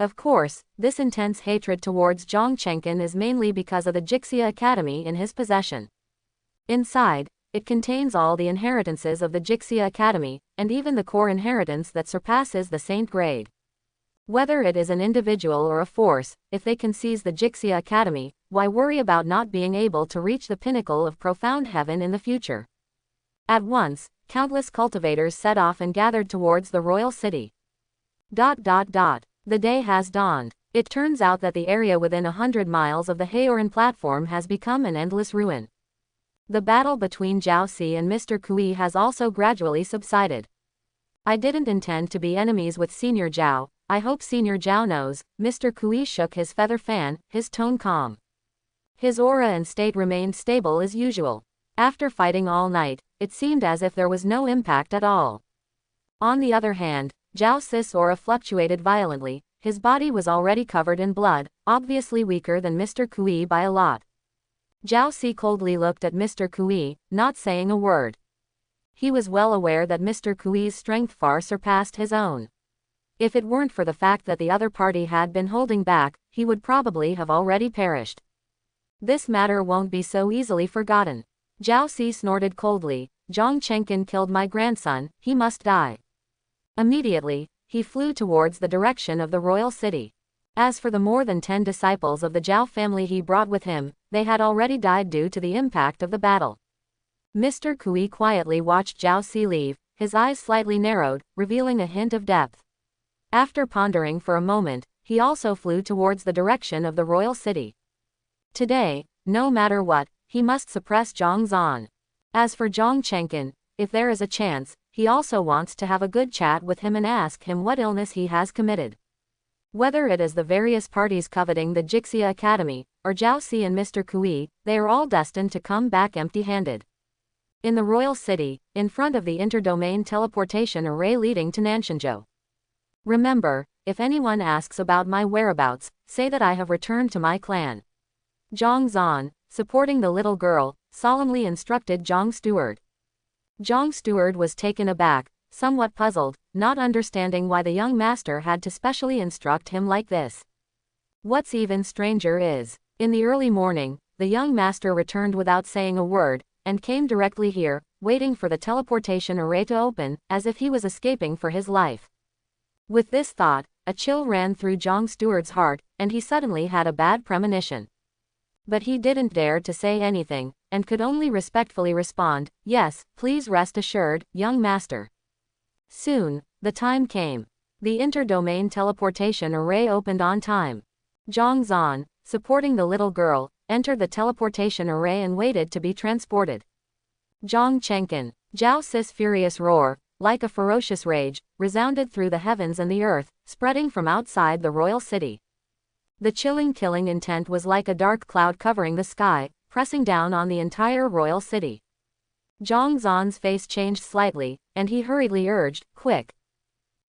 Of course, this intense hatred towards Zhang Chenkin is mainly because of the Jixia Academy in his possession. Inside, it contains all the inheritances of the Jixia Academy, and even the core inheritance that surpasses the saint grade. Whether it is an individual or a force, if they can seize the Jixia Academy, why worry about not being able to reach the pinnacle of profound heaven in the future? At once, countless cultivators set off and gathered towards the royal city. The day has dawned. It turns out that the area within 100 miles of the Haoran platform has become an endless ruin. The battle between Jiao Si and Mr. Kui has also gradually subsided. I didn't intend to be enemies with Senior Jiao, I hope Senior Jiao knows. Mr. Kui shook his feather fan, his tone calm. His aura and state remained stable as usual. After fighting all night, it seemed as if there was no impact at all. On the other hand, Jiao Si's aura fluctuated violently, his body was already covered in blood, obviously weaker than Mr. Kui by a lot. Jiao Si coldly looked at Mr. Kui, not saying a word. He was well aware that Mr. Kui's strength far surpassed his own. If it weren't for the fact that the other party had been holding back, he would probably have already perished. This matter won't be so easily forgotten. Jiao Si snorted coldly, Zhang Chenkin killed my grandson, he must die. Immediately, he flew towards the direction of the royal city. As for the more than 10 disciples of the Jiao family he brought with him, they had already died due to the impact of the battle. Mr. Kui quietly watched Jiao Si leave, his eyes slightly narrowed, revealing a hint of depth. After pondering for a moment, he also flew towards the direction of the royal city. Today, no matter what, he must suppress Jong Zan. As for Zhang Chenkin, if there is a chance, he also wants to have a good chat with him and ask him what illness he has committed. Whether it is the various parties coveting the Jixia Academy, or Jiao Si and Mr. Kui, they are all destined to come back empty-handed. In the royal city, in front of the interdomain teleportation array leading to Nanshanzhou. Remember, if anyone asks about my whereabouts, say that I have returned to my clan. Zhong Zan, supporting the little girl, solemnly instructed Zhang Steward. Zhang Steward was taken aback, somewhat puzzled, not understanding why the young master had to specially instruct him like this. What's even stranger is, in the early morning, the young master returned without saying a word, and came directly here, waiting for the teleportation array to open, as if he was escaping for his life. With this thought, a chill ran through Zhang Steward's heart, and he suddenly had a bad premonition. But he didn't dare to say anything, and could only respectfully respond, "Yes, please rest assured, young master." Soon, the time came. The interdomain teleportation array opened on time. Zhong Zan, supporting the little girl, entered the teleportation array and waited to be transported. Zhang Chenkin, Jiao Si's furious roar, like a ferocious rage, resounded through the heavens and the earth, spreading from outside the royal city. The chilling killing intent was like a dark cloud covering the sky, pressing down on the entire royal city. Zhong Zan's face changed slightly, and he hurriedly urged, "Quick!"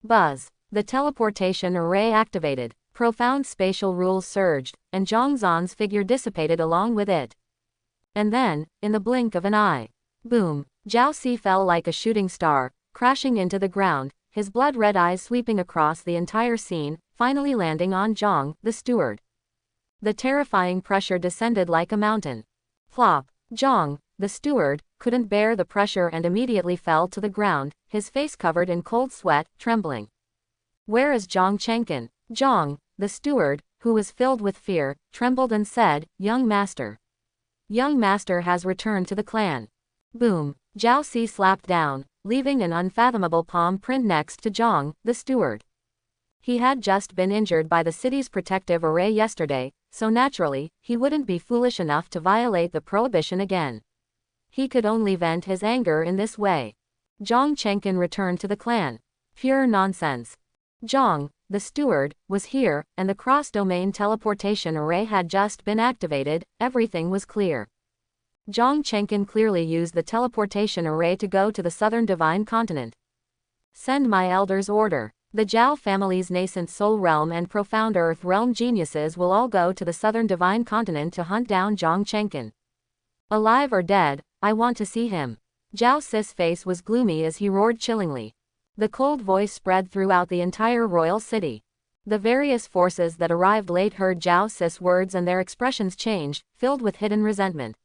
Buzz. The teleportation array activated, profound spatial rules surged, and Zhong Zan's figure dissipated along with it. And then, in the blink of an eye, boom, Jiao Si fell like a shooting star, crashing into the ground, his blood-red eyes sweeping across the entire scene, finally landing on Zhang, the steward. The terrifying pressure descended like a mountain. Plop. Zhang, the steward, couldn't bear the pressure and immediately fell to the ground, his face covered in cold sweat, trembling. "Where is Zhang Chenkin?" Zhang, the steward, who was filled with fear, trembled and said, "Young master." Young master has returned to the clan. Boom. Jiao Si slapped down, leaving an unfathomable palm print next to Jong, the steward. He had just been injured by the city's protective array yesterday, so naturally, he wouldn't be foolish enough to violate the prohibition again. He could only vent his anger in this way. Zhang Chenkin returned to the clan. Pure nonsense. Zhang, the steward, was here, and the cross-domain teleportation array had just been activated. Everything was clear. Zhang Chenkin clearly used the teleportation array to go to the southern divine continent. Send my elders order. The Jiao family's nascent soul realm and profound earth realm geniuses will all go to the southern divine continent to hunt down Zhang Chenkin. Alive or dead, I want to see him. Jiao Si's face was gloomy as he roared chillingly. The cold voice spread throughout the entire royal city. The various forces that arrived late heard Jiao Si's words and their expressions changed, filled with hidden resentment.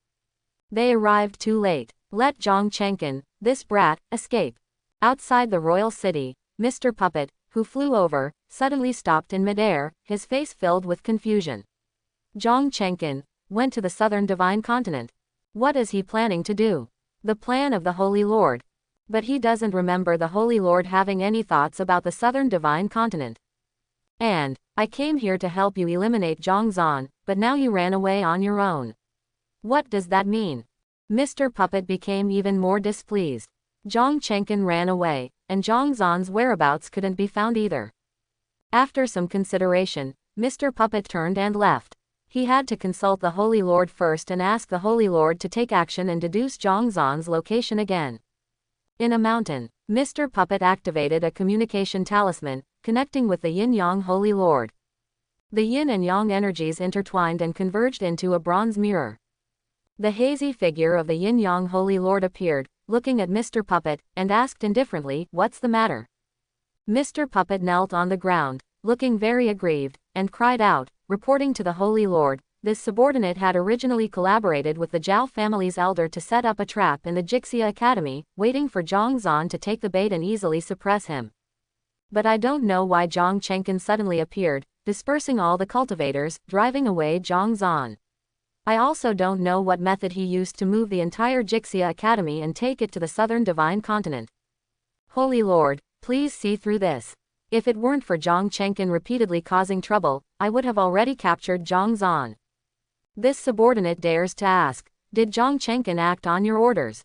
They arrived too late. Let Zhang Chenkin, this brat, escape. Outside the royal city, Mr. Puppet, who flew over, suddenly stopped in midair, his face filled with confusion. Zhang Chenkin went to the southern divine continent. What is he planning to do? The plan of the Holy Lord. But he doesn't remember the Holy Lord having any thoughts about the southern divine continent. And, I came here to help you eliminate Jong Zan, but now you ran away on your own. What does that mean? Mr. Puppet became even more displeased. Zhang Chenkin ran away, and Jong Zan's whereabouts couldn't be found either. After some consideration, Mr. Puppet turned and left. He had to consult the Holy Lord first and ask the Holy Lord to take action and deduce Jong Zan's location again. In a mountain, Mr. Puppet activated a communication talisman, connecting with the Yin-Yang Holy Lord. The Yin and Yang energies intertwined and converged into a bronze mirror. The hazy figure of the Yin-Yang Holy Lord appeared, looking at Mr. Puppet, and asked indifferently, "What's the matter?" Mr. Puppet knelt on the ground, looking very aggrieved, and cried out, reporting to the Holy Lord, this subordinate had originally collaborated with the Jiao family's elder to set up a trap in the Jixia Academy, waiting for Jong Zan to take the bait and easily suppress him. But I don't know why Zhang Chenkin suddenly appeared, dispersing all the cultivators, driving away Jong Zan. I also don't know what method he used to move the entire Jixia Academy and take it to the southern divine continent. Holy Lord, please see through this. If it weren't for Zhang Chenkin repeatedly causing trouble, I would have already captured Jong Zan. This subordinate dares to ask, did Zhang Chenkin act on your orders?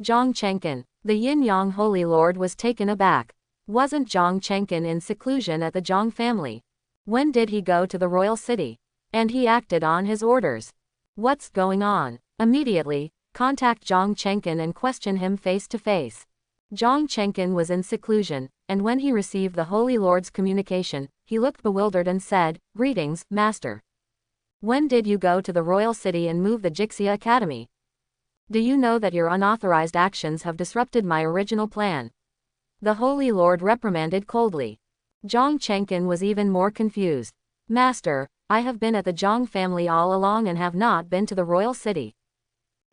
Zhang Chenkin, the Yin-Yang Holy Lord was taken aback. Wasn't Zhang Chenkin in seclusion at the Zhang family? When did he go to the royal city? And he acted on his orders. What's going on? Immediately, contact Zhang Chenkin and question him face to face. Zhang Chenkin was in seclusion, and when he received the Holy Lord's communication, he looked bewildered and said, "Greetings, Master. When did you go to the royal city and move the Jixia Academy? Do you know that your unauthorized actions have disrupted my original plan?" The Holy Lord reprimanded coldly. Zhang Chenkin was even more confused. "Master, I have been at the Zhang family all along and have not been to the royal city."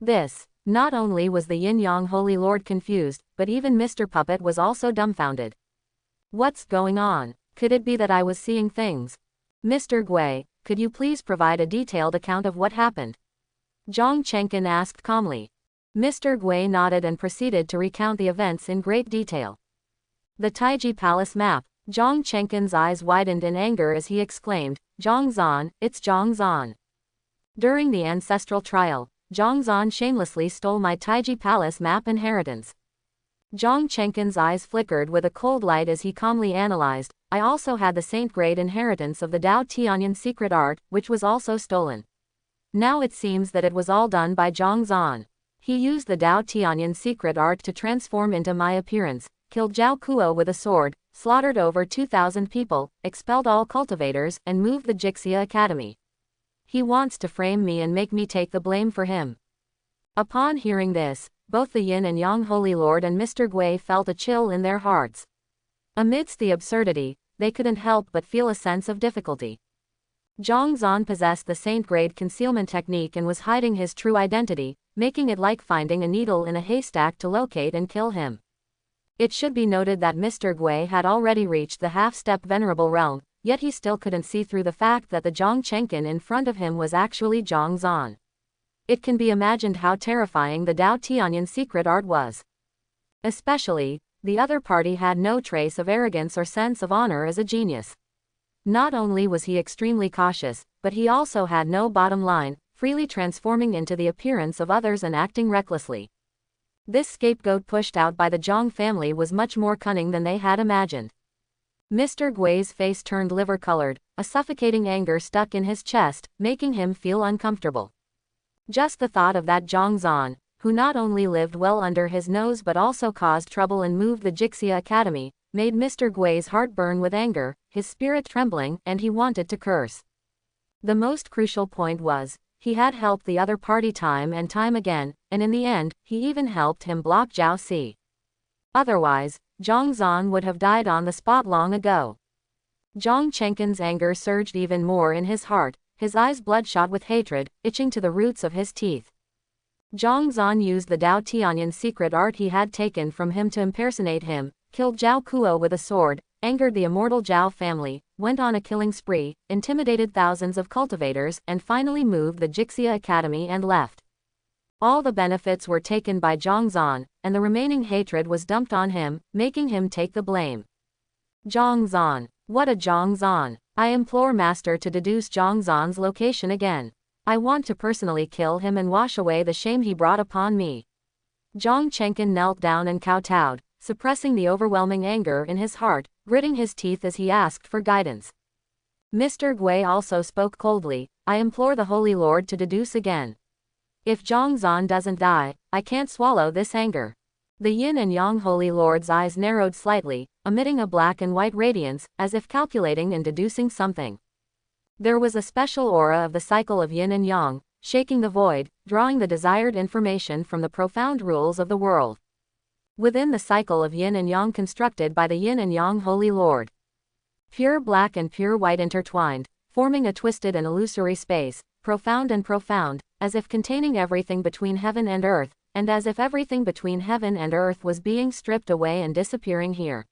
This. Not only was the Yin-Yang Holy Lord confused, but even Mr. Puppet was also dumbfounded. What's going on? Could it be that I was seeing things? Mr. Gui, could you please provide a detailed account of what happened? Zhang Chenkin asked calmly. Mr. Gui nodded and proceeded to recount the events in great detail. The Taiji Palace map. Zhang Chenkin's eyes widened in anger as he exclaimed, "Jong Zan, it's Jong Zan. During the ancestral trial, Jong Zan shamelessly stole my Taiji Palace map inheritance." Zhang Chenkin's eyes flickered with a cold light as he calmly analyzed, "I also had the saint-grade inheritance of the Dao Tianyan secret art, which was also stolen. Now it seems that it was all done by Jong Zan. He used the Dao Tianyan secret art to transform into my appearance, killed Zhao Kuo with a sword, slaughtered over 2,000 people, expelled all cultivators, and moved the Jixia Academy. He wants to frame me and make me take the blame for him." Upon hearing this, both the Yin and Yang Holy Lord and Mr. Gui felt a chill in their hearts. Amidst the absurdity, they couldn't help but feel a sense of difficulty. Jong Zan possessed the saint-grade concealment technique and was hiding his true identity, making it like finding a needle in a haystack to locate and kill him. It should be noted that Mr. Gui had already reached the half-step venerable realm, yet he still couldn't see through the fact that the Zhang Chenkin in front of him was actually Jong Zan. It can be imagined how terrifying the Dao Tianyan's secret art was. Especially, the other party had no trace of arrogance or sense of honor as a genius. Not only was he extremely cautious, but he also had no bottom line, freely transforming into the appearance of others and acting recklessly. This scapegoat pushed out by the Zhang family was much more cunning than they had imagined. Mr. Gui's face turned liver-colored, a suffocating anger stuck in his chest, making him feel uncomfortable. Just the thought of that Jong Zan, who not only lived well under his nose but also caused trouble and moved the Jixia Academy, made Mr. Gui's heart burn with anger, his spirit trembling, and he wanted to curse. The most crucial point was, he had helped the other party time and time again, and in the end, he even helped him block Zhao Si. Otherwise, Jong Zan would have died on the spot long ago. Zhong Chenkin's anger surged even more in his heart, his eyes bloodshot with hatred, itching to the roots of his teeth. Zhong Zan used the Dao Tianyan's secret art he had taken from him to impersonate him, killed Zhao Kuo with a sword, angered the immortal Zhao family, went on a killing spree, intimidated thousands of cultivators, and finally moved the Jixia Academy and left. All the benefits were taken by Zhong Zan, and the remaining hatred was dumped on him, making him take the blame. Zhong Zan. What a Zhong Zan. I implore Master to deduce Zhong Zan's location again. I want to personally kill him and wash away the shame he brought upon me. Zhong Chenkin knelt down and kowtowed, suppressing the overwhelming anger in his heart, gritting his teeth as he asked for guidance. Mr. Gui also spoke coldly, I implore the Holy Lord to deduce again. If Zhong Zan doesn't die, I can't swallow this anger. The Yin and Yang Holy Lord's eyes narrowed slightly, emitting a black and white radiance, as if calculating and deducing something. There was a special aura of the cycle of Yin and Yang, shaking the void, drawing the desired information from the profound rules of the world. Within the cycle of Yin and Yang constructed by the Yin and Yang Holy Lord. Pure black and pure white intertwined, forming a twisted and illusory space, profound, as if containing everything between heaven and earth, and as if everything between heaven and earth was being stripped away and disappearing here.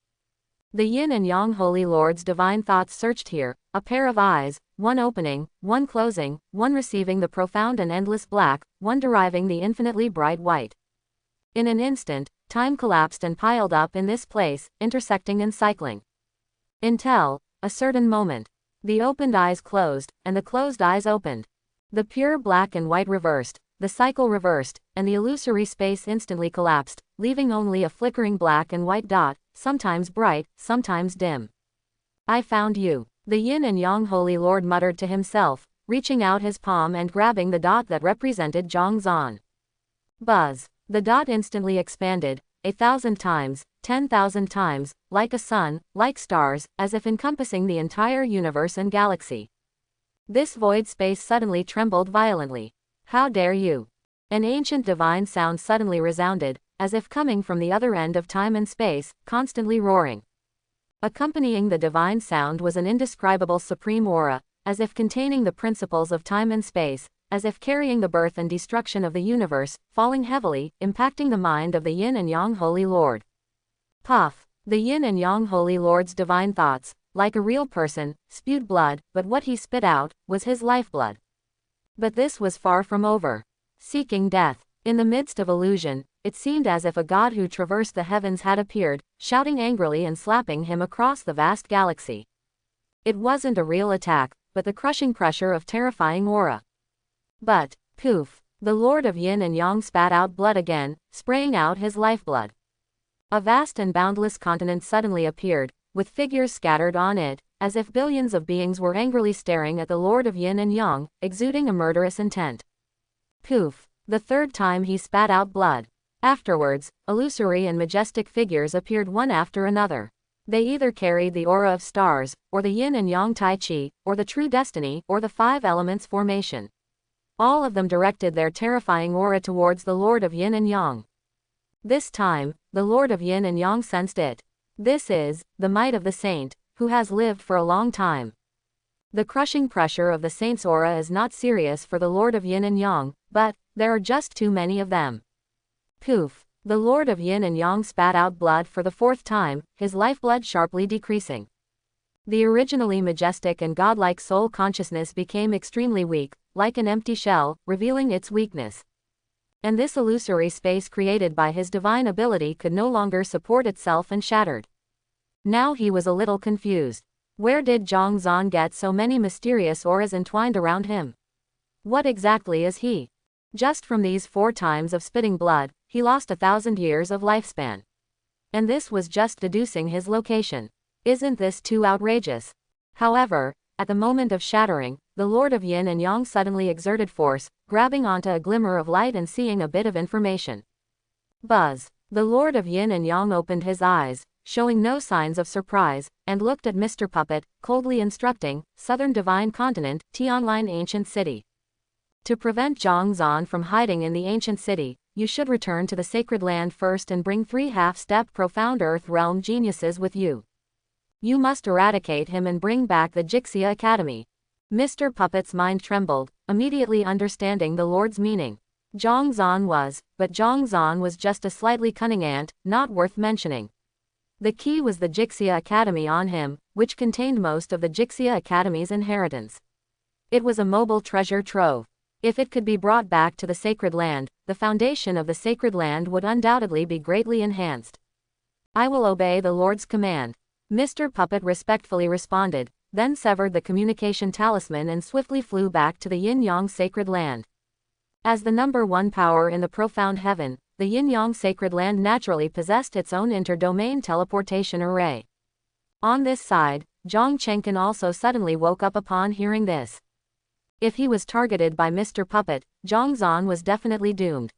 The Yin and Yang Holy Lord's divine thoughts searched here, a pair of eyes, one opening, one closing, one receiving the profound and endless black, one deriving the infinitely bright white. In an instant, time collapsed and piled up in this place, intersecting and cycling. Until, a certain moment, the opened eyes closed, and the closed eyes opened. The pure black and white reversed, the cycle reversed, and the illusory space instantly collapsed, leaving only a flickering black and white dot, sometimes bright, sometimes dim. I found you. The Yin and Yang Holy Lord muttered to himself, reaching out his palm and grabbing the dot that represented Zhong Zan. Buzz. The dot instantly expanded, 1,000 times, 10,000 times, like a sun, like stars, as if encompassing the entire universe and galaxy. This void space suddenly trembled violently. How dare you? An ancient divine sound suddenly resounded, as if coming from the other end of time and space, constantly roaring. Accompanying the divine sound was an indescribable supreme aura, as if containing the principles of time and space, as if carrying the birth and destruction of the universe, falling heavily, impacting the mind of the Yin and Yang Holy Lord. Puff. The Yin and Yang Holy Lord's divine thoughts, like a real person, spewed blood, but what he spit out was his lifeblood. But this was far from over. Seeking death. In the midst of illusion, it seemed as if a god who traversed the heavens had appeared, shouting angrily and slapping him across the vast galaxy. It wasn't a real attack, but the crushing pressure of terrifying aura. But, poof, the Lord of Yin and Yang spat out blood again, spraying out his lifeblood. A vast and boundless continent suddenly appeared, with figures scattered on it, as if billions of beings were angrily staring at the Lord of Yin and Yang, exuding a murderous intent. Poof, the third time he spat out blood. Afterwards, illusory and majestic figures appeared one after another. They either carried the aura of stars, or the Yin and Yang Tai Chi, or the true destiny, or the five elements formation. All of them directed their terrifying aura towards the Lord of Yin and Yang. This time, the Lord of Yin and Yang sensed it. This is the might of the saint, who has lived for a long time. The crushing pressure of the saint's aura is not serious for the Lord of Yin and Yang, but there are just too many of them. Poof. The Lord of Yin and Yang spat out blood for the fourth time, his lifeblood sharply decreasing. The originally majestic and godlike soul consciousness became extremely weak, like an empty shell, revealing its weakness. And this illusory space created by his divine ability could no longer support itself and shattered. Now he was a little confused. Where did Jong Zan get so many mysterious auras entwined around him? What exactly is he? Just from these 4 times of spitting blood, he lost 1,000 years of lifespan. And this was just deducing his location. Isn't this too outrageous? However, at the moment of shattering, the Lord of Yin and Yang suddenly exerted force, grabbing onto a glimmer of light and seeing a bit of information. Buzz. The Lord of Yin and Yang opened his eyes, showing no signs of surprise, and looked at Mr. Puppet, coldly instructing, Southern Divine Continent, T-Online Ancient City. To prevent Jong Zan from hiding in the ancient city, you should return to the sacred land first and bring 3 half-step profound Earth Realm geniuses with you. You must eradicate him and bring back the Jixia Academy. Mr. Puppet's mind trembled, immediately understanding the Lord's meaning. Jong Zan was just a slightly cunning ant, not worth mentioning. The key was the Jixia Academy on him, which contained most of the Jixia Academy's inheritance. It was a mobile treasure trove. If it could be brought back to the sacred land, the foundation of the sacred land would undoubtedly be greatly enhanced. I will obey the Lord's command. Mr. Puppet respectfully responded, then severed the communication talisman and swiftly flew back to the Yin-Yang sacred land. As the number 1 power in the profound heaven, the Yin-Yang sacred land naturally possessed its own inter-domain teleportation array. On this side, Zhang Chenkin also suddenly woke up upon hearing this. If he was targeted by Mr. Puppet, Jong Zan was definitely doomed.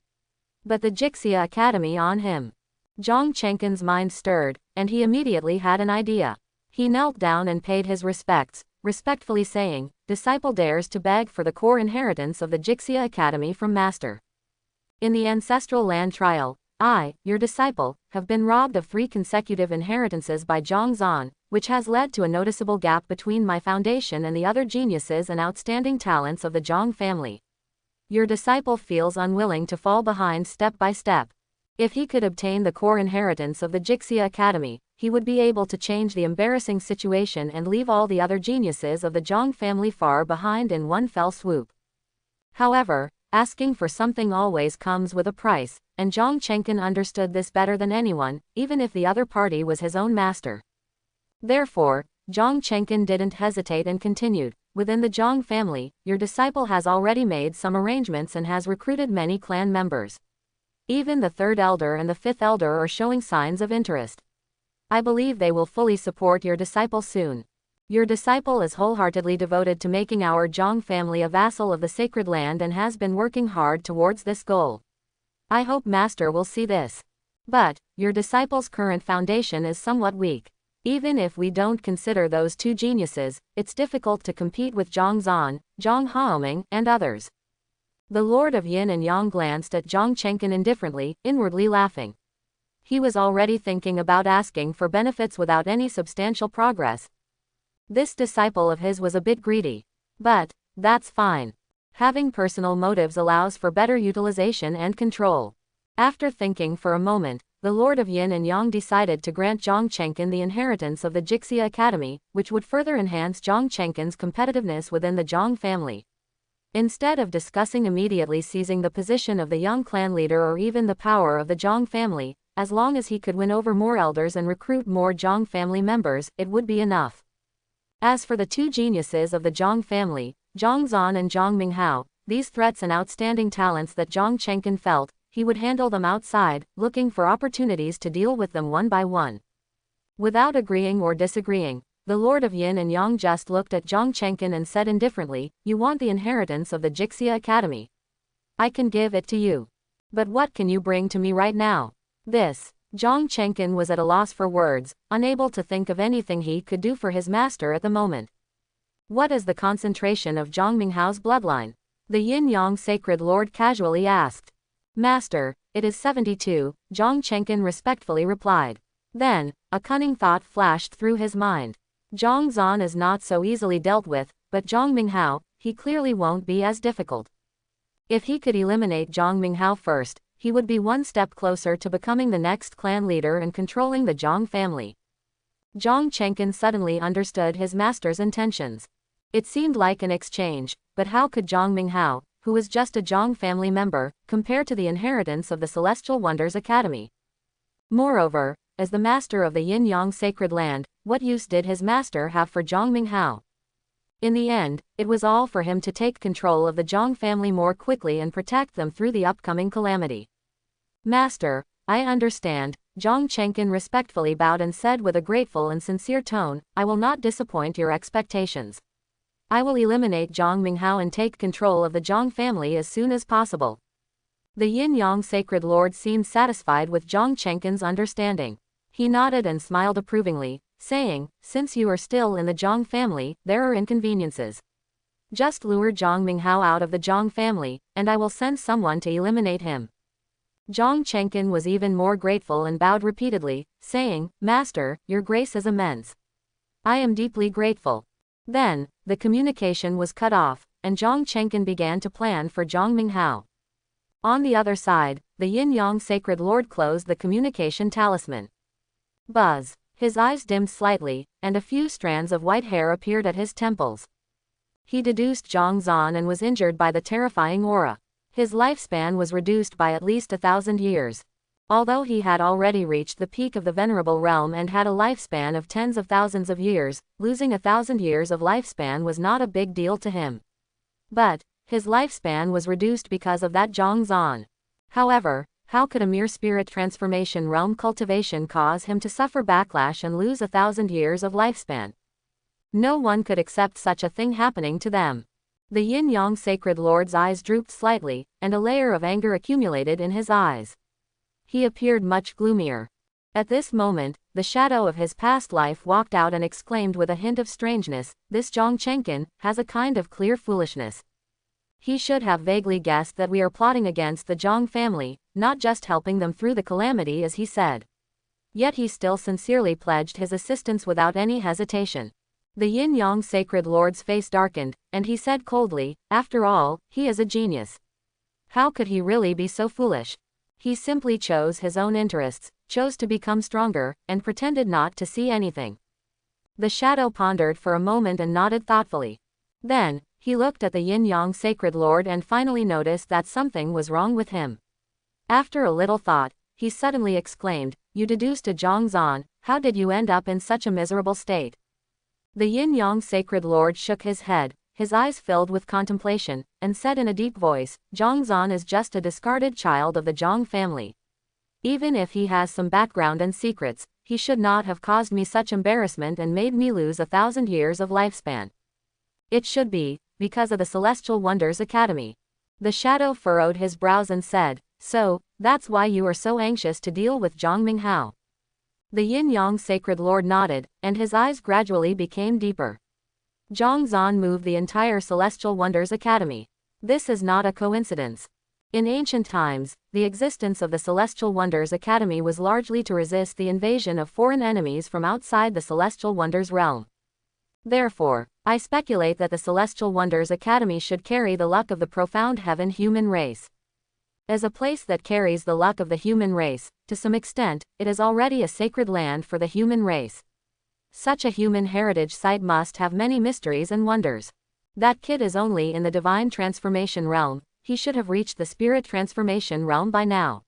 But the Jixia Academy on him. Zhang Chenkin's mind stirred, and he immediately had an idea. He knelt down and paid his respects, respectfully saying, Disciple dares to beg for the core inheritance of the Jixia Academy from Master. In the ancestral land trial, I, your disciple, have been robbed of 3 consecutive inheritances by Jong Zan, which has led to a noticeable gap between my foundation and the other geniuses and outstanding talents of the Zhong family. Your disciple feels unwilling to fall behind step by step. If he could obtain the core inheritance of the Jixia Academy, he would be able to change the embarrassing situation and leave all the other geniuses of the Zhong family far behind in one fell swoop. However, asking for something always comes with a price, and Zhang Chenkin understood this better than anyone, even if the other party was his own master. Therefore, Zhang Chenkin didn't hesitate and continued, Within the Zhong family, your disciple has already made some arrangements and has recruited many clan members. Even the 3rd elder and the 5th elder are showing signs of interest. I believe they will fully support your disciple soon. Your disciple is wholeheartedly devoted to making our Zhong family a vassal of the sacred land and has been working hard towards this goal. I hope Master will see this. But, your disciple's current foundation is somewhat weak. Even if we don't consider those 2 geniuses, it's difficult to compete with Jong Zan, Jong Hong, and others. The Lord of Yin and Yang glanced at Zhang Chenkin indifferently, inwardly laughing. He was already thinking about asking for benefits without any substantial progress. This disciple of his was a bit greedy. But, that's fine. Having personal motives allows for better utilization and control. After thinking for a moment, the Lord of Yin and Yang decided to grant Zhang Chenkin the inheritance of the Jixia Academy, which would further enhance Zhang Chenkin's competitiveness within the Zhong family. Instead of discussing immediately seizing the position of the young clan leader or even the power of the Zhong family, as long as he could win over more elders and recruit more Zhong family members, it would be enough. As for the 2 geniuses of the Zhong family, Zhong Zan and Zhong Minghao, these threats and outstanding talents that Zhang Chenkin felt, he would handle them outside, looking for opportunities to deal with them one by one. Without agreeing or disagreeing, the Lord of Yin and Yang just looked at Zhang Chenkin and said indifferently, You want the inheritance of the Jixia Academy. I can give it to you. But what can you bring to me right now? This. Zhang Chenkin was at a loss for words, unable to think of anything he could do for his master at the moment. What is the concentration of Zhang Minghao's bloodline? The Yin-Yang Sacred Lord casually asked. Master, it is 72, Zhang Chenkin respectfully replied. Then, a cunning thought flashed through his mind. Zhong Zan is not so easily dealt with, but Zhang Minghao, he clearly won't be as difficult. If he could eliminate Zhang Minghao first, he would be one step closer to becoming the next clan leader and controlling the Zhong family. Zhang Chenkin suddenly understood his master's intentions. It seemed like an exchange, but how could Zhang Minghao, who was just a Zhang family member, compare to the inheritance of the Celestial Wonders Academy? Moreover, as the master of the Yin-Yang Sacred Land, what use did his master have for Zhang Minghao? In the end, it was all for him to take control of the Zhang family more quickly and protect them through the upcoming calamity. Master, I understand. Zhang Chengqin respectfully bowed and said with a grateful and sincere tone, I will not disappoint your expectations. I will eliminate Zhang Minghao and take control of the Zhang family as soon as possible. The Yin-Yang Sacred Lord seemed satisfied with Zhang Chengqin's understanding. He nodded and smiled approvingly, saying, since you are still in the Zhang family, there are inconveniences. Just lure Zhang Minghao out of the Zhang family, and I will send someone to eliminate him. Zhang Chengqin was even more grateful and bowed repeatedly, saying, Master, your grace is immense. I am deeply grateful. Then, the communication was cut off, and Zhang Chengqin began to plan for Zhang Minghao. On the other side, the Yin-Yang Sacred Lord closed the communication talisman. Buzz. His eyes dimmed slightly, and a few strands of white hair appeared at his temples. He deduced Jong Zan and was injured by the terrifying aura. His lifespan was reduced by at least 1,000 years. Although he had already reached the peak of the Venerable Realm and had a lifespan of tens of thousands of years, losing 1,000 years of lifespan was not a big deal to him. But, his lifespan was reduced because of that Jong Zan. However, how could a mere spirit transformation realm cultivation cause him to suffer backlash and lose 1,000 years of lifespan? No one could accept such a thing happening to them. The Yin-Yang Sacred Lord's eyes drooped slightly, and a layer of anger accumulated in his eyes. He appeared much gloomier. At this moment, the shadow of his past life walked out and exclaimed with a hint of strangeness, this Zhang Chengqin has a kind of clear foolishness. He should have vaguely guessed that we are plotting against the Zhang family, not just helping them through the calamity as he said. Yet he still sincerely pledged his assistance without any hesitation. The Yin-Yang Sacred Lord's face darkened, and he said coldly, after all, he is a genius. How could he really be so foolish? He simply chose his own interests, chose to become stronger, and pretended not to see anything. The shadow pondered for a moment and nodded thoughtfully. Then, he looked at the Yin-Yang Sacred Lord and finally noticed that something was wrong with him. After a little thought, he suddenly exclaimed, you deduced a Zhang Zan, how did you end up in such a miserable state? The Yin-Yang Sacred Lord shook his head, his eyes filled with contemplation, and said in a deep voice, Zhang Zan is just a discarded child of the Zhang family. Even if he has some background and secrets, he should not have caused me such embarrassment and made me lose 1,000 years of lifespan. It should be, because of the Celestial Wonders Academy. The shadow furrowed his brows and said, so, that's why you are so anxious to deal with Zhang Minghao. The Yin-Yang Sacred Lord nodded, and his eyes gradually became deeper. Jong Zan moved the entire Celestial Wonders Academy. This is not a coincidence. In ancient times, the existence of the Celestial Wonders Academy was largely to resist the invasion of foreign enemies from outside the Celestial Wonders realm. Therefore, I speculate that the Celestial Wonders Academy should carry the luck of the profound heaven human race. As a place that carries the luck of the human race, to some extent, it is already a sacred land for the human race. Such a human heritage site must have many mysteries and wonders. That kid is only in the divine transformation realm, he should have reached the spirit transformation realm by now.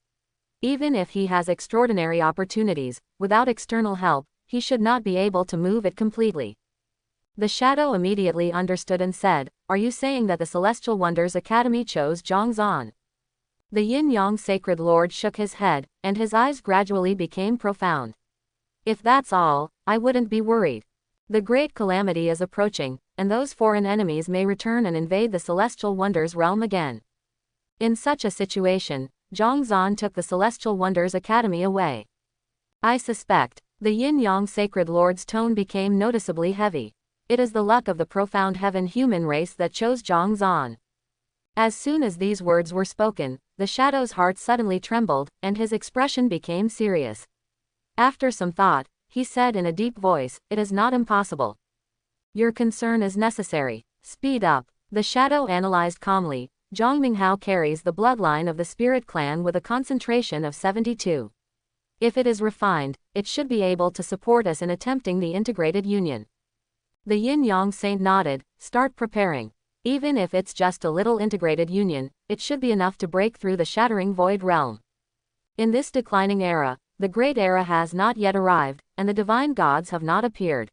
Even if he has extraordinary opportunities, without external help, he should not be able to move it completely. The shadow immediately understood and said, are you saying that the Celestial Wonders Academy chose Jong Zan? The Yin-Yang Sacred Lord shook his head, and his eyes gradually became profound. If that's all, I wouldn't be worried. The great calamity is approaching, and those foreign enemies may return and invade the Celestial Wonders realm again. In such a situation, Zhang Zan took the Celestial Wonders Academy away. I suspect. The Yin-Yang Sacred Lord's tone became noticeably heavy. It is the luck of the profound heaven human race that chose Zhang Zan. As soon as these words were spoken, the shadow's heart suddenly trembled, and his expression became serious. After some thought, he said in a deep voice, it is not impossible. Your concern is necessary. Speed up. The shadow analyzed calmly. Zhang Minghao carries the bloodline of the spirit clan with a concentration of 72. If it is refined, it should be able to support us in attempting the integrated union. The Yin-Yang Saint nodded, start preparing. Even if it's just a little integrated union, it should be enough to break through the shattering void realm. In this declining era, the great era has not yet arrived, and the divine gods have not appeared.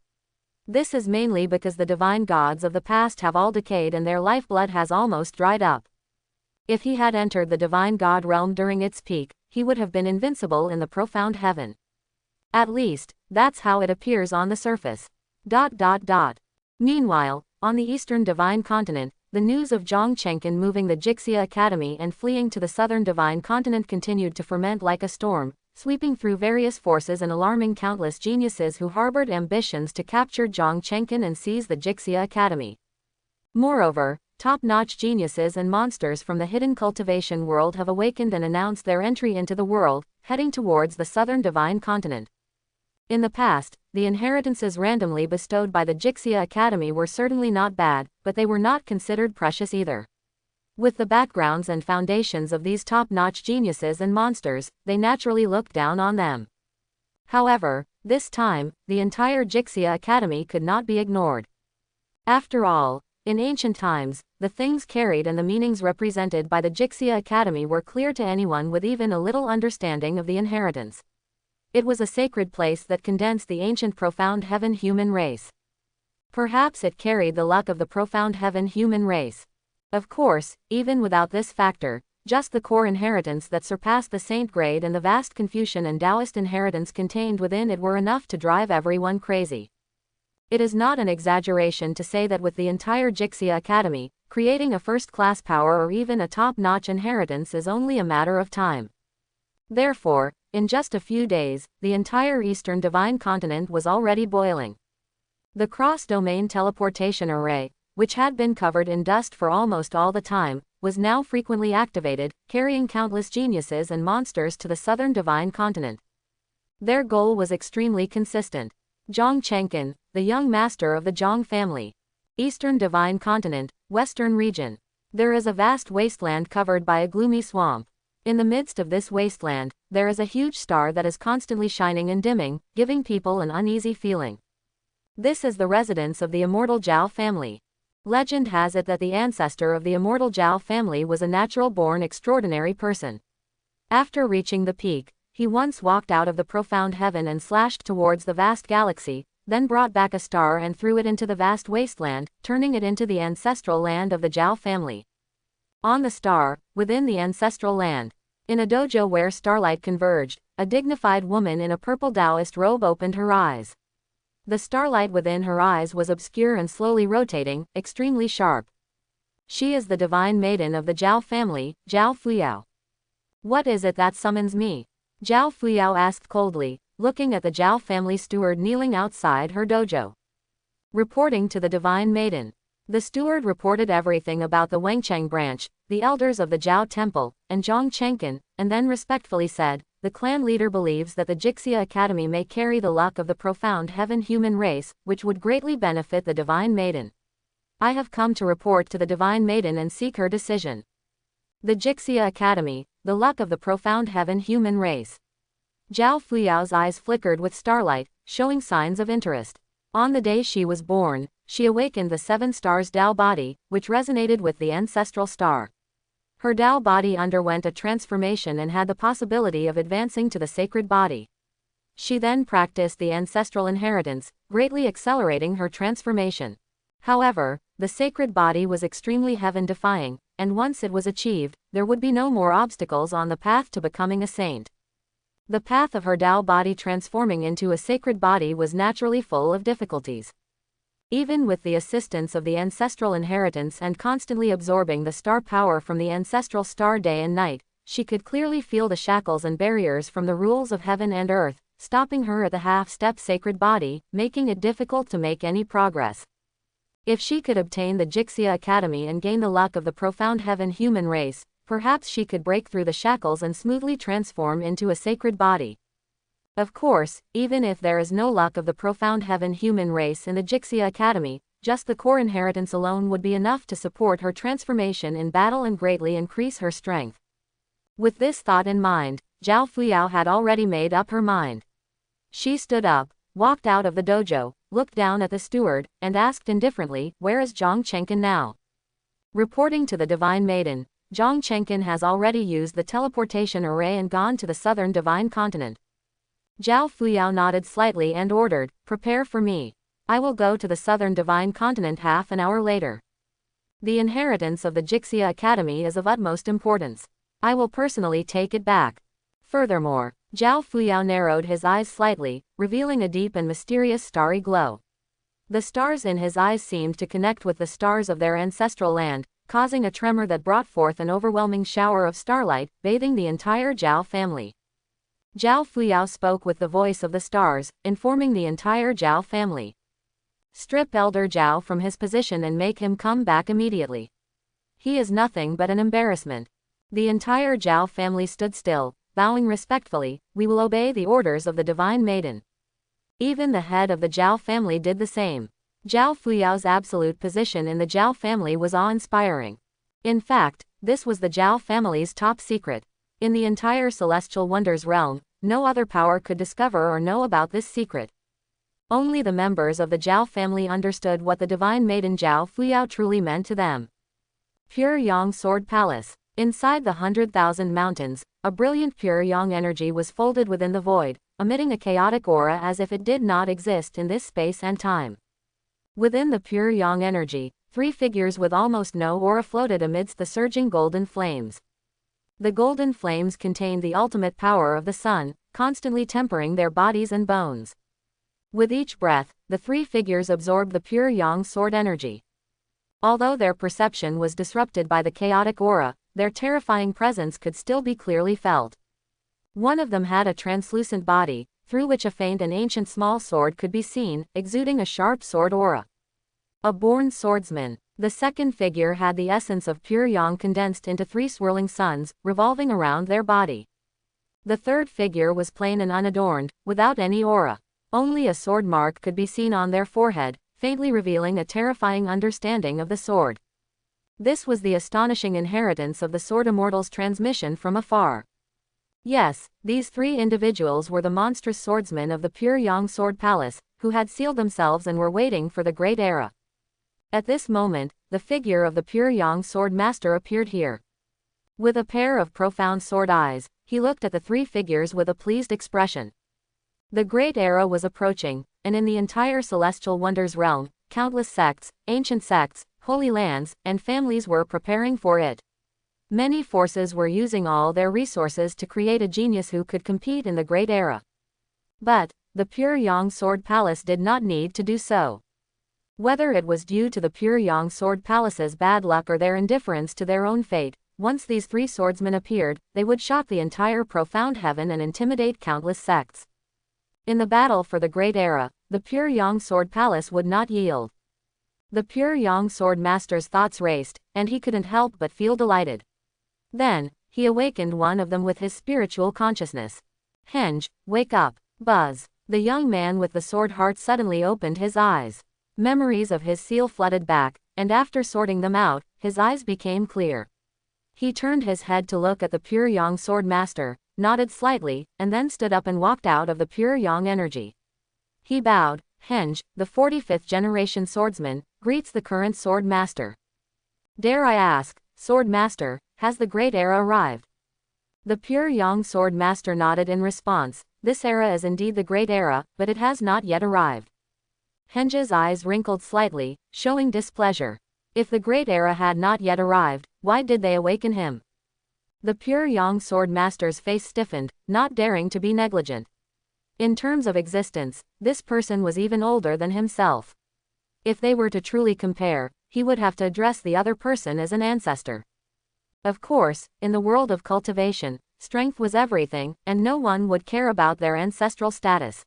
This is mainly because the divine gods of the past have all decayed and their lifeblood has almost dried up. If he had entered the divine god realm during its peak, he would have been invincible in the profound heaven. At least, that's how it appears on the surface. Meanwhile, on the eastern divine continent, the news of Zhong Chenkin moving the Jixia Academy and fleeing to the southern divine continent continued to ferment like a storm, sweeping through various forces and alarming countless geniuses who harbored ambitions to capture Zhong Chenkin and seize the Jixia Academy. Moreover, top-notch geniuses and monsters from the hidden cultivation world have awakened and announced their entry into the world, heading towards the southern divine continent. In the past, the inheritances randomly bestowed by the Jixia Academy were certainly not bad, but they were not considered precious either. With the backgrounds and foundations of these top-notch geniuses and monsters, they naturally looked down on them. However, this time, the entire Jixia Academy could not be ignored. After all, in ancient times, the things carried and the meanings represented by the Jixia Academy were clear to anyone with even a little understanding of the inheritance. It was a sacred place that condensed the ancient profound heaven human race. Perhaps it carried the luck of the profound heaven human race. Of course, even without this factor, just the core inheritance that surpassed the saint grade and the vast Confucian and Taoist inheritance contained within it were enough to drive everyone crazy. It is not an exaggeration to say that with the entire Jixia Academy, creating a first-class power or even a top-notch inheritance is only a matter of time. Therefore, in just a few days, the entire eastern divine continent was already boiling. The cross-domain teleportation array, which had been covered in dust for almost all the time, was now frequently activated, carrying countless geniuses and monsters to the southern divine continent. Their goal was extremely consistent. Zhong Chenkin, the young master of the Zhong family. Eastern divine continent, western region. There is a vast wasteland covered by a gloomy swamp. In the midst of this wasteland, there is a huge star that is constantly shining and dimming, giving people an uneasy feeling. This is the residence of the immortal Jiao family. Legend has it that the ancestor of the immortal Jiao family was a natural-born extraordinary person. After reaching the peak, he once walked out of the profound heaven and slashed towards the vast galaxy, then brought back a star and threw it into the vast wasteland, turning it into the ancestral land of the Jiao family. On the star, within the ancestral land, in a dojo where starlight converged, a dignified woman in a purple Taoist robe opened her eyes. The starlight within her eyes was obscure and slowly rotating, extremely sharp. She is the divine maiden of the Jiao family, Jiao Fuyao. What is it that summons me? Jiao Fuyao asked coldly, looking at the Jiao family steward kneeling outside her dojo. Reporting to the divine maiden. The steward reported everything about the Wangchang branch, the elders of the Jiao temple, and Zhong Chenkin, and then respectfully said, the clan leader believes that the Jixia Academy may carry the luck of the profound heaven human race, which would greatly benefit the divine maiden. I have come to report to the divine maiden and seek her decision. The Jixia Academy, the luck of the profound heaven human race. Jiao Fuyao's eyes flickered with starlight, showing signs of interest. On the day she was born, she awakened the seven stars' Tao body, which resonated with the ancestral star. Her Tao body underwent a transformation and had the possibility of advancing to the sacred body. She then practiced the ancestral inheritance, greatly accelerating her transformation. However, the sacred body was extremely heaven-defying, and once it was achieved, there would be no more obstacles on the path to becoming a saint. The path of her Tao body transforming into a sacred body was naturally full of difficulties. Even with the assistance of the ancestral inheritance and constantly absorbing the star power from the ancestral star day and night, she could clearly feel the shackles and barriers from the rules of heaven and earth, stopping her at the half-step sacred body, making it difficult to make any progress. If she could obtain the Jixia Academy and gain the luck of the profound heaven human race, perhaps she could break through the shackles and smoothly transform into a sacred body. Of course, even if there is no luck of the profound heaven human race in the Jixia Academy, just the core inheritance alone would be enough to support her transformation in battle and greatly increase her strength. With this thought in mind, Jiao Fuyao had already made up her mind. She stood up, walked out of the dojo, looked down at the steward, and asked indifferently, "Where is Jong Chenkin now?" Reporting to the Divine Maiden, Jong Chenkin has already used the teleportation array and gone to the southern Divine Continent. Zhao Fuyao nodded slightly and ordered, "Prepare for me. I will go to the southern Divine Continent half an hour later. The inheritance of the Jixia Academy is of utmost importance. I will personally take it back." Furthermore, Zhao Fuyao narrowed his eyes slightly, revealing a deep and mysterious starry glow. The stars in his eyes seemed to connect with the stars of their ancestral land, causing a tremor that brought forth an overwhelming shower of starlight, bathing the entire Zhao family. Zhao Fuyao spoke with the voice of the stars, informing the entire Zhao family. "Strip Elder Zhao from his position and make him come back immediately. He is nothing but an embarrassment." The entire Zhao family stood still, bowing respectfully. "We will obey the orders of the Divine Maiden." Even the head of the Zhao family did the same. Zhao Fuyao's absolute position in the Zhao family was awe-inspiring. In fact, this was the Zhao family's top secret. In the entire Celestial Wonders realm, no other power could discover or know about this secret. Only the members of the Zhao family understood what the Divine Maiden Zhao Fuyao truly meant to them. Pure Yang Sword Palace. Inside the 100,000 mountains, a brilliant pure Yang energy was folded within the void, emitting a chaotic aura as if it did not exist in this space and time. Within the pure Yang energy, 3 figures with almost no aura floated amidst the surging golden flames. The golden flames contained the ultimate power of the sun, constantly tempering their bodies and bones. With each breath, the 3 figures absorbed the pure Yang sword energy. Although their perception was disrupted by the chaotic aura, their terrifying presence could still be clearly felt. One of them had a translucent body, through which a faint and ancient small sword could be seen, exuding a sharp sword aura. A born swordsman. The second figure had the essence of pure Yang condensed into 3 swirling suns, revolving around their body. The third figure was plain and unadorned, without any aura. Only a sword mark could be seen on their forehead, faintly revealing a terrifying understanding of the sword. This was the astonishing inheritance of the Sword Immortal's transmission from afar. Yes, these 3 individuals were the monstrous swordsmen of the pure Yang Sword Palace, who had sealed themselves and were waiting for the Great Era. At this moment, the figure of the pure Yang Sword Master appeared here. With a pair of profound sword eyes, he looked at the 3 figures with a pleased expression. The Great Era was approaching, and in the entire Celestial Wonders realm, countless sects, ancient sects, holy lands, and families were preparing for it. Many forces were using all their resources to create a genius who could compete in the Great Era. But the pure Yang Sword Palace did not need to do so. Whether it was due to the pure Yang Sword Palace's bad luck or their indifference to their own fate, once these 3 swordsmen appeared, they would shock the entire profound heaven and intimidate countless sects. In the battle for the Great Era, the pure Yang Sword Palace would not yield. The pure Yang Sword Master's thoughts raced, and he couldn't help but feel delighted. Then, he awakened one of them with his spiritual consciousness. "Henge, wake up." Buzz. The young man with the sword heart suddenly opened his eyes. Memories of his seal flooded back, and after sorting them out, his eyes became clear. He turned his head to look at the pure Yang Sword Master, nodded slightly, and then stood up and walked out of the pure Yang energy. He bowed. "Henge, the 45th generation swordsman, greets the current Sword Master. Dare I ask, Sword Master, has the Great Era arrived?" The pure Yang Sword Master nodded in response. "This era is indeed the Great Era, but it has not yet arrived." Henge's eyes wrinkled slightly, showing displeasure. If the Great Era had not yet arrived, why did they awaken him? The pure Yang Sword Master's face stiffened, not daring to be negligent. In terms of existence, this person was even older than himself. If they were to truly compare, he would have to address the other person as an ancestor. Of course, in the world of cultivation, strength was everything, and no one would care about their ancestral status.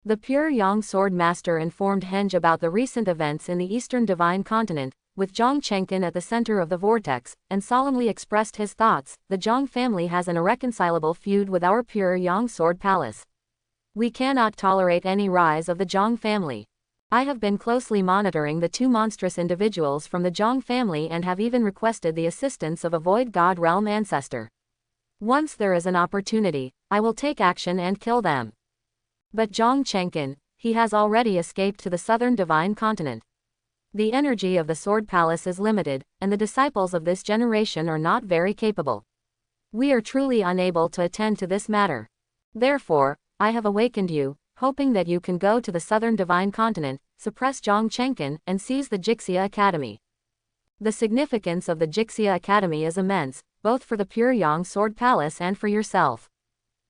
The pure Yang Sword Master informed Henge about the recent events in the Eastern Divine Continent, with Zhong Chenkin at the center of the vortex, and solemnly expressed his thoughts. "The Zhong family has an irreconcilable feud with our pure Yang Sword Palace. We cannot tolerate any rise of the Zhong family. I have been closely monitoring the 2 monstrous individuals from the Zhong family and have even requested the assistance of a Void God Realm ancestor. Once there is an opportunity, I will take action and kill them." But Zhong Chenkin, he has already escaped to the southern divine continent. The energy of the Sword Palace is limited, and the disciples of this generation are not very capable. We are truly unable to attend to this matter. Therefore, I have awakened you, hoping that you can go to the southern divine continent, suppress Zhang Chenkin, and seize the Jixia Academy. The significance of the Jixia Academy is immense, both for the Puryang Sword Palace and for yourself.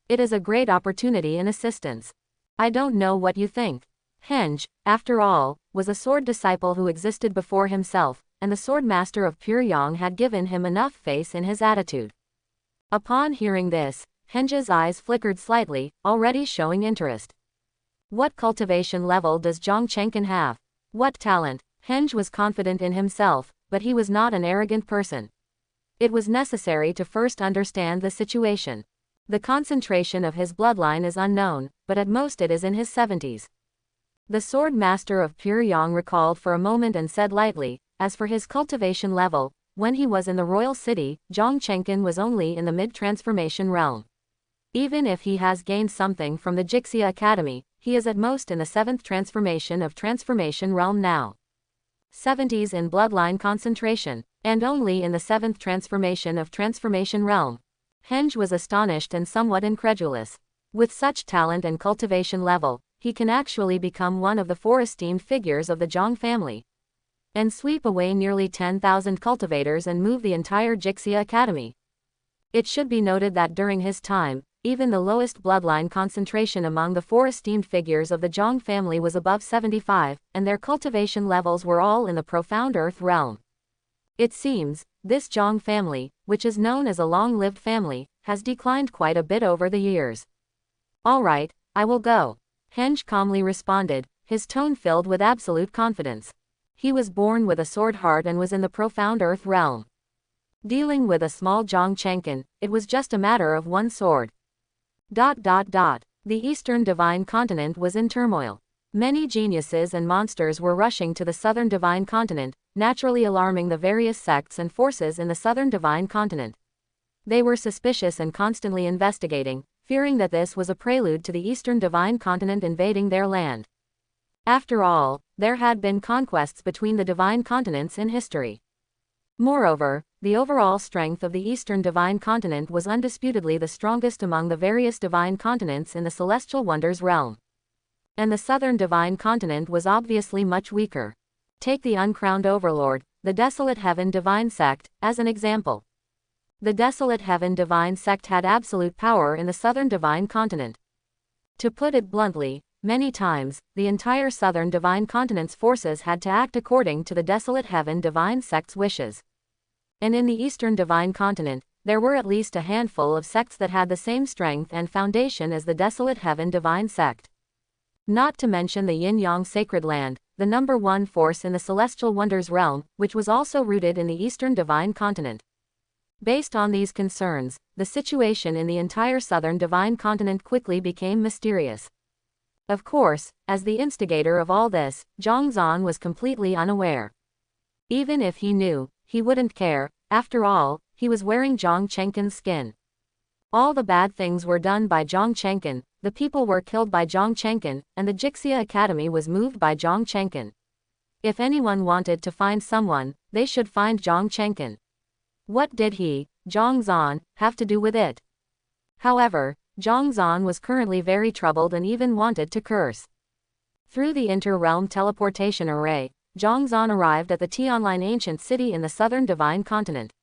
It is a great opportunity and assistance. I don't know what you think. Henge, after all, was a sword disciple who existed before himself, and the sword master of Puryang had given him enough faith in his attitude. Upon hearing this, Henge's eyes flickered slightly, already showing interest. What cultivation level does Zhang Chenkin have? What talent? Henge was confident in himself, but he was not an arrogant person. It was necessary to first understand the situation. The concentration of his bloodline is unknown, but at most it is in his 70s. The sword master of Puryang recalled for a moment and said lightly, as for his cultivation level, when he was in the royal city, Zhang Chenkin was only in the mid-transformation realm. Even if he has gained something from the Jixia Academy, he is at most in the 7th transformation of transformation realm now. 70s in bloodline concentration, and only in the 7th transformation of transformation realm. Henge was astonished and somewhat incredulous. With such talent and cultivation level, he can actually become one of the 4 esteemed figures of the Zhang family, and sweep away nearly 10,000 cultivators and move the entire Jixia Academy. It should be noted that during his time, even the lowest bloodline concentration among the 4 esteemed figures of the Zhang family was above 75, and their cultivation levels were all in the profound earth realm. It seems, this Zhang family, which is known as a long-lived family, has declined quite a bit over the years. All right, I will go. Henge calmly responded, his tone filled with absolute confidence. He was born with a sword heart and was in the profound earth realm. Dealing with a small Zhang Chenkin, it was just a matter of one sword. The Eastern Divine Continent was in turmoil. Many geniuses and monsters were rushing to the Southern Divine Continent, naturally alarming the various sects and forces in the Southern Divine Continent. They were suspicious and constantly investigating, fearing that this was a prelude to the Eastern Divine Continent invading their land. After all, there had been conquests between the Divine Continents in history. Moreover, the overall strength of the Eastern Divine Continent was undisputedly the strongest among the various Divine Continents in the Celestial Wonders realm. And the Southern Divine Continent was obviously much weaker. Take the uncrowned overlord, the Desolate Heaven Divine Sect, as an example. The Desolate Heaven Divine Sect had absolute power in the Southern Divine Continent. To put it bluntly, many times, the entire Southern Divine Continent's forces had to act according to the Desolate Heaven Divine Sect's wishes. And in the Eastern Divine Continent, there were at least a handful of sects that had the same strength and foundation as the Desolate Heaven Divine Sect. Not to mention the Yin-Yang Sacred Land, the #1 force in the Celestial Wonders realm, which was also rooted in the Eastern Divine Continent. Based on these concerns, the situation in the entire Southern Divine Continent quickly became mysterious. Of course, as the instigator of all this, Jong Zan was completely unaware. Even if he knew, he wouldn't care. After all, he was wearing Zhang Chenkin's skin. All the bad things were done by Zhang Chenkin, the people were killed by Zhang Chenkin, and the Jixia Academy was moved by Zhang Chenkin. If anyone wanted to find someone, they should find Zhang Chenkin. What did he, Jong Zan, have to do with it? However, Jong Zan was currently very troubled and even wanted to curse. Through the inter-realm teleportation array, Jong Zan arrived at the Tianlin ancient city in the Southern Divine Continent.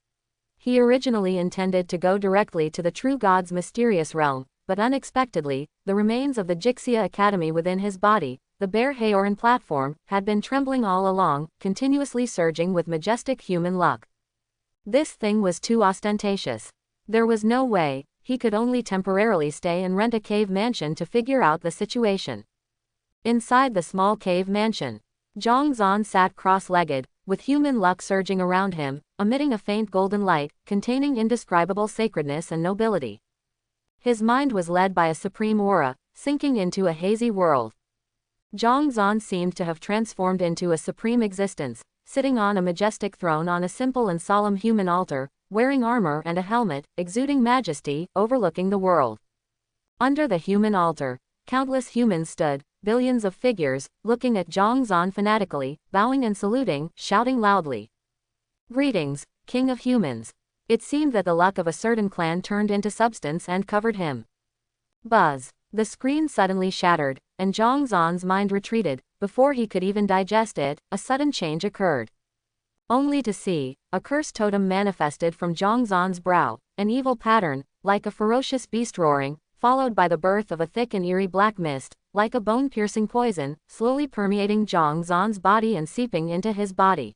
He originally intended to go directly to the True God's mysterious realm, but unexpectedly, the remains of the Jixia Academy within his body, the bare Haoran platform, had been trembling all along, continuously surging with majestic human luck. This thing was too ostentatious. There was no way. He could only temporarily stay and rent a cave mansion to figure out the situation. Inside the small cave mansion, Jong Zan sat cross-legged, with human luck surging around him, emitting a faint golden light, containing indescribable sacredness and nobility. His mind was led by a supreme aura, sinking into a hazy world. Jong Zan seemed to have transformed into a supreme existence, sitting on a majestic throne on a simple and solemn human altar, wearing armor and a helmet, exuding majesty, overlooking the world. Under the human altar, countless humans stood, billions of figures, looking at Jong Zan fanatically, bowing and saluting, shouting loudly. Greetings, King of Humans. It seemed that the luck of a certain clan turned into substance and covered him. Buzz. The screen suddenly shattered, and Jong Zan's mind retreated. Before he could even digest it, a sudden change occurred. Only to see, a curse totem manifested from Jong Zan's brow, an evil pattern, like a ferocious beast roaring, followed by the birth of a thick and eerie black mist, like a bone-piercing poison, slowly permeating Jong Zan's body and seeping into his body.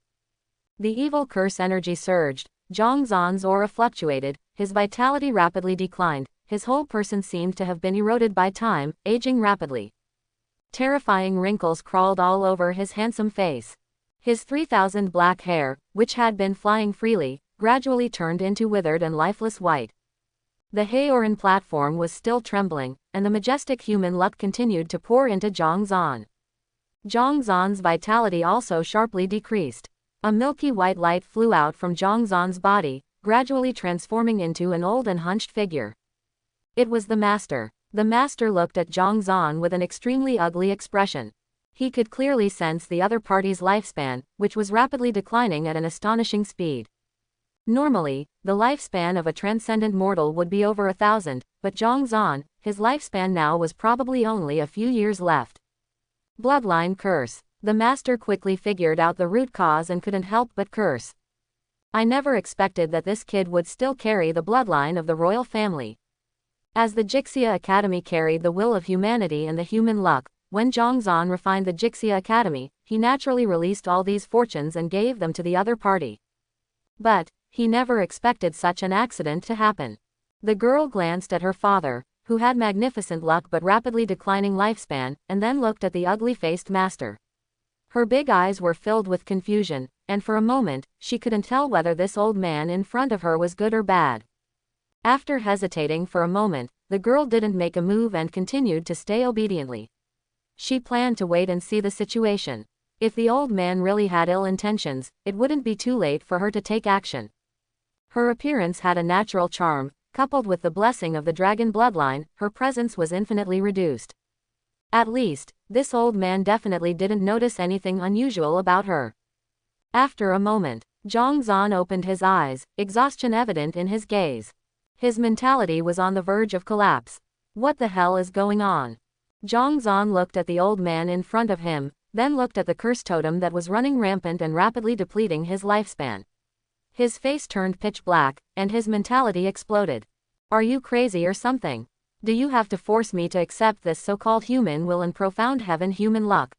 The evil curse energy surged, Jong Zan's aura fluctuated, his vitality rapidly declined, his whole person seemed to have been eroded by time, aging rapidly. Terrifying wrinkles crawled all over his handsome face. His 3,000 black hair, which had been flying freely, gradually turned into withered and lifeless white. The Haoran platform was still trembling, and the majestic human luck continued to pour into Jong Zan. Jong Zan's vitality also sharply decreased. A milky white light flew out from Jong Zan's body, gradually transforming into an old and hunched figure. It was the master. The master looked at Jong Zan with an extremely ugly expression. He could clearly sense the other party's lifespan, which was rapidly declining at an astonishing speed. Normally, the lifespan of a transcendent mortal would be over 1,000, but Jong Zan, his lifespan now was probably only a few years left. Bloodline curse. The master quickly figured out the root cause and couldn't help but curse. I never expected that this kid would still carry the bloodline of the royal family. As the Jixia Academy carried the will of humanity and the human luck, when Jong Zan refined the Jixia Academy, he naturally released all these fortunes and gave them to the other party. But he never expected such an accident to happen. The girl glanced at her father, who had magnificent luck but rapidly declining lifespan, and then looked at the ugly-faced master. Her big eyes were filled with confusion, and for a moment, she couldn't tell whether this old man in front of her was good or bad. After hesitating for a moment, the girl didn't make a move and continued to stay obediently. She planned to wait and see the situation. If the old man really had ill intentions, it wouldn't be too late for her to take action. Her appearance had a natural charm, coupled with the blessing of the dragon bloodline, her presence was infinitely reduced. At least, this old man definitely didn't notice anything unusual about her. After a moment, Jong Zan opened his eyes, exhaustion evident in his gaze. His mentality was on the verge of collapse. What the hell is going on? Jong Zan looked at the old man in front of him, then looked at the curse totem that was running rampant and rapidly depleting his lifespan. His face turned pitch black, and his mentality exploded. Are you crazy or something? Do you have to force me to accept this so-called human will and profound heaven human luck?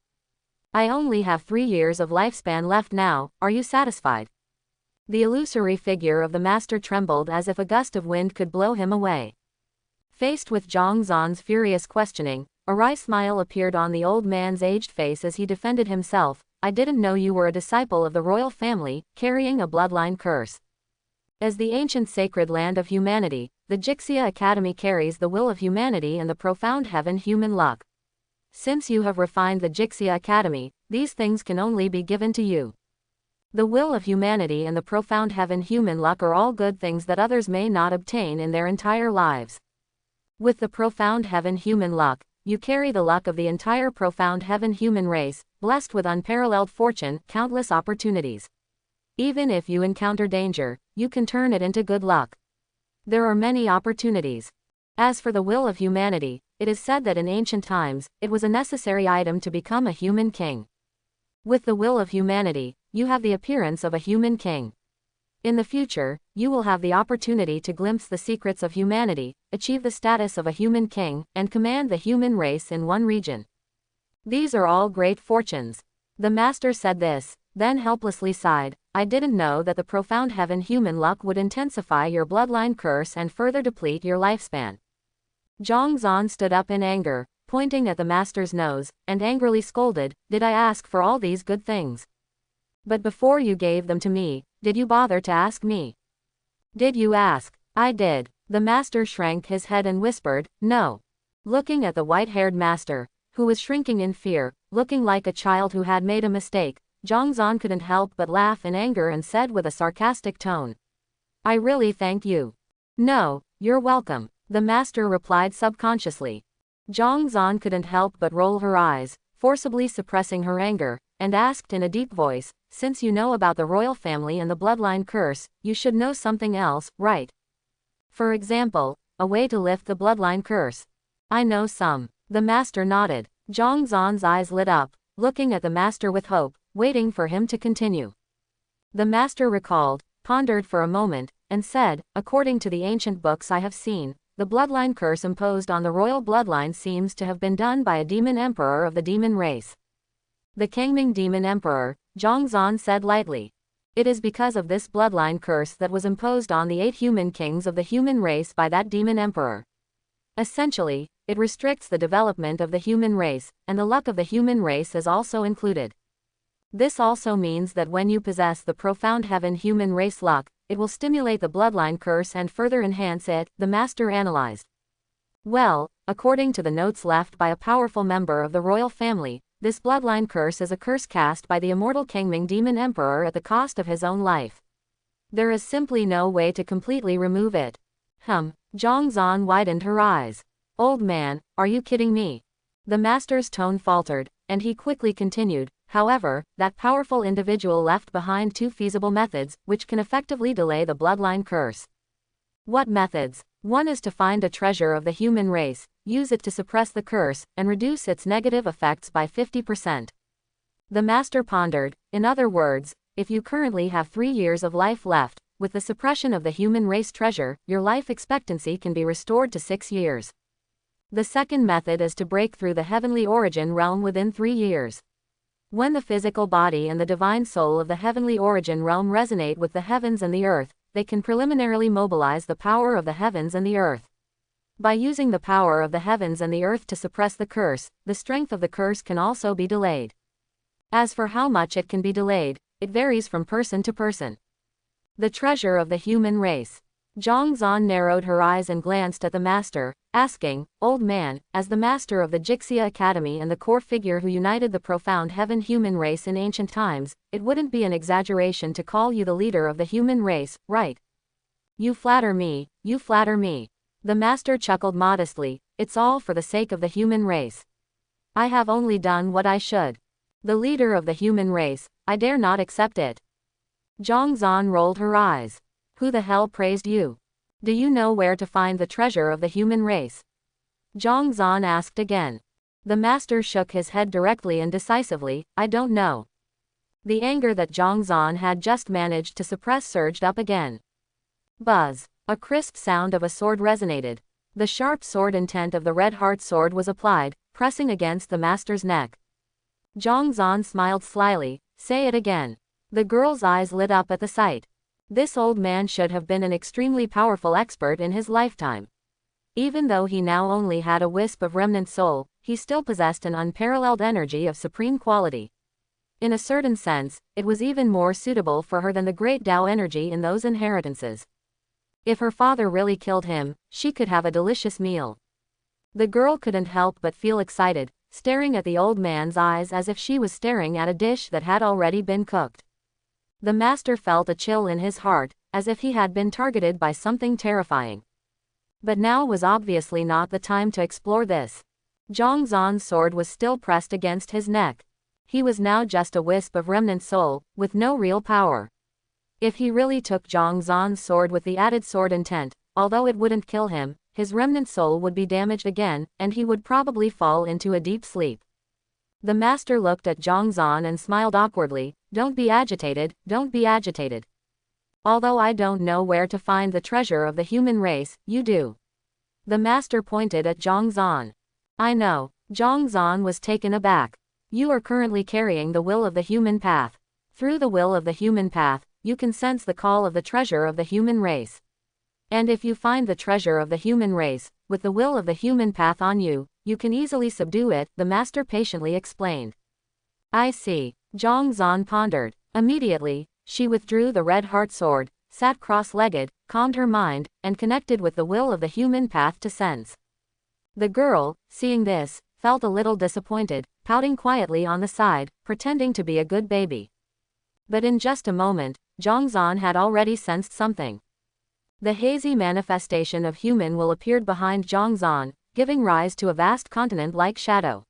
I only have 3 years of lifespan left now, are you satisfied? The illusory figure of the master trembled as if a gust of wind could blow him away. Faced with Jong Zan's furious questioning, a wry smile appeared on the old man's aged face as he defended himself. I didn't know you were a disciple of the royal family, carrying a bloodline curse. As the ancient sacred land of humanity, the Jixia Academy carries the will of humanity and the profound heaven human luck. Since you have refined the Jixia Academy, these things can only be given to you. The will of humanity and the profound heaven human luck are all good things that others may not obtain in their entire lives. With the profound heaven human luck, you carry the luck of the entire profound heaven human race, blessed with unparalleled fortune, countless opportunities. Even if you encounter danger, you can turn it into good luck. There are many opportunities. As for the will of humanity, it is said that in ancient times, it was a necessary item to become a human king. With the will of humanity, you have the appearance of a human king. In the future, you will have the opportunity to glimpse the secrets of humanity, achieve the status of a human king, and command the human race in one region. These are all great fortunes. The master said this, then helplessly sighed. I didn't know that the profound heaven human luck would intensify your bloodline curse and further deplete your lifespan. Jong Zan stood up in anger, pointing at the master's nose, and angrily scolded, did I ask for all these good things? But before you gave them to me, did you bother to ask me? Did you ask? I did. The master shrank his head and whispered, no. Looking at the white-haired master, who was shrinking in fear, looking like a child who had made a mistake, Jong Zan couldn't help but laugh in anger and said with a sarcastic tone, I really thank you. No, you're welcome, the master replied subconsciously. Jong Zan couldn't help but roll her eyes, forcibly suppressing her anger, and asked in a deep voice, "Since you know about the royal family and the bloodline curse, you should know something else, right? For example, a way to lift the bloodline curse." "I know some." The master nodded. Jong Zan's eyes lit up, looking at the master with hope, waiting for him to continue. The master recalled, pondered for a moment, and said, "According to the ancient books I have seen, the bloodline curse imposed on the royal bloodline seems to have been done by a demon emperor of the demon race." "The Kangming demon emperor," Jong Zan said lightly. "It is because of this bloodline curse that was imposed on the 8 human kings of the human race by that demon emperor. Essentially, it restricts the development of the human race, and the luck of the human race is also included. This also means that when you possess the profound heaven human race luck, it will stimulate the bloodline curse and further enhance it," the master analyzed. "Well, according to the notes left by a powerful member of the royal family, this bloodline curse is a curse cast by the immortal Kangming demon emperor at the cost of his own life. There is simply no way to completely remove it." Jong Zan widened her eyes. "Old man, are you kidding me?" The master's tone faltered, and he quickly continued, "However, that powerful individual left behind 2 feasible methods, which can effectively delay the bloodline curse." "What methods?" "One is to find a treasure of the human race, use it to suppress the curse, and reduce its negative effects by 50%. The master pondered. "In other words, if you currently have 3 years of life left, with the suppression of the human race treasure, your life expectancy can be restored to 6 years. The second method is to break through the heavenly origin realm within 3 years. When the physical body and the divine soul of the heavenly origin realm resonate with the heavens and the earth, they can preliminarily mobilize the power of the heavens and the earth. By using the power of the heavens and the earth to suppress the curse, the strength of the curse can also be delayed. As for how much it can be delayed, it varies from person to person." "The treasure of the human race." Jong Zan narrowed her eyes and glanced at the master, asking, "Old man, as the master of the Jixia Academy and the core figure who united the profound heaven-human race in ancient times, it wouldn't be an exaggeration to call you the leader of the human race, right?" "You flatter me, you flatter me." The master chuckled modestly, "It's all for the sake of the human race. I have only done what I should. The leader of the human race, I dare not accept it." Jong Zan rolled her eyes. "Who the hell praised you? Do you know where to find the treasure of the human race?" Jong Zan asked again. The master shook his head directly and decisively, "I don't know." The anger that Jong Zan had just managed to suppress surged up again. Buzz. A crisp sound of a sword resonated. The sharp sword intent of the red heart sword was applied, pressing against the master's neck. Jong Zan smiled slyly. "Say it again." The girl's eyes lit up at the sight. This old man should have been an extremely powerful expert in his lifetime. Even though he now only had a wisp of remnant soul, he still possessed an unparalleled energy of supreme quality. In a certain sense, it was even more suitable for her than the great Tao energy in those inheritances. If her father really killed him, she could have a delicious meal. The girl couldn't help but feel excited, staring at the old man's eyes as if she was staring at a dish that had already been cooked. The master felt a chill in his heart, as if he had been targeted by something terrifying. But now was obviously not the time to explore this. Jong Zan's sword was still pressed against his neck. He was now just a wisp of remnant soul, with no real power. If he really took Jong Zan's sword with the added sword intent, although it wouldn't kill him, his remnant soul would be damaged again, and he would probably fall into a deep sleep. The master looked at Jong Zan and smiled awkwardly. "Don't be agitated, don't be agitated. Although I don't know where to find the treasure of the human race, you do." The master pointed at Jong Zan. "I know." Jong Zan was taken aback. "You are currently carrying the will of the human path. Through the will of the human path, you can sense the call of the treasure of the human race. And if you find the treasure of the human race, with the will of the human path on you, you can easily subdue it," the master patiently explained. "I see." Jong Zan pondered. Immediately, she withdrew the red heart sword, sat cross-legged, calmed her mind, and connected with the will of the human path to sense. The girl, seeing this, felt a little disappointed, pouting quietly on the side, pretending to be a good baby. But in just a moment, Jong Zan had already sensed something. The hazy manifestation of human will appeared behind Jong Zan, giving rise to a vast continent-like shadow.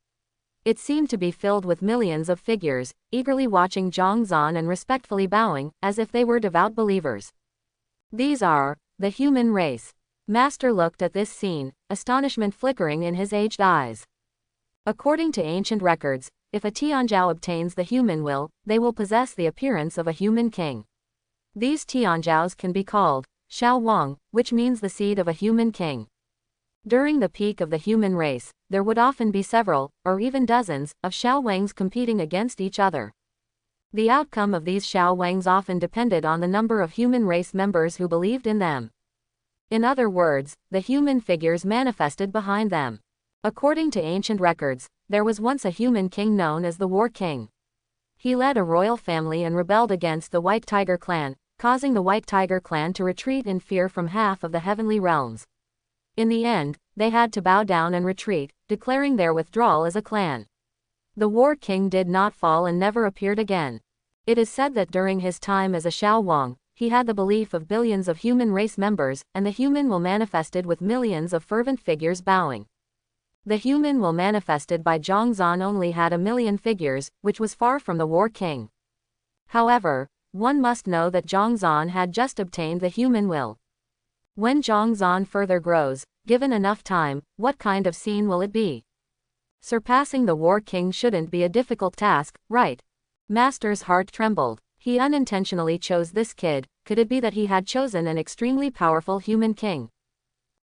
It seemed to be filled with millions of figures, eagerly watching Jong Zan and respectfully bowing, as if they were devout believers. These are the human race. Master looked at this scene, astonishment flickering in his aged eyes. According to ancient records, if a Tianjiao obtains the human will, they will possess the appearance of a human king. These Tianjiaos can be called Xiao Wang, which means the seed of a human king. During the peak of the human race, there would often be several, or even dozens, of Xiao Wangs competing against each other. The outcome of these Xiao Wangs often depended on the number of human race members who believed in them. In other words, the human figures manifested behind them. According to ancient records, there was once a human king known as the War King. He led a royal family and rebelled against the White Tiger clan, causing the White Tiger clan to retreat in fear from half of the heavenly realms. In the end, they had to bow down and retreat, declaring their withdrawal as a clan. The War King did not fall and never appeared again. It is said that during his time as a Xiao Wang, he had the belief of billions of human race members, and the human will manifested with millions of fervent figures bowing. The human will manifested by Jong Zan only had 1,000,000 figures, which was far from the War King. However, one must know that Jong Zan had just obtained the human will. When Jong Zan further grows, given enough time, what kind of scene will it be? Surpassing the War King shouldn't be a difficult task, right? Master's heart trembled. He unintentionally chose this kid. Could it be that he had chosen an extremely powerful human king?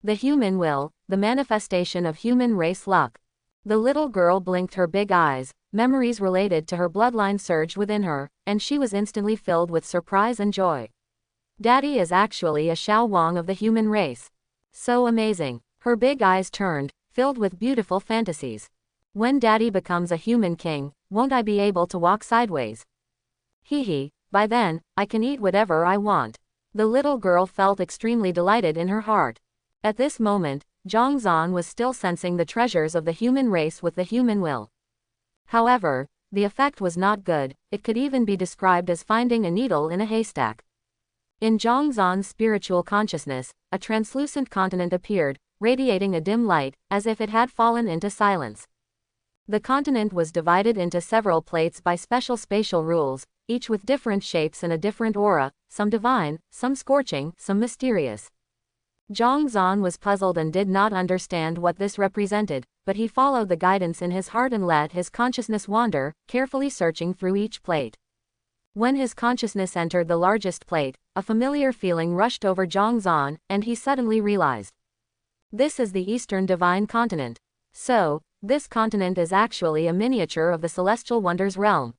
The human will, the manifestation of human race luck. The little girl blinked her big eyes, memories related to her bloodline surged within her, and she was instantly filled with surprise and joy. Daddy is actually a Xiao Wang of the human race. So amazing. Her big eyes turned, filled with beautiful fantasies. When Daddy becomes a human king, won't I be able to walk sideways? Hee, by then, I can eat whatever I want. The little girl felt extremely delighted in her heart. At this moment, Jong Zan was still sensing the treasures of the human race with the human will. However, the effect was not good. It could even be described as finding a needle in a haystack. In Jong Zan's spiritual consciousness, a translucent continent appeared, radiating a dim light, as if it had fallen into silence. The continent was divided into several plates by special spatial rules, each with different shapes and a different aura, some divine, some scorching, some mysterious. Jong Zan was puzzled and did not understand what this represented, but he followed the guidance in his heart and let his consciousness wander, carefully searching through each plate. When his consciousness entered the largest plate, a familiar feeling rushed over Jong Zan, and he suddenly realized. This is the Eastern Divine Continent. So, this continent is actually a miniature of the Celestial Wonders realm.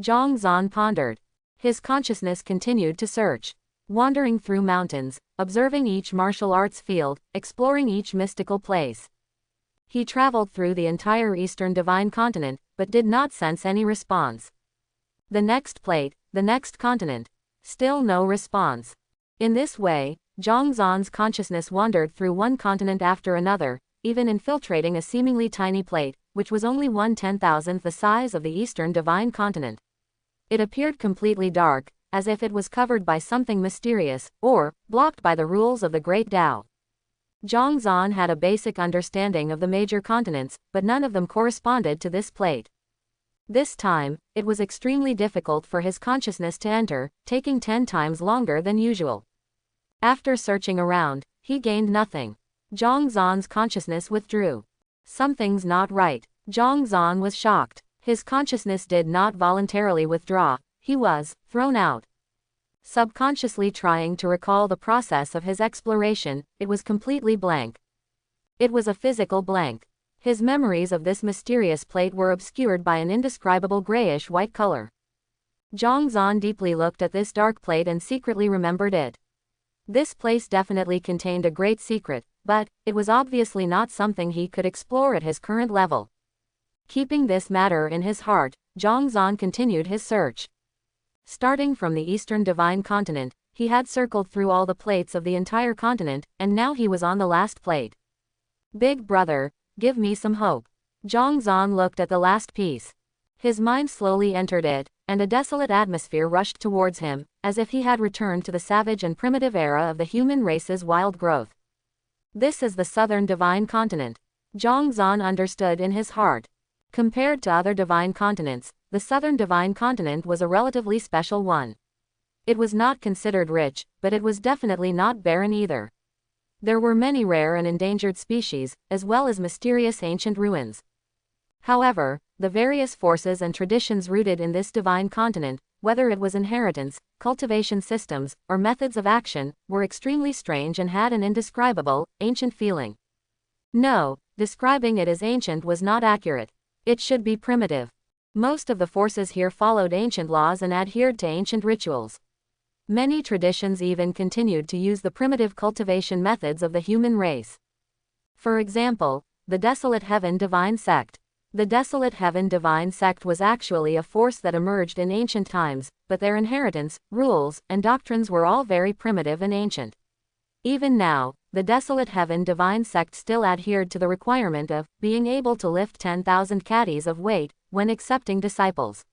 Jong Zan pondered. His consciousness continued to search. Wandering through mountains, observing each martial arts field, exploring each mystical place. He traveled through the entire Eastern Divine Continent, but did not sense any response. The next plate, the next continent. Still no response. In this way, Jong Zan's consciousness wandered through one continent after another, even infiltrating a seemingly tiny plate, which was only 1/10,000th the size of the Eastern Divine Continent. It appeared completely dark, as if it was covered by something mysterious, or blocked by the rules of the Great Tao. Jong Zan had a basic understanding of the major continents, but none of them corresponded to this plate. This time, it was extremely difficult for his consciousness to enter, taking 10 times longer than usual. After searching around, he gained nothing. Jong Zan's consciousness withdrew. Something's not right. Jong Zan was shocked. His consciousness did not voluntarily withdraw, he was thrown out. Subconsciously trying to recall the process of his exploration, it was completely blank. It was a physical blank. His memories of this mysterious plate were obscured by an indescribable grayish-white color. Jong Zan deeply looked at this dark plate and secretly remembered it. This place definitely contained a great secret, but it was obviously not something he could explore at his current level. Keeping this matter in his heart, Jong Zan continued his search. Starting from the Eastern Divine Continent, he had circled through all the plates of the entire continent, and now he was on the last plate. Big brother, give me some hope. Jong Zan looked at the last piece. His mind slowly entered it, and a desolate atmosphere rushed towards him, as if he had returned to the savage and primitive era of the human race's wild growth. This is the southern divine continent. Jong Zan understood in his heart. Compared to other divine continents, the southern divine continent was a relatively special one. It was not considered rich, but it was definitely not barren either. There were many rare and endangered species, as well as mysterious ancient ruins. However, the various forces and traditions rooted in this divine continent, whether it was inheritance, cultivation systems, or methods of action, were extremely strange and had an indescribable, ancient feeling. No, describing it as ancient was not accurate. It should be primitive. Most of the forces here followed ancient laws and adhered to ancient rituals. Many traditions even continued to use the primitive cultivation methods of the human race. For example, the Desolate Heaven Divine Sect. The Desolate Heaven Divine Sect was actually a force that emerged in ancient times, but their inheritance, rules, and doctrines were all very primitive and ancient. Even now, the Desolate Heaven Divine Sect still adhered to the requirement of being able to lift 10,000 caddies of weight when accepting disciples.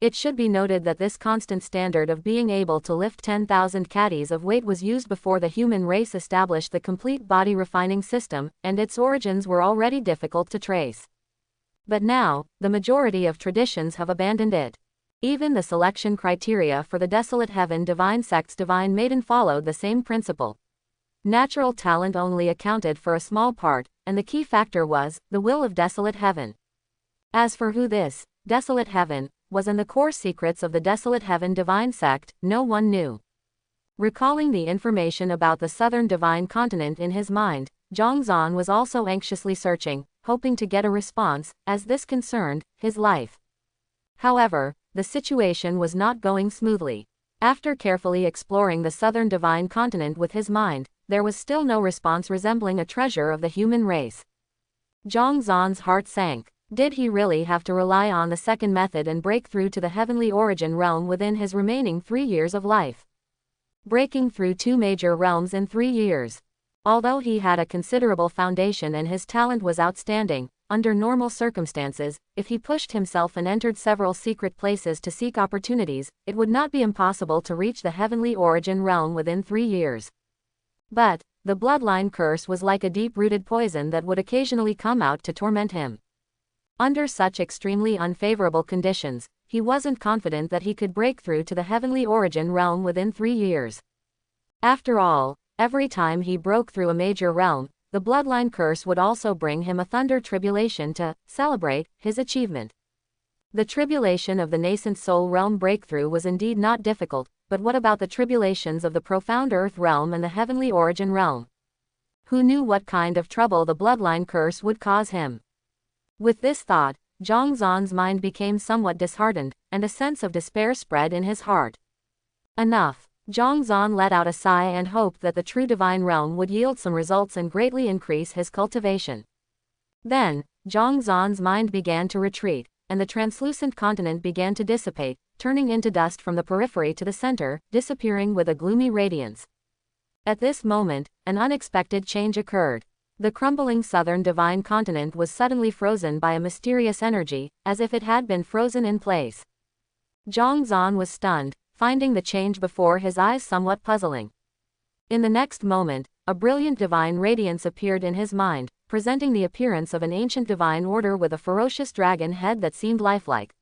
It should be noted that this constant standard of being able to lift 10,000 caddies of weight was used before the human race established the complete body refining system, and its origins were already difficult to trace. But now, the majority of traditions have abandoned it. Even the selection criteria for the Desolate Heaven Divine Sect's Divine Maiden followed the same principle. Natural talent only accounted for a small part, and the key factor was the will of Desolate Heaven. As for who this Desolate Heaven was and the core secrets of the Desolate Heaven Divine Sect, no one knew. Recalling the information about the southern divine continent in his mind, Jong Zan was also anxiously searching, hoping to get a response, as this concerned his life. However, the situation was not going smoothly. After carefully exploring the southern divine continent with his mind, there was still no response resembling a treasure of the human race. Jong Zan's heart sank. Did he really have to rely on the second method and break through to the heavenly origin realm within his remaining 3 years of life? Breaking through 2 major realms in 3 years. Although he had a considerable foundation and his talent was outstanding, under normal circumstances, if he pushed himself and entered several secret places to seek opportunities, it would not be impossible to reach the heavenly origin realm within 3 years. But the bloodline curse was like a deep-rooted poison that would occasionally come out to torment him. Under such extremely unfavorable conditions, he wasn't confident that he could break through to the heavenly origin realm within 3 years. After all, every time he broke through a major realm, the bloodline curse would also bring him a thunder tribulation to celebrate his achievement. The tribulation of the nascent soul realm breakthrough was indeed not difficult, but what about the tribulations of the profound earth realm and the heavenly origin realm? Who knew what kind of trouble the bloodline curse would cause him? With this thought, Jong Zan's mind became somewhat disheartened, and a sense of despair spread in his heart. Enough. Jong Zan let out a sigh and hoped that the true divine realm would yield some results and greatly increase his cultivation. Then, Jong Zan's mind began to retreat, and the translucent continent began to dissipate, turning into dust from the periphery to the center, disappearing with a gloomy radiance. At this moment, an unexpected change occurred. The crumbling southern divine continent was suddenly frozen by a mysterious energy, as if it had been frozen in place. Jong Zan was stunned, finding the change before his eyes somewhat puzzling. In the next moment, a brilliant divine radiance appeared in his mind, presenting the appearance of an ancient divine order with a ferocious dragon head that seemed lifelike.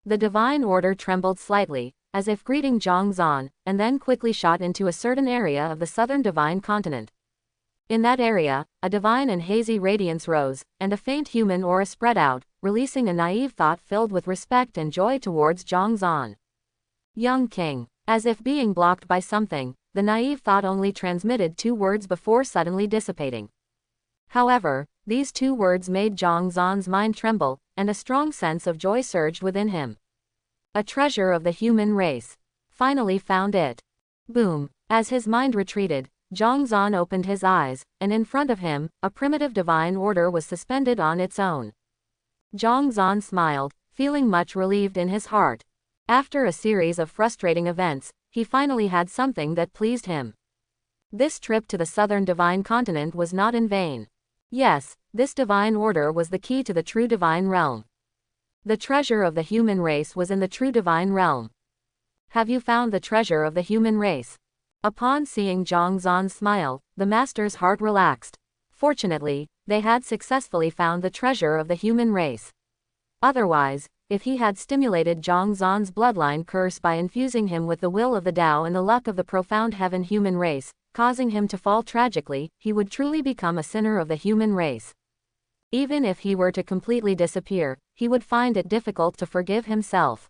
The divine order trembled slightly, as if greeting Jong Zan, and then quickly shot into a certain area of the southern divine continent. In that area, a divine and hazy radiance rose, and a faint human aura spread out, releasing a naive thought filled with respect and joy towards Jong Zan. Young king. As if being blocked by something, the naive thought only transmitted 2 words before suddenly dissipating. However, these 2 words made Jong Zan's mind tremble, and a strong sense of joy surged within him. A treasure of the human race. Finally found it. Boom. As his mind retreated, Jong Zan opened his eyes, and in front of him, a primitive divine order was suspended on its own. Jong Zan smiled, feeling much relieved in his heart. After a series of frustrating events, he finally had something that pleased him. This trip to the southern divine continent was not in vain. Yes, this divine order was the key to the true divine realm. The treasure of the human race was in the true divine realm. Have you found the treasure of the human race? Upon seeing Jong Zan's smile, the master's heart relaxed. Fortunately, they had successfully found the treasure of the human race. Otherwise, if he had stimulated Jong Zan's bloodline curse by infusing him with the will of the Tao and the luck of the profound heaven human race, causing him to fall tragically, he would truly become a sinner of the human race. Even if he were to completely disappear, he would find it difficult to forgive himself.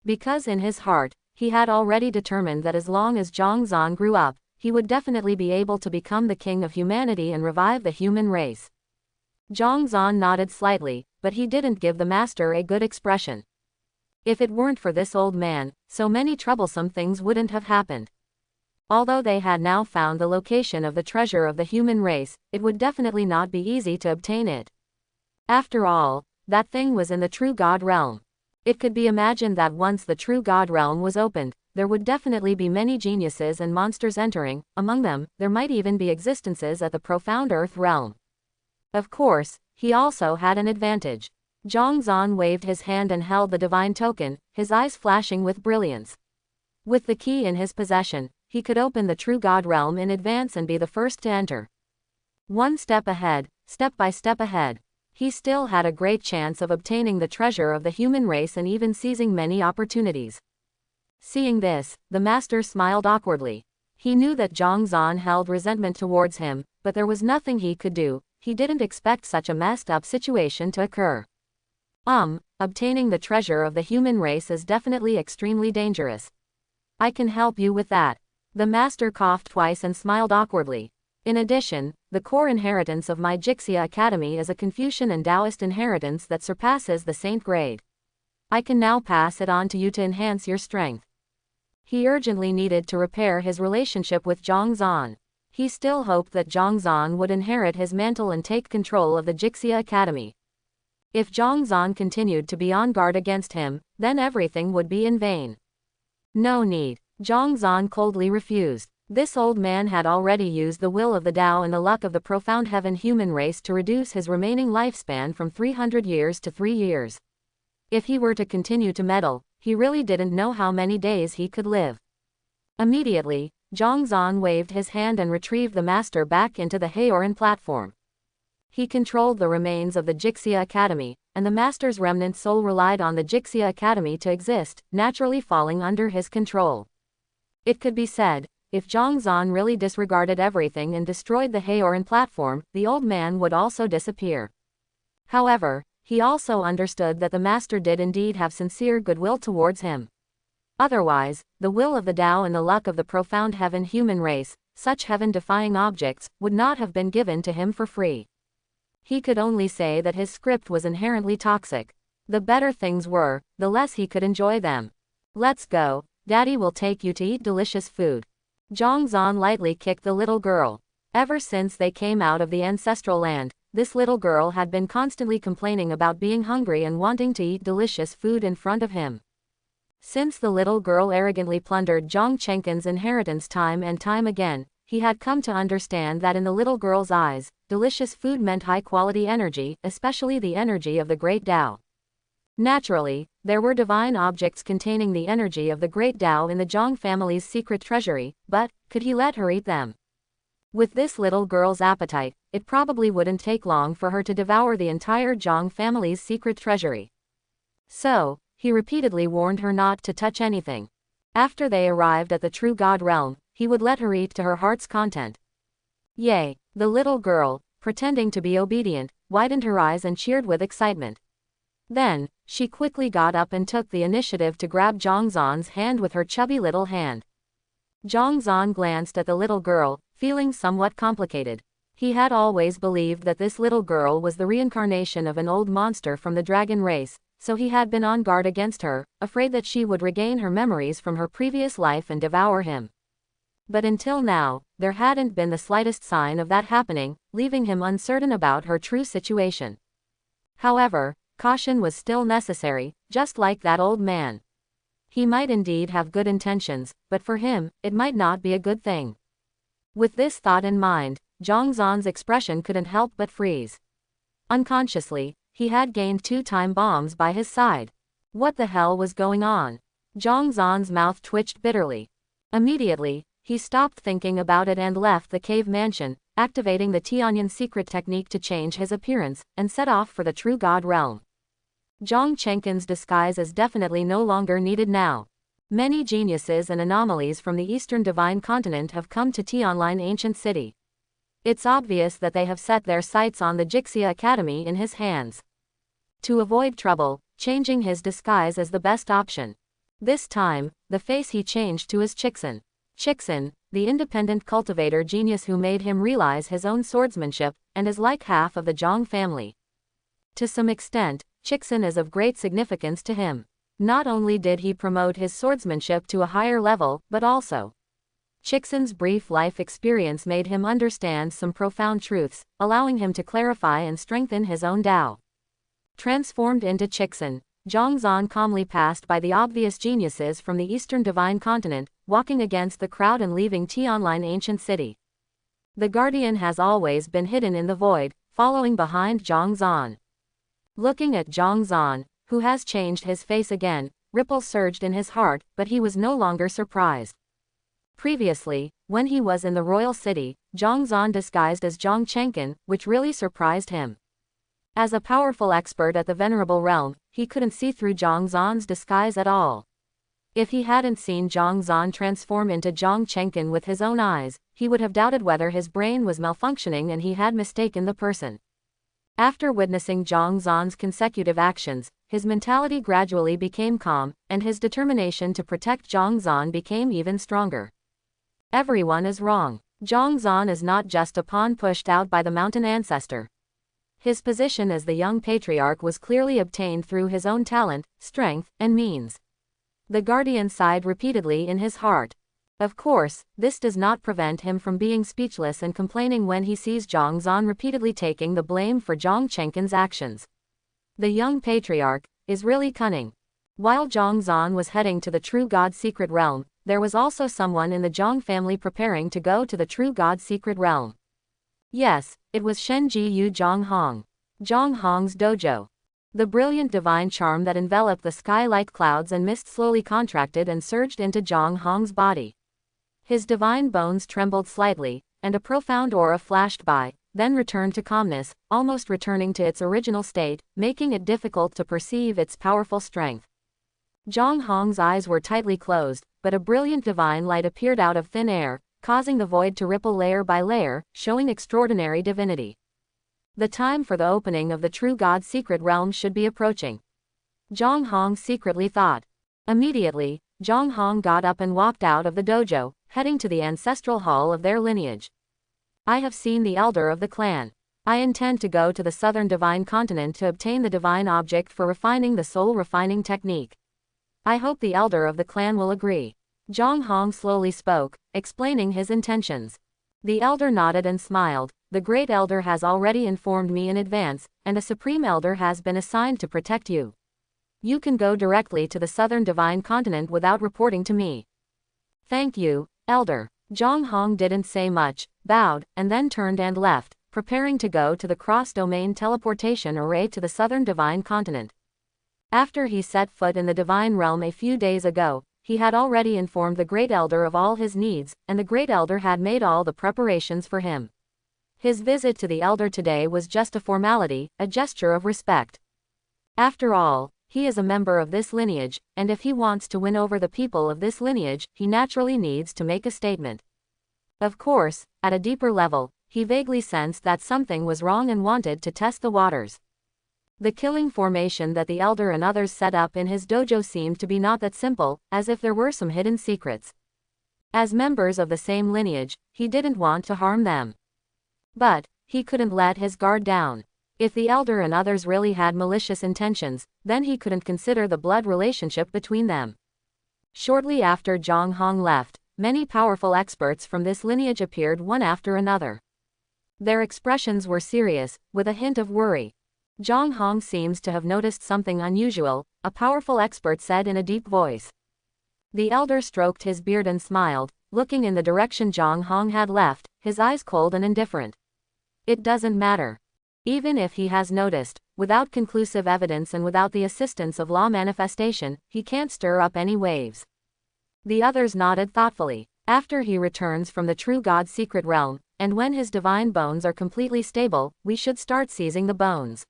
Because in his heart, he had already determined that as long as Jong Zan grew up, he would definitely be able to become the king of humanity and revive the human race. Jong Zan nodded slightly, but he didn't give the master a good expression. If it weren't for this old man, so many troublesome things wouldn't have happened. Although they had now found the location of the treasure of the human race, it would definitely not be easy to obtain it. After all, that thing was in the true God realm. It could be imagined that once the true God realm was opened, there would definitely be many geniuses and monsters entering. Among them, there might even be existences at the profound earth realm. Of course, he also had an advantage. Jong Zan waved his hand and held the divine token, his eyes flashing with brilliance. With the key in his possession, he could open the true God realm in advance and be the first to enter. One step ahead, step by step ahead. He still had a great chance of obtaining the treasure of the human race and even seizing many opportunities. Seeing this, the master smiled awkwardly. He knew that Jong Zan held resentment towards him, but there was nothing he could do. He didn't expect such a messed up situation to occur. Obtaining the treasure of the human race is definitely extremely dangerous. I can help you with that. The master coughed twice and smiled awkwardly. In addition, the core inheritance of my Jixia Academy is a Confucian and Taoist inheritance that surpasses the saint grade. I can now pass it on to you to enhance your strength. He urgently needed to repair his relationship with Jong Zan. He still hoped that Jong Zan would inherit his mantle and take control of the Jixia Academy. If Jong Zan continued to be on guard against him, then everything would be in vain. No need. Jong Zan coldly refused. This old man had already used the will of the Tao and the luck of the profound heaven human race to reduce his remaining lifespan from 300 years to 3 years. If he were to continue to meddle, he really didn't know how many days he could live. Immediately, Jong Zan waved his hand and retrieved the master back into the Haoran platform. He controlled the remains of the Jixia Academy, and the master's remnant soul relied on the Jixia Academy to exist, naturally falling under his control. It could be said, if Jong Zan really disregarded everything and destroyed the Haoran platform, the old man would also disappear. However, he also understood that the master did indeed have sincere goodwill towards him. Otherwise, the will of the Tao and the luck of the profound heaven human race, such heaven-defying objects, would not have been given to him for free. He could only say that his script was inherently toxic. The better things were, the less he could enjoy them. Let's go, Daddy will take you to eat delicious food. Jong Zan lightly kicked the little girl. Ever since they came out of the ancestral land, this little girl had been constantly complaining about being hungry and wanting to eat delicious food in front of him. Since the little girl arrogantly plundered Zhang Chengken's inheritance time and time again, he had come to understand that in the little girl's eyes, delicious food meant high-quality energy, especially the energy of the Great Tao. Naturally, there were divine objects containing the energy of the Great Tao in the Zhang family's secret treasury, but, could he let her eat them? With this little girl's appetite, it probably wouldn't take long for her to devour the entire Zhang family's secret treasury. So, he repeatedly warned her not to touch anything. After they arrived at the true God realm, he would let her eat to her heart's content. Yay! The little girl, pretending to be obedient, widened her eyes and cheered with excitement. Then, she quickly got up and took the initiative to grab Jong Zan's hand with her chubby little hand. Jong Zan glanced at the little girl, feeling somewhat complicated. He had always believed that this little girl was the reincarnation of an old monster from the dragon race, so he had been on guard against her, afraid that she would regain her memories from her previous life and devour him. But until now, there hadn't been the slightest sign of that happening, leaving him uncertain about her true situation. However, caution was still necessary, just like that old man. He might indeed have good intentions, but for him, it might not be a good thing. With this thought in mind, Jong Zan's expression couldn't help but freeze. Unconsciously, he had gained 2 time bombs by his side. What the hell was going on? Jong Zan's mouth twitched bitterly. Immediately, He stopped thinking about it and left the cave mansion, activating the Tianyan secret technique to change his appearance, and set off for the True God realm. Zhang Chenkin's disguise is definitely no longer needed now. Many geniuses and anomalies from the Eastern Divine Continent have come to Tianlin Ancient City. It's obvious that they have set their sights on the Jixia Academy in his hands. To avoid trouble, changing his disguise is the best option. This time, the face he changed to is Chixin. Chixin, the independent cultivator genius who made him realize his own swordsmanship, and is like half of the Zhang family. To some extent, Chixin is of great significance to him. Not only did he promote his swordsmanship to a higher level, but also, Chixin's brief life experience made him understand some profound truths, allowing him to clarify and strengthen his own Tao. Transformed into Chixin, Jong Zan calmly passed by the obvious geniuses from the Eastern Divine Continent, walking against the crowd and leaving Tianlin Ancient City. The Guardian has always been hidden in the void, following behind Jong Zan. Looking at Jong Zan, who has changed his face again, ripples surged in his heart, but he was no longer surprised. Previously, when he was in the royal city, Jong Zan disguised as Zhang Chenkin, which really surprised him. As a powerful expert at the Venerable Realm, he couldn't see through Zhang Zan's disguise at all. If he hadn't seen Zhang Zan transform into Zhang Chenkin with his own eyes, he would have doubted whether his brain was malfunctioning and he had mistaken the person. After witnessing Zhang Zan's consecutive actions, his mentality gradually became calm, and his determination to protect Zhang Zan became even stronger. Everyone is wrong. Zhang Zan is not just a pawn pushed out by the mountain ancestor. His position as the young patriarch was clearly obtained through his own talent, strength, and means. The Guardian sighed repeatedly in his heart. Of course, this does not prevent him from being speechless and complaining when he sees Zhang Zan repeatedly taking the blame for Zhang Chenkin's actions. The young patriarch is really cunning. While Zhang Zan was heading to the True God secret realm, there was also someone in the Zhang family preparing to go to the True God secret realm. Yes, it was Shen Ji Yu Jong Hong. Jong Hong's dojo. The brilliant divine charm that enveloped the sky like clouds and mist slowly contracted and surged into Jong Hong's body. His divine bones trembled slightly, and a profound aura flashed by, then returned to calmness, almost returning to its original state, making it difficult to perceive its powerful strength. Jong Hong's eyes were tightly closed, but a brilliant divine light appeared out of thin air, causing the void to ripple layer by layer, showing extraordinary divinity. The time for the opening of the True God secret realm should be approaching. Jong Hong secretly thought. Immediately, Jong Hong got up and walked out of the dojo, heading to the ancestral hall of their lineage. I have seen the elder of the clan. I intend to go to the southern divine continent to obtain the divine object for refining the soul refining technique. I hope the elder of the clan will agree. Jong Hong slowly spoke, explaining his intentions. The elder nodded and smiled. The great elder has already informed me in advance, and a supreme elder has been assigned to protect you. You can go directly to the southern divine continent without reporting to me. Thank you, elder. Jong Hong didn't say much, bowed, and then turned and left, preparing to go to the cross-domain teleportation array to the southern divine continent. After he set foot in the divine realm a few days ago, he had already informed the great elder of all his needs, and the great elder had made all the preparations for him. His visit to the elder today was just a formality, a gesture of respect. After all, he is a member of this lineage, and if he wants to win over the people of this lineage, he naturally needs to make a statement. Of course, at a deeper level, he vaguely sensed that something was wrong and wanted to test the waters. The killing formation that the elder and others set up in his dojo seemed to be not that simple, as if there were some hidden secrets. As members of the same lineage, he didn't want to harm them. But he couldn't let his guard down. If the elder and others really had malicious intentions, then he couldn't consider the blood relationship between them. Shortly after Jong Hong left, many powerful experts from this lineage appeared one after another. Their expressions were serious, with a hint of worry. Jong Hong seems to have noticed something unusual, a powerful expert said in a deep voice. The elder stroked his beard and smiled, looking in the direction Jong Hong had left, his eyes cold and indifferent. It doesn't matter. Even if he has noticed, without conclusive evidence and without the assistance of law manifestation, he can't stir up any waves. The others nodded thoughtfully. After he returns from the true God's secret realm, and when his divine bones are completely stable, we should start seizing the bones.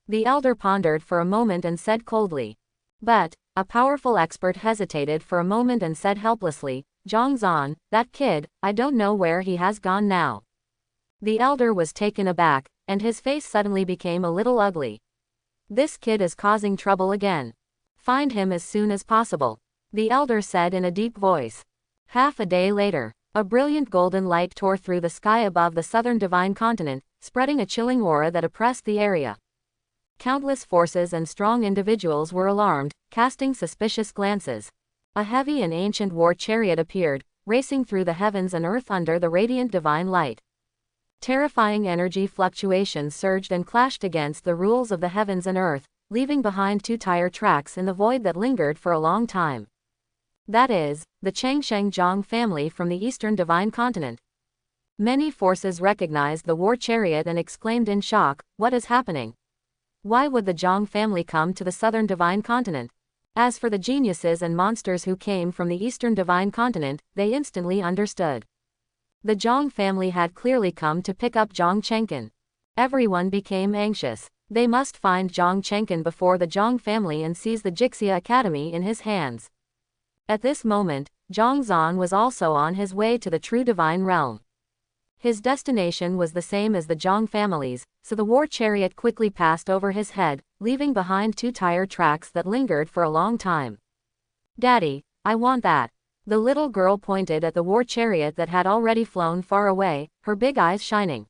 The elder pondered for a moment and said coldly. But, a powerful expert hesitated for a moment and said helplessly, Jong Zan, that kid, I don't know where he has gone now. The elder was taken aback, and his face suddenly became a little ugly. This kid is causing trouble again. Find him as soon as possible, the elder said in a deep voice. Half a day later, a brilliant golden light tore through the sky above the southern divine continent, spreading a chilling aura that oppressed the area. Countless forces and strong individuals were alarmed, casting suspicious glances. A heavy and ancient war chariot appeared, racing through the heavens and earth under the radiant divine light. Terrifying energy fluctuations surged and clashed against the rules of the heavens and earth, leaving behind two tire tracks in the void that lingered for a long time. That is, the Changsheng Zhang family from the eastern divine continent. Many forces recognized the war chariot and exclaimed in shock, what is happening? Why would the Zhang family come to the southern divine continent? As for the geniuses and monsters who came from the eastern divine continent, they instantly understood. The Zhang family had clearly come to pick up Zhang Chenkin. Everyone became anxious. They must find Zhang Chenkin before the Zhang family and seize the Jixia Academy in his hands. At this moment, Jong Zan was also on his way to the true divine realm. His destination was the same as the Zhang family's, so the war chariot quickly passed over his head, leaving behind two tire tracks that lingered for a long time. Daddy, I want that. The little girl pointed at the war chariot that had already flown far away, her big eyes shining.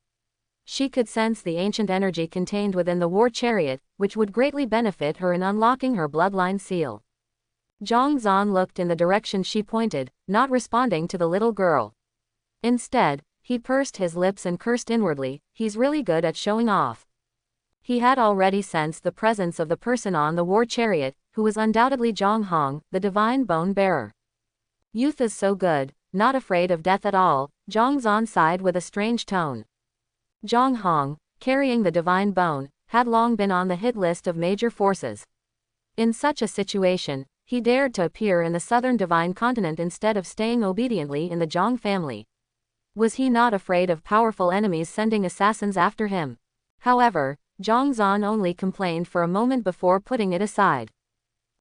She could sense the ancient energy contained within the war chariot, which would greatly benefit her in unlocking her bloodline seal. Jong Zan looked in the direction she pointed, not responding to the little girl. Instead, he pursed his lips and cursed inwardly, he's really good at showing off. He had already sensed the presence of the person on the war chariot, who was undoubtedly Jong Hong, the divine bone bearer. Youth is so good, not afraid of death at all, Jong Zan sighed with a strange tone. Jong Hong, carrying the divine bone, had long been on the hit list of major forces. In such a situation, he dared to appear in the southern divine continent instead of staying obediently in the Zhang family. Was he not afraid of powerful enemies sending assassins after him? However, Jong Zan only complained for a moment before putting it aside.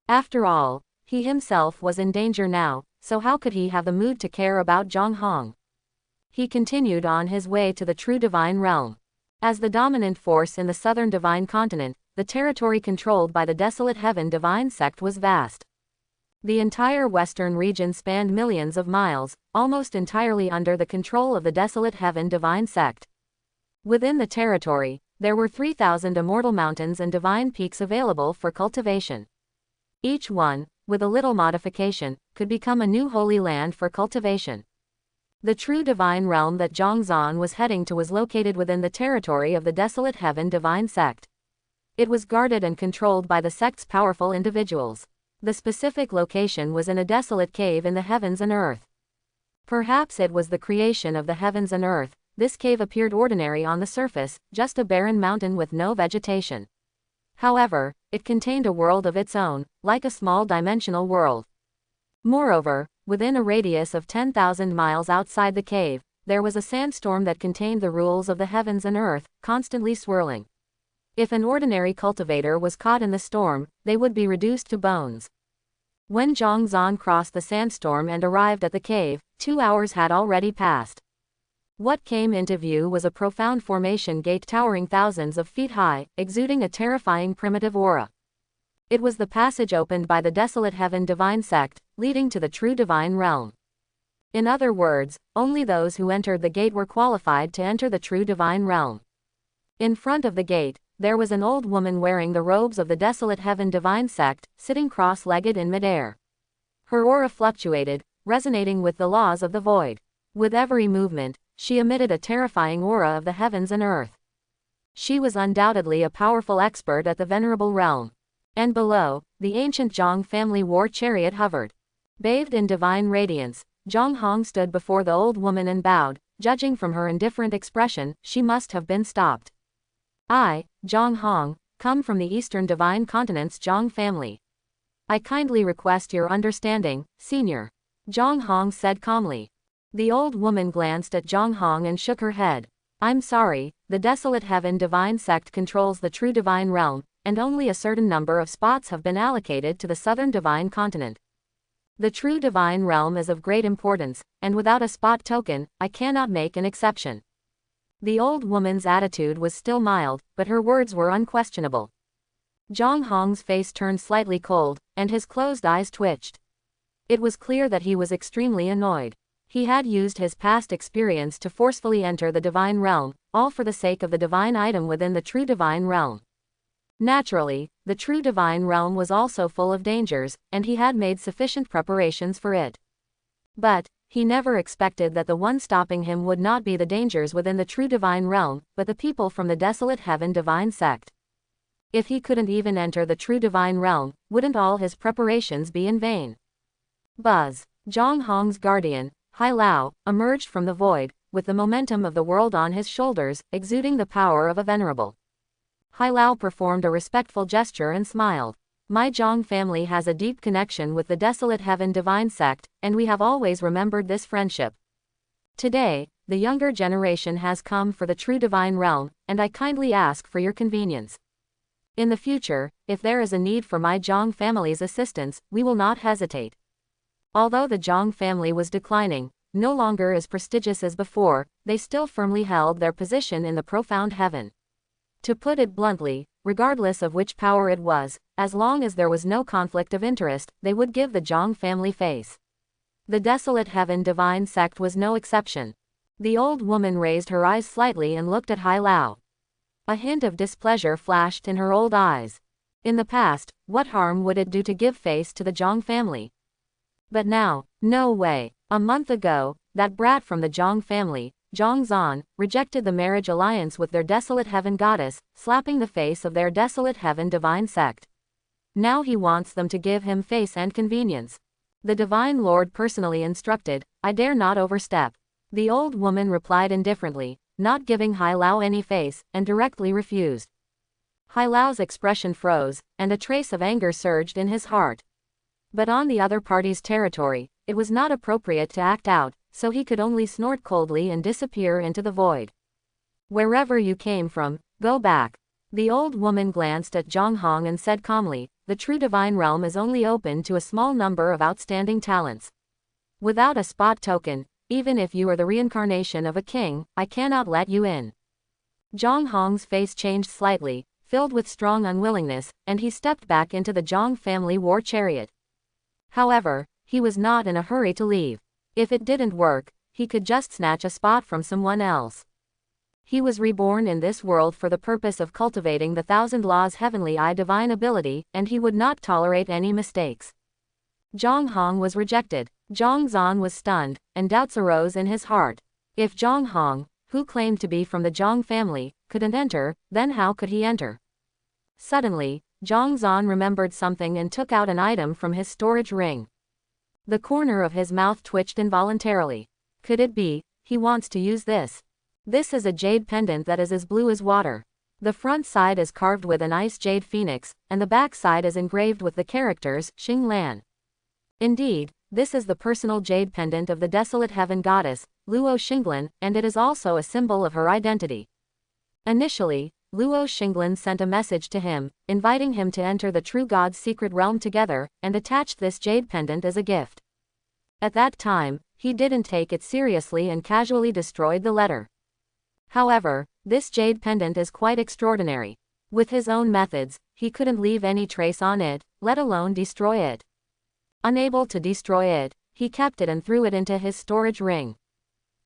After all, he himself was in danger now, so how could he have the mood to care about Jong Hong? He continued on his way to the true divine realm. As the dominant force in the southern divine continent, the territory controlled by the desolate heaven divine sect was vast. The entire western region spanned millions of miles, almost entirely under the control of the desolate heaven divine sect. Within the territory, there were 3,000 immortal mountains and divine peaks available for cultivation. Each one, with a little modification, could become a new holy land for cultivation. The true divine realm that Jong Zan was heading to was located within the territory of the desolate heaven divine sect. It was guarded and controlled by the sect's powerful individuals. The specific location was in a desolate cave in the heavens and earth. Perhaps it was the creation of the heavens and earth. This cave appeared ordinary on the surface, just a barren mountain with no vegetation. However, it contained a world of its own, like a small dimensional world. Moreover, within a radius of 10,000 miles outside the cave, there was a sandstorm that contained the rules of the heavens and earth, constantly swirling. If an ordinary cultivator was caught in the storm, they would be reduced to bones. When Jong Zan crossed the sandstorm and arrived at the cave, 2 hours had already passed. What came into view was a profound formation gate towering thousands of feet high, exuding a terrifying primitive aura. It was the passage opened by the desolate heaven divine sect, leading to the true divine realm. In other words, only those who entered the gate were qualified to enter the true divine realm. In front of the gate, there was an old woman wearing the robes of the desolate heaven divine sect, sitting cross-legged in midair. Her aura fluctuated, resonating with the laws of the void. With every movement, she emitted a terrifying aura of the heavens and earth. She was undoubtedly a powerful expert at the venerable realm. And below, the ancient Zhang family war chariot hovered. Bathed in divine radiance, Jong Hong stood before the old woman and bowed. Judging from her indifferent expression, she must have been stopped. I, Jong Hong, come from the eastern divine continent's Zhang family. I kindly request your understanding, senior. Jong Hong said calmly. The old woman glanced at Jong Hong and shook her head. I'm sorry, the Desolate Heaven Divine Sect controls the true Divine Realm, and only a certain number of spots have been allocated to the Southern Divine Continent. The true Divine Realm is of great importance, and without a spot token, I cannot make an exception. The old woman's attitude was still mild, but her words were unquestionable. Jong Hong's face turned slightly cold, and his closed eyes twitched. It was clear that he was extremely annoyed. He had used his past experience to forcefully enter the Divine Realm, all for the sake of the divine item within the true Divine Realm. Naturally, the true Divine Realm was also full of dangers, and he had made sufficient preparations for it. But he never expected that the one stopping him would not be the dangers within the true Divine Realm, but the people from the Desolate Heaven Divine Sect. If he couldn't even enter the true Divine Realm, wouldn't all his preparations be in vain? Buzz. Jong Hong's guardian, Hai Lao, emerged from the void, with the momentum of the world on his shoulders, exuding the power of a venerable. Hai Lao performed a respectful gesture and smiled. My Jong family has a deep connection with the Desolate Heaven Divine Sect, and we have always remembered this friendship. Today, the younger generation has come for the true Divine Realm, and I kindly ask for your convenience. In the future, if there is a need for my Jong family's assistance, we will not hesitate. Although the Jong family was declining, no longer as prestigious as before, they still firmly held their position in the profound heaven. To put it bluntly, regardless of which power it was, as long as there was no conflict of interest, they would give the Jong family face. The Desolate Heaven Divine Sect was no exception. The old woman raised her eyes slightly and looked at Hai Lao. A hint of displeasure flashed in her old eyes. In the past, what harm would it do to give face to the Jong family? But now, no way. A month ago, that brat from the Jong family, Jong Zan, rejected the marriage alliance with their Desolate Heaven goddess, slapping the face of their Desolate Heaven Divine Sect. Now he wants them to give him face and convenience. The Divine Lord personally instructed, I dare not overstep. The old woman replied indifferently, not giving Hai Lao any face, and directly refused. Hai Lao's expression froze, and a trace of anger surged in his heart. But on the other party's territory, it was not appropriate to act out, so he could only snort coldly and disappear into the void. Wherever you came from, go back. The old woman glanced at Jong Hong and said calmly, the true Divine Realm is only open to a small number of outstanding talents. Without a spot token, even if you are the reincarnation of a king, I cannot let you in. Jong Hong's face changed slightly, filled with strong unwillingness, and he stepped back into the Jong family war chariot. However, he was not in a hurry to leave. If it didn't work, he could just snatch a spot from someone else. He was reborn in this world for the purpose of cultivating the thousand laws heavenly divine ability, and he would not tolerate any mistakes. Jong Hong was rejected. Jong Zan was stunned, and doubts arose in his heart. If Jong Hong, who claimed to be from the Jong family, couldn't enter, then how could he enter? Suddenly, Jong Zan remembered something and took out an item from his storage ring. The corner of his mouth twitched involuntarily. Could it be, he wants to use this? This is a jade pendant that is as blue as water. The front side is carved with an ice jade phoenix, and the back side is engraved with the characters, Xing Lan. Indeed, this is the personal jade pendant of the Desolate Heaven Goddess, Luo Shingan, and it is also a symbol of her identity. Initially, Luo Shingan sent a message to him, inviting him to enter the true God's secret realm together, and attached this jade pendant as a gift. At that time, he didn't take it seriously and casually destroyed the letter. However, this jade pendant is quite extraordinary. With his own methods, he couldn't leave any trace on it, let alone destroy it. Unable to destroy it, he kept it and threw it into his storage ring.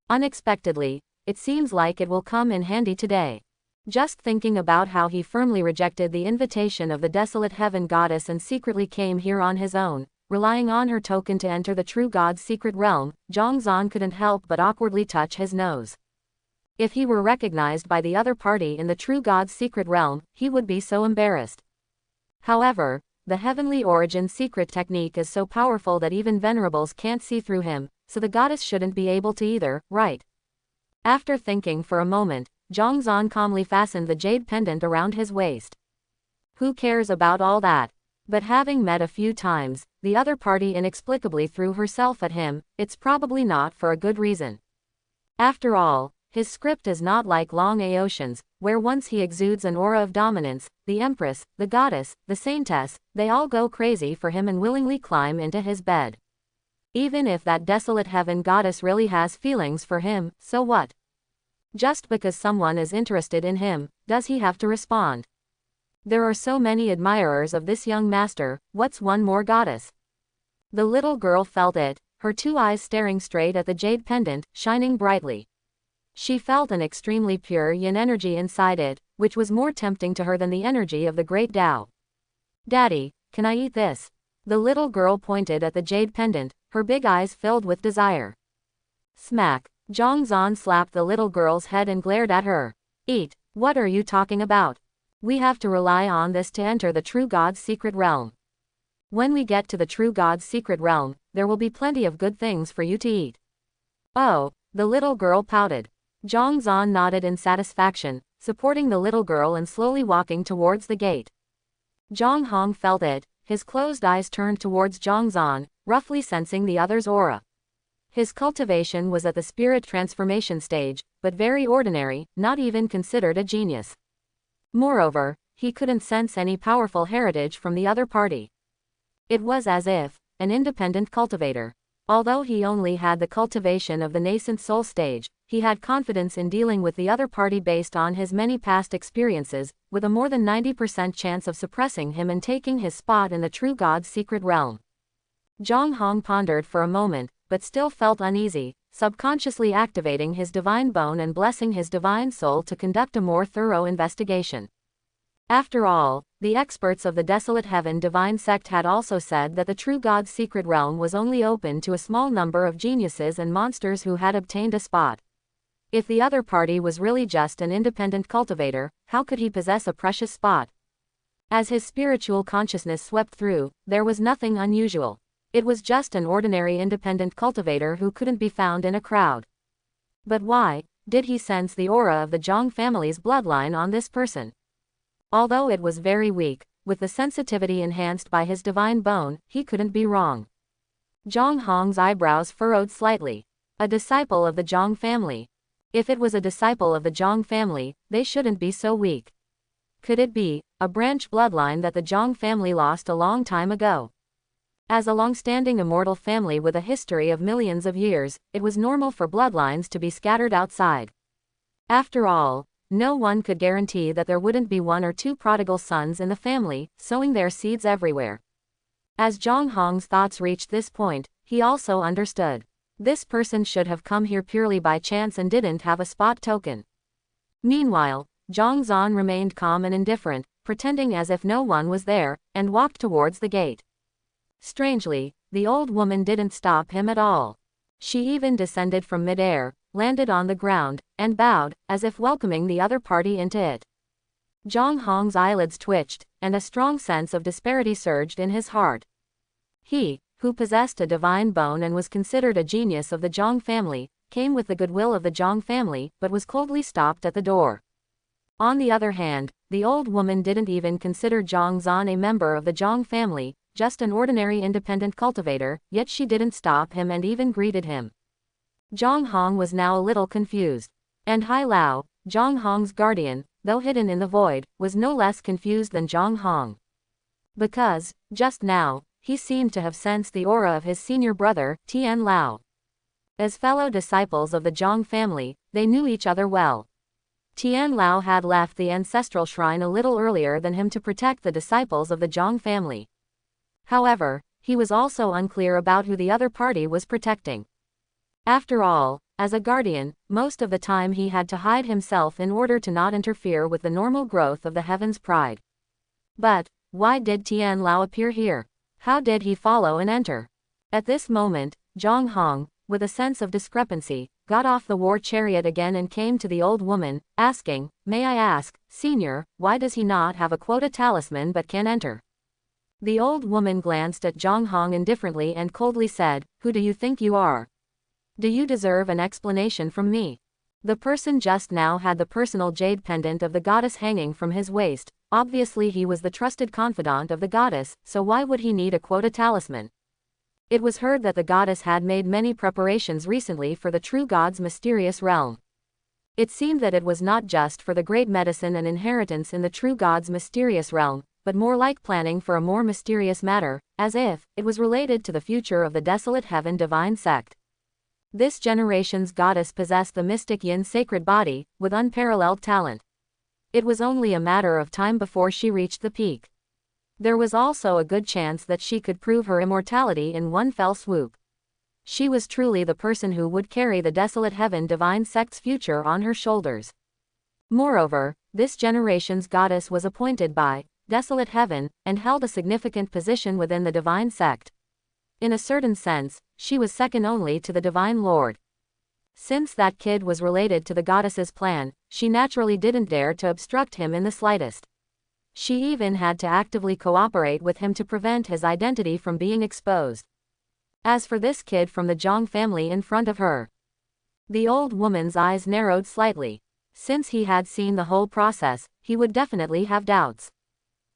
Unexpectedly, it seems like it will come in handy today. Just thinking about how he firmly rejected the invitation of the Desolate Heaven Goddess and secretly came here on his own, relying on her token to enter the true God's secret realm, Jong Zan couldn't help but awkwardly touch his nose. If he were recognized by the other party in the true God's secret realm, he would be so embarrassed. However, the heavenly origin secret technique is so powerful that even venerables can't see through him, so the goddess shouldn't be able to either, right? After thinking for a moment, Jong Zan calmly fastened the jade pendant around his waist. Who cares about all that? But having met a few times, the other party inexplicably threw herself at him. It's probably not for a good reason. After all, his script is not like Long Aotian's, where once he exudes an aura of dominance, the empress, the goddess, the saintess, they all go crazy for him and willingly climb into his bed. Even if that desolate heaven goddess really has feelings for him, so what? Just because someone is interested in him, does he have to respond? There are so many admirers of this young master, what's one more goddess? The little girl felt it, her two eyes staring straight at the jade pendant, shining brightly. She felt an extremely pure yin energy inside it, which was more tempting to her than the energy of the great Tao. Daddy, can I eat this? The little girl pointed at the jade pendant, her big eyes filled with desire. Smack! Jong Zan slapped the little girl's head and glared at her. Eat, what are you talking about? We have to rely on this to enter the true God's secret realm. When we get to the true God's secret realm, there will be plenty of good things for you to eat. Oh, the little girl pouted. Jong Zan nodded in satisfaction, supporting the little girl and slowly walking towards the gate. Jong Hong felt it, his closed eyes turned towards Jong Zan, roughly sensing the other's aura. His cultivation was at the spirit transformation stage, but very ordinary, not even considered a genius. Moreover, he couldn't sense any powerful heritage from the other party. It was as if, an independent cultivator. Although he only had the cultivation of the nascent soul stage, he had confidence in dealing with the other party based on his many past experiences, with a more than 90% chance of suppressing him and taking his spot in the true God's secret realm. Jong Hong pondered for a moment, but still felt uneasy, subconsciously activating his divine bone and blessing his divine soul to conduct a more thorough investigation. After all, the experts of the Desolate Heaven divine sect had also said that the true God's secret realm was only open to a small number of geniuses and monsters who had obtained a spot. If the other party was really just an independent cultivator, how could he possess a precious spot? As his spiritual consciousness swept through, there was nothing unusual. It was just an ordinary independent cultivator who couldn't be found in a crowd. But why did he sense the aura of the Zhang family's bloodline on this person? Although it was very weak, with the sensitivity enhanced by his divine bone, he couldn't be wrong. Jong Hong's eyebrows furrowed slightly. A disciple of the Zhang family. If it was a disciple of the Zhang family, they shouldn't be so weak. Could it be a branch bloodline that the Zhang family lost a long time ago? As a long-standing immortal family with a history of millions of years, it was normal for bloodlines to be scattered outside. After all, no one could guarantee that there wouldn't be one or two prodigal sons in the family, sowing their seeds everywhere. As Jong Hong's thoughts reached this point, he also understood. This person should have come here purely by chance and didn't have a spot token. Meanwhile, Jong Zan remained calm and indifferent, pretending as if no one was there, and walked towards the gate. Strangely, the old woman didn't stop him at all. She even descended from mid-air, landed on the ground, and bowed, as if welcoming the other party into it. Jong Hong's eyelids twitched, and a strong sense of disparity surged in his heart. He, who possessed a divine bone and was considered a genius of the Zhang family, came with the goodwill of the Zhang family, but was coldly stopped at the door. On the other hand, the old woman didn't even consider Jong Zan a member of the Zhang family, just an ordinary independent cultivator, yet she didn't stop him and even greeted him. Jong Hong was now a little confused. And Hai Lao, Jong Hong's guardian, though hidden in the void, was no less confused than Jong Hong. Because, just now, he seemed to have sensed the aura of his senior brother, Tian Lao. As fellow disciples of the Zhang family, they knew each other well. Tian Lao had left the ancestral shrine a little earlier than him to protect the disciples of the Zhang family. However, he was also unclear about who the other party was protecting. After all, as a guardian, most of the time he had to hide himself in order to not interfere with the normal growth of the heaven's pride. But, why did Tian Lao appear here? How did he follow and enter? At this moment, Jong Hong, with a sense of discrepancy, got off the war chariot again and came to the old woman, asking, "May I ask, Senior, why does he not have a quota talisman but can enter?" The old woman glanced at Jong Hong indifferently and coldly said, "Who do you think you are? Do you deserve an explanation from me?" The person just now had the personal jade pendant of the goddess hanging from his waist. Obviously he was the trusted confidant of the goddess, so why would he need a quota talisman? It was heard that the goddess had made many preparations recently for the true god's mysterious realm. It seemed that it was not just for the great medicine and inheritance in the true god's mysterious realm, but more like planning for a more mysterious matter, as if it was related to the future of the desolate heaven divine sect. This generation's goddess possessed the mystic yin sacred body, with unparalleled talent. It was only a matter of time before she reached the peak. There was also a good chance that she could prove her immortality in one fell swoop. She was truly the person who would carry the desolate heaven divine sect's future on her shoulders. Moreover, this generation's goddess was appointed by desolate heaven, and held a significant position within the divine sect. In a certain sense, she was second only to the divine lord. Since that kid was related to the goddess's plan, she naturally didn't dare to obstruct him in the slightest. She even had to actively cooperate with him to prevent his identity from being exposed. As for this kid from the Jong family in front of her, the old woman's eyes narrowed slightly. Since he had seen the whole process, he would definitely have doubts.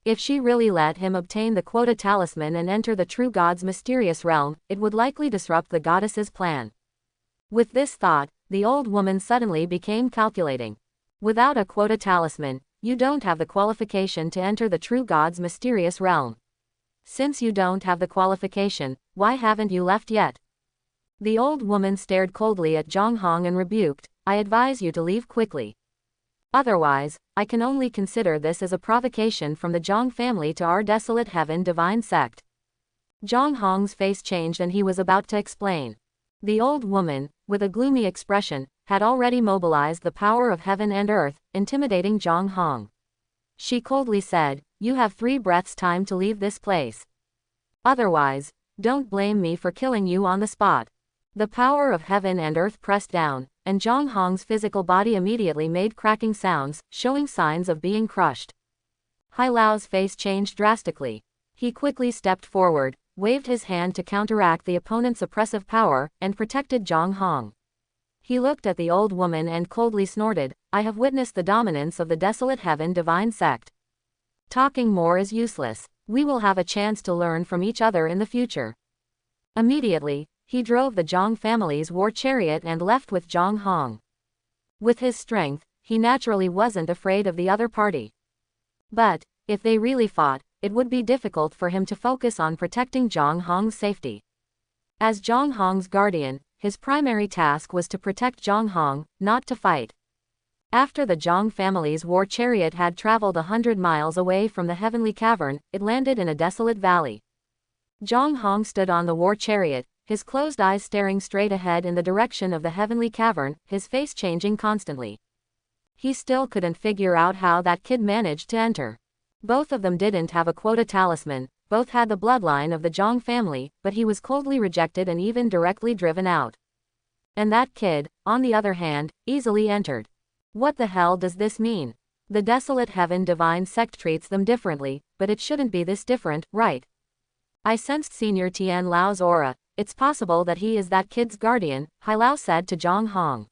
If she really let him obtain the quota talisman and enter the true god's mysterious realm, it would likely disrupt the goddess's plan. With this thought, the old woman suddenly became calculating. Without a quota talisman, you don't have the qualification to enter the true god's mysterious realm. Since you don't have the qualification, why haven't you left yet? The old woman stared coldly at Jong Hong and rebuked, I advise you to leave quickly. Otherwise, I can only consider this as a provocation from the Jong family to our desolate heaven divine sect. Jong Hong's face changed and he was about to explain. The old woman, with a gloomy expression, had already mobilized the power of heaven and earth, intimidating Jong Hong. She coldly said, you have 3 breaths time to leave this place. Otherwise, don't blame me for killing you on the spot. The power of heaven and earth pressed down, and Jong Hong's physical body immediately made cracking sounds, showing signs of being crushed. Hai Lao's face changed drastically. He quickly stepped forward, waved his hand to counteract the opponent's oppressive power, and protected Jong Hong. He looked at the old woman and coldly snorted, I have witnessed the dominance of the desolate heaven divine sect. Talking more is useless. We will have a chance to learn from each other in the future. Immediately, he drove the Jong family's war chariot and left with Jong Hong. With his strength, he naturally wasn't afraid of the other party. But, if they really fought, it would be difficult for him to focus on protecting Jong Hong's safety. As Jong Hong's guardian, his primary task was to protect Jong Hong, not to fight. After the Jong family's war chariot had traveled 100 miles away from the heavenly cavern, it landed in a desolate valley. Jong Hong stood on the war chariot, his closed eyes staring straight ahead in the direction of the heavenly cavern, his face changing constantly. He still couldn't figure out how that kid managed to enter. Both of them didn't have a quota talisman, both had the bloodline of the Jong family, but he was coldly rejected and even directly driven out. And that kid, on the other hand, easily entered. What the hell does this mean? The desolate heaven divine sect treats them differently, but it shouldn't be this different, right? I sensed Senior Tian Lao's aura. It's possible that he is that kid's guardian, Hai Lao said to Jong Hong.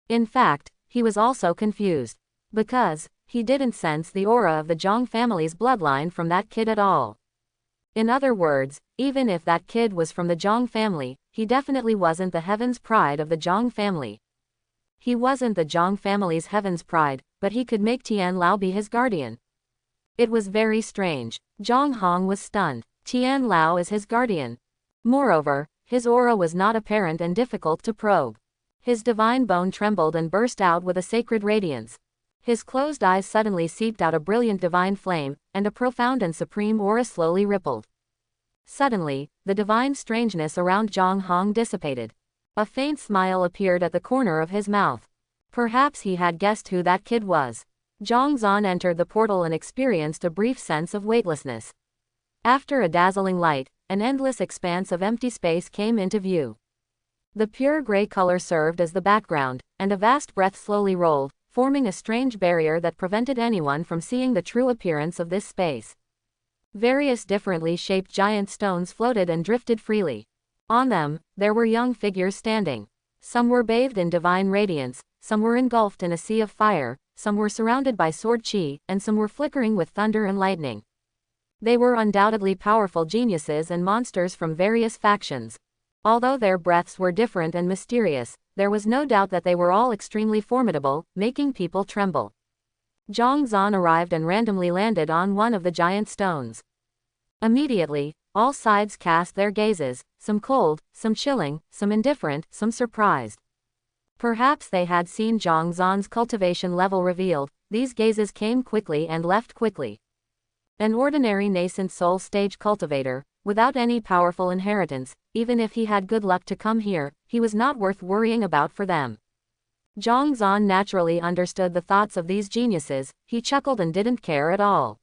In fact, he was also confused. Because, he didn't sense the aura of the Jong family's bloodline from that kid at all. In other words, even if that kid was from the Jong family, he definitely wasn't the heaven's pride of the Jong family. He wasn't the Jong family's heaven's pride, but he could make Tian Lao be his guardian. It was very strange. Jong Hong was stunned. Tian Lao is his guardian. Moreover, his aura was not apparent and difficult to probe. His divine bone trembled and burst out with a sacred radiance. His closed eyes suddenly seeped out a brilliant divine flame, and a profound and supreme aura slowly rippled. Suddenly, the divine strangeness around Jong Hong dissipated. A faint smile appeared at the corner of his mouth. Perhaps he had guessed who that kid was. Jong Zan entered the portal and experienced a brief sense of weightlessness. After a dazzling light, an endless expanse of empty space came into view. The pure gray color served as the background, and a vast breath slowly rolled, forming a strange barrier that prevented anyone from seeing the true appearance of this space. Various differently shaped giant stones floated and drifted freely. On them, there were young figures standing. Some were bathed in divine radiance, some were engulfed in a sea of fire, some were surrounded by sword chi, and some were flickering with thunder and lightning. They were undoubtedly powerful geniuses and monsters from various factions. Although their breaths were different and mysterious, there was no doubt that they were all extremely formidable, making people tremble. Jong Zan arrived and randomly landed on one of the giant stones. Immediately, all sides cast their gazes, some cold, some chilling, some indifferent, some surprised. Perhaps they had seen Jong Zan's cultivation level revealed. These gazes came quickly and left quickly. An ordinary nascent soul stage cultivator, without any powerful inheritance, even if he had good luck to come here, he was not worth worrying about for them. Jong Zan naturally understood the thoughts of these geniuses. He chuckled and didn't care at all.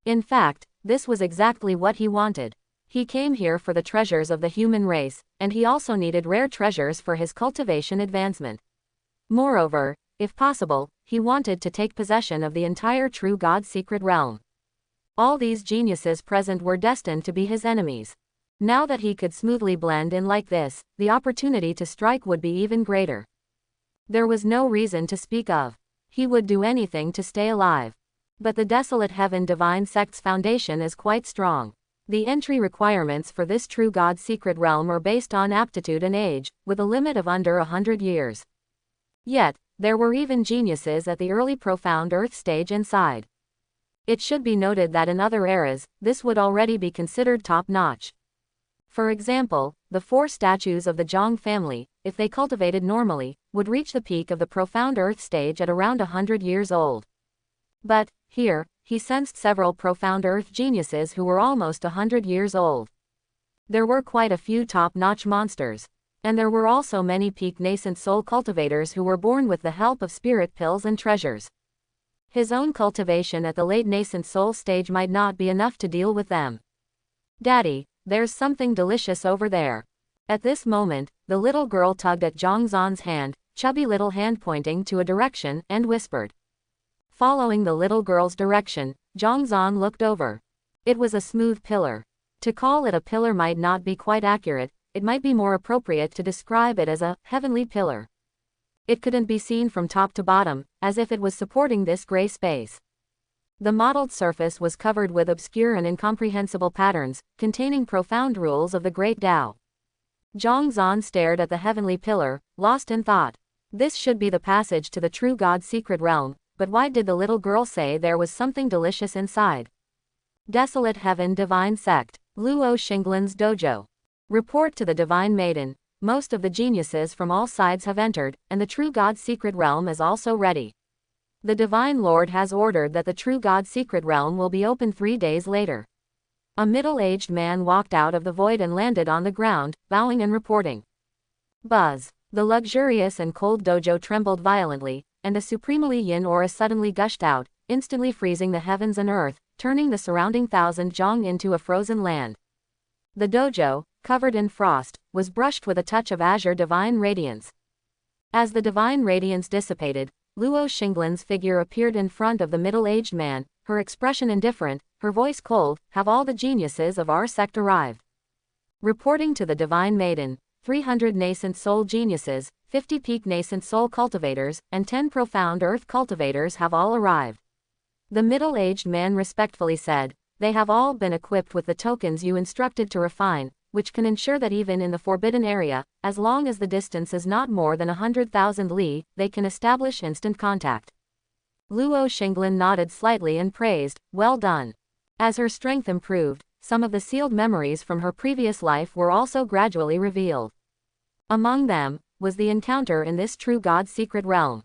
In fact, this was exactly what he wanted. He came here for the treasures of the human race, and he also needed rare treasures for his cultivation advancement. Moreover, if possible, he wanted to take possession of the entire true God secret realm. All these geniuses present were destined to be his enemies. Now that he could smoothly blend in like this, the opportunity to strike would be even greater. There was no reason to speak of. He would do anything to stay alive. But the Desolate Heaven Divine Sect's foundation is quite strong. The entry requirements for this true God secret realm are based on aptitude and age, with a limit of under 100 years. Yet, there were even geniuses at the early profound earth stage inside. It should be noted that in other eras, this would already be considered top-notch. For example, the 4 statues of the Jong family, if they cultivated normally, would reach the peak of the profound earth stage at around 100 years old. But, here, he sensed several profound earth geniuses who were almost 100 years old. There were quite a few top-notch monsters. And there were also many peak nascent soul cultivators who were born with the help of spirit pills and treasures. His own cultivation at the late nascent soul stage might not be enough to deal with them. "Daddy, there's something delicious over there." At this moment, the little girl tugged at Jong Zan's hand, chubby little hand pointing to a direction, and whispered. Following the little girl's direction, Jong Zan looked over. It was a smooth pillar. To call it a pillar might not be quite accurate, it might be more appropriate to describe it as a heavenly pillar. It couldn't be seen from top to bottom, as if it was supporting this gray space. The mottled surface was covered with obscure and incomprehensible patterns, containing profound rules of the great Tao. Jong Zan stared at the heavenly pillar, lost in thought. This should be the passage to the true God secret realm, but why did the little girl say there was something delicious inside? Desolate Heaven Divine Sect, Luo Shingan's dojo. Report to the Divine Maiden. Most of the geniuses from all sides have entered, and the true God secret realm is also ready. The Divine Lord has ordered that the true God secret realm will be open 3 days later. A middle-aged man walked out of the void and landed on the ground, bowing and reporting. Buzz. The luxurious and cold dojo trembled violently, and a supremely yin aura suddenly gushed out, instantly freezing the heavens and earth, turning the surrounding thousand Jong into a frozen land. The dojo, covered in frost, was brushed with a touch of azure divine radiance. As the divine radiance dissipated, Luo Shingan's figure appeared in front of the middle-aged man, her expression indifferent, her voice cold. "Have all the geniuses of our sect arrived?" Reporting to the Divine Maiden, 300 nascent soul geniuses, 50 peak nascent soul cultivators, and 10 profound earth cultivators have all arrived. The middle-aged man respectfully said, "They have all been equipped with the tokens you instructed to refine, which can ensure that even in the forbidden area, as long as the distance is not more than 100,000 li, they can establish instant contact." Luo Shingan nodded slightly and praised, "Well done." As her strength improved, some of the sealed memories from her previous life were also gradually revealed. Among them, was the encounter in this true God secret realm.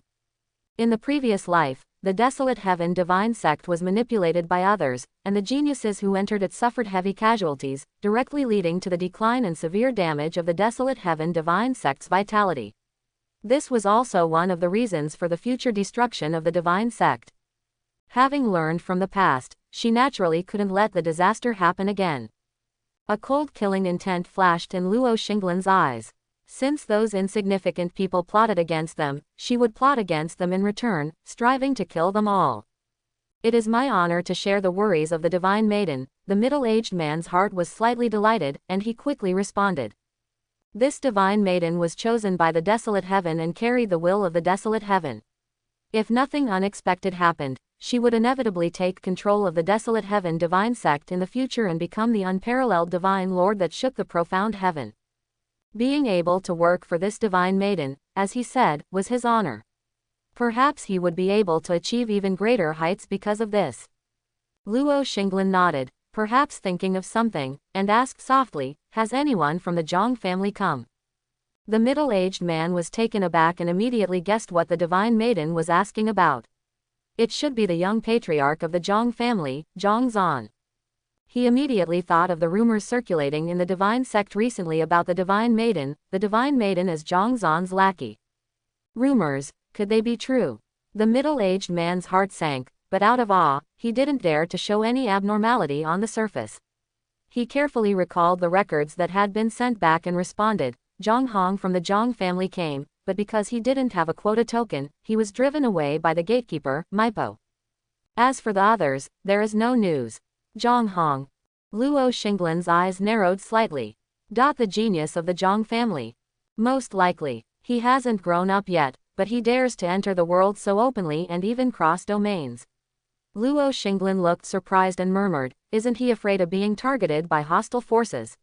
In the previous life, the Desolate Heaven Divine Sect was manipulated by others, and the geniuses who entered it suffered heavy casualties, directly leading to the decline and severe damage of the Desolate Heaven Divine Sect's vitality. This was also one of the reasons for the future destruction of the Divine Sect. Having learned from the past, she naturally couldn't let the disaster happen again. A cold killing intent flashed in Luo Shingan's eyes. Since those insignificant people plotted against them, she would plot against them in return, striving to kill them all. "It is my honor to share the worries of the Divine Maiden." The middle-aged man's heart was slightly delighted, and he quickly responded. This divine maiden was chosen by the desolate heaven and carried the will of the desolate heaven. If nothing unexpected happened, she would inevitably take control of the desolate heaven divine sect in the future and become the unparalleled divine lord that shook the profound heaven. Being able to work for this divine maiden, as he said, was his honor. Perhaps he would be able to achieve even greater heights because of this. Luo Shingan nodded, perhaps thinking of something, and asked softly, "Has anyone from the Jong family come?" The middle-aged man was taken aback and immediately guessed what the divine maiden was asking about. It should be the young patriarch of the Jong family, Jong Zan. He immediately thought of the rumors circulating in the divine sect recently about the divine maiden as Jong Zan's lackey. Rumors, could they be true? The middle-aged man's heart sank, but out of awe, he didn't dare to show any abnormality on the surface. He carefully recalled the records that had been sent back and responded, Jong Hong from the Jong family came, but because he didn't have a quota token, he was driven away by the gatekeeper, Maipo. As for the others, there is no news. Jong Hong. Luo Shingan's eyes narrowed slightly. The genius of the Jong family. Most likely, he hasn't grown up yet, but he dares to enter the world so openly and even cross domains. Luo Shingan looked surprised and murmured, "Isn't he afraid of being targeted by hostile forces?"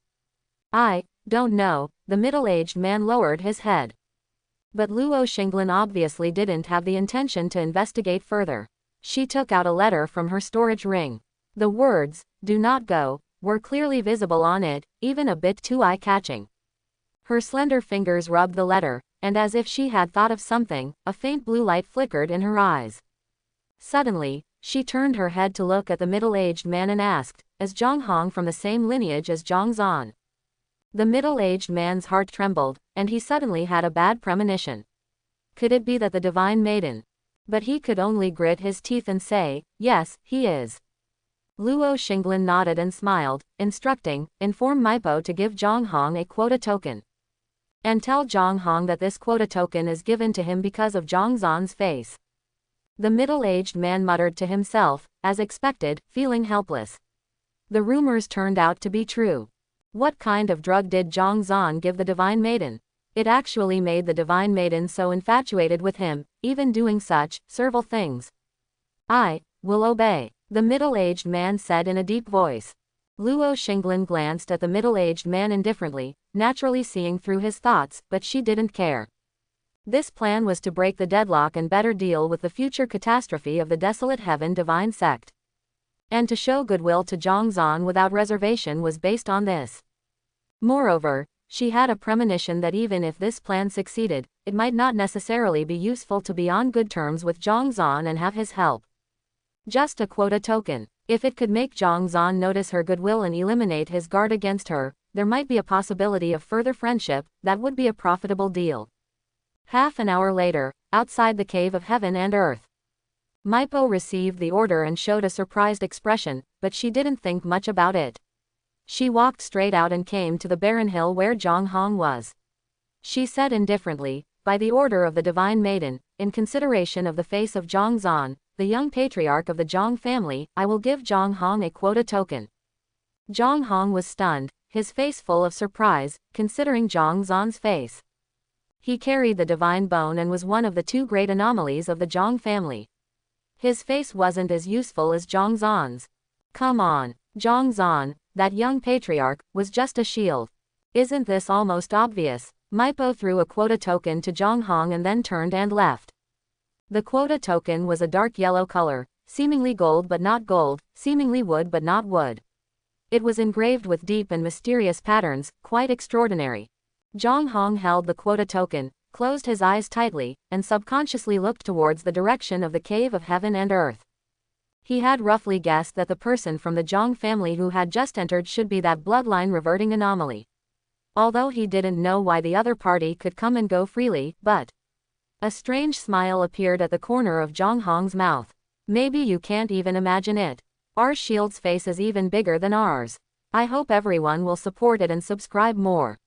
"I don't know," the middle-aged man lowered his head. But Luo Shingan obviously didn't have the intention to investigate further. She took out a letter from her storage ring. The words, "Do not go," were clearly visible on it, even a bit too eye-catching. Her slender fingers rubbed the letter, and as if she had thought of something, a faint blue light flickered in her eyes. Suddenly, she turned her head to look at the middle-aged man and asked, "Is Jong Hong from the same lineage as Jong Zan?" The middle-aged man's heart trembled, and he suddenly had a bad premonition. Could it be that the divine maiden? But he could only grit his teeth and say, "Yes, he is." Luo Shingan nodded and smiled, instructing, "Inform Maipo to give Jong Hong a quota token. And tell Jong Hong that this quota token is given to him because of Jong Zan's face." The middle-aged man muttered to himself, as expected, feeling helpless. The rumors turned out to be true. What kind of drug did Jong Zan give the divine maiden? It actually made the divine maiden so infatuated with him, even doing such servile things. "I will obey," the middle-aged man said in a deep voice. Luo Shingan glanced at the middle-aged man indifferently, naturally seeing through his thoughts, but she didn't care. This plan was to break the deadlock and better deal with the future catastrophe of the desolate heaven divine sect. And to show goodwill to Jong Zan without reservation was based on this. Moreover, she had a premonition that even if this plan succeeded, it might not necessarily be useful to be on good terms with Jong Zan and have his help. Just a quota token. If it could make Jong Zan notice her goodwill and eliminate his guard against her, there might be a possibility of further friendship. That would be a profitable deal. Half an hour later, outside the cave of heaven and earth. Maipo received the order and showed a surprised expression, but she didn't think much about it. She walked straight out and came to the barren hill where Jong Hong was. She said indifferently, "By the order of the divine maiden, in consideration of the face of Jong Zan, the young patriarch of the Jong family, I will give Jong Hong a quota token." Jong Hong was stunned, his face full of surprise, considering Jong Zan's face. He carried the divine bone and was one of the two great anomalies of the Jong family. His face wasn't as useful as Jong Zan's. Come on, Jong Zan, that young patriarch, was just a shield. Isn't this almost obvious? Maipo threw a quota token to Jong Hong and then turned and left. The quota token was a dark yellow color, seemingly gold but not gold, seemingly wood but not wood. It was engraved with deep and mysterious patterns, quite extraordinary. Jong Hong held the quota token, closed his eyes tightly, and subconsciously looked towards the direction of the cave of heaven and earth. He had roughly guessed that the person from the Jong family who had just entered should be that bloodline-reverting anomaly. Although he didn't know why the other party could come and go freely, but a strange smile appeared at the corner of Jong Hong's mouth. "Maybe you can't even imagine it. Our shield's face is even bigger than ours. I hope everyone will support it and subscribe more."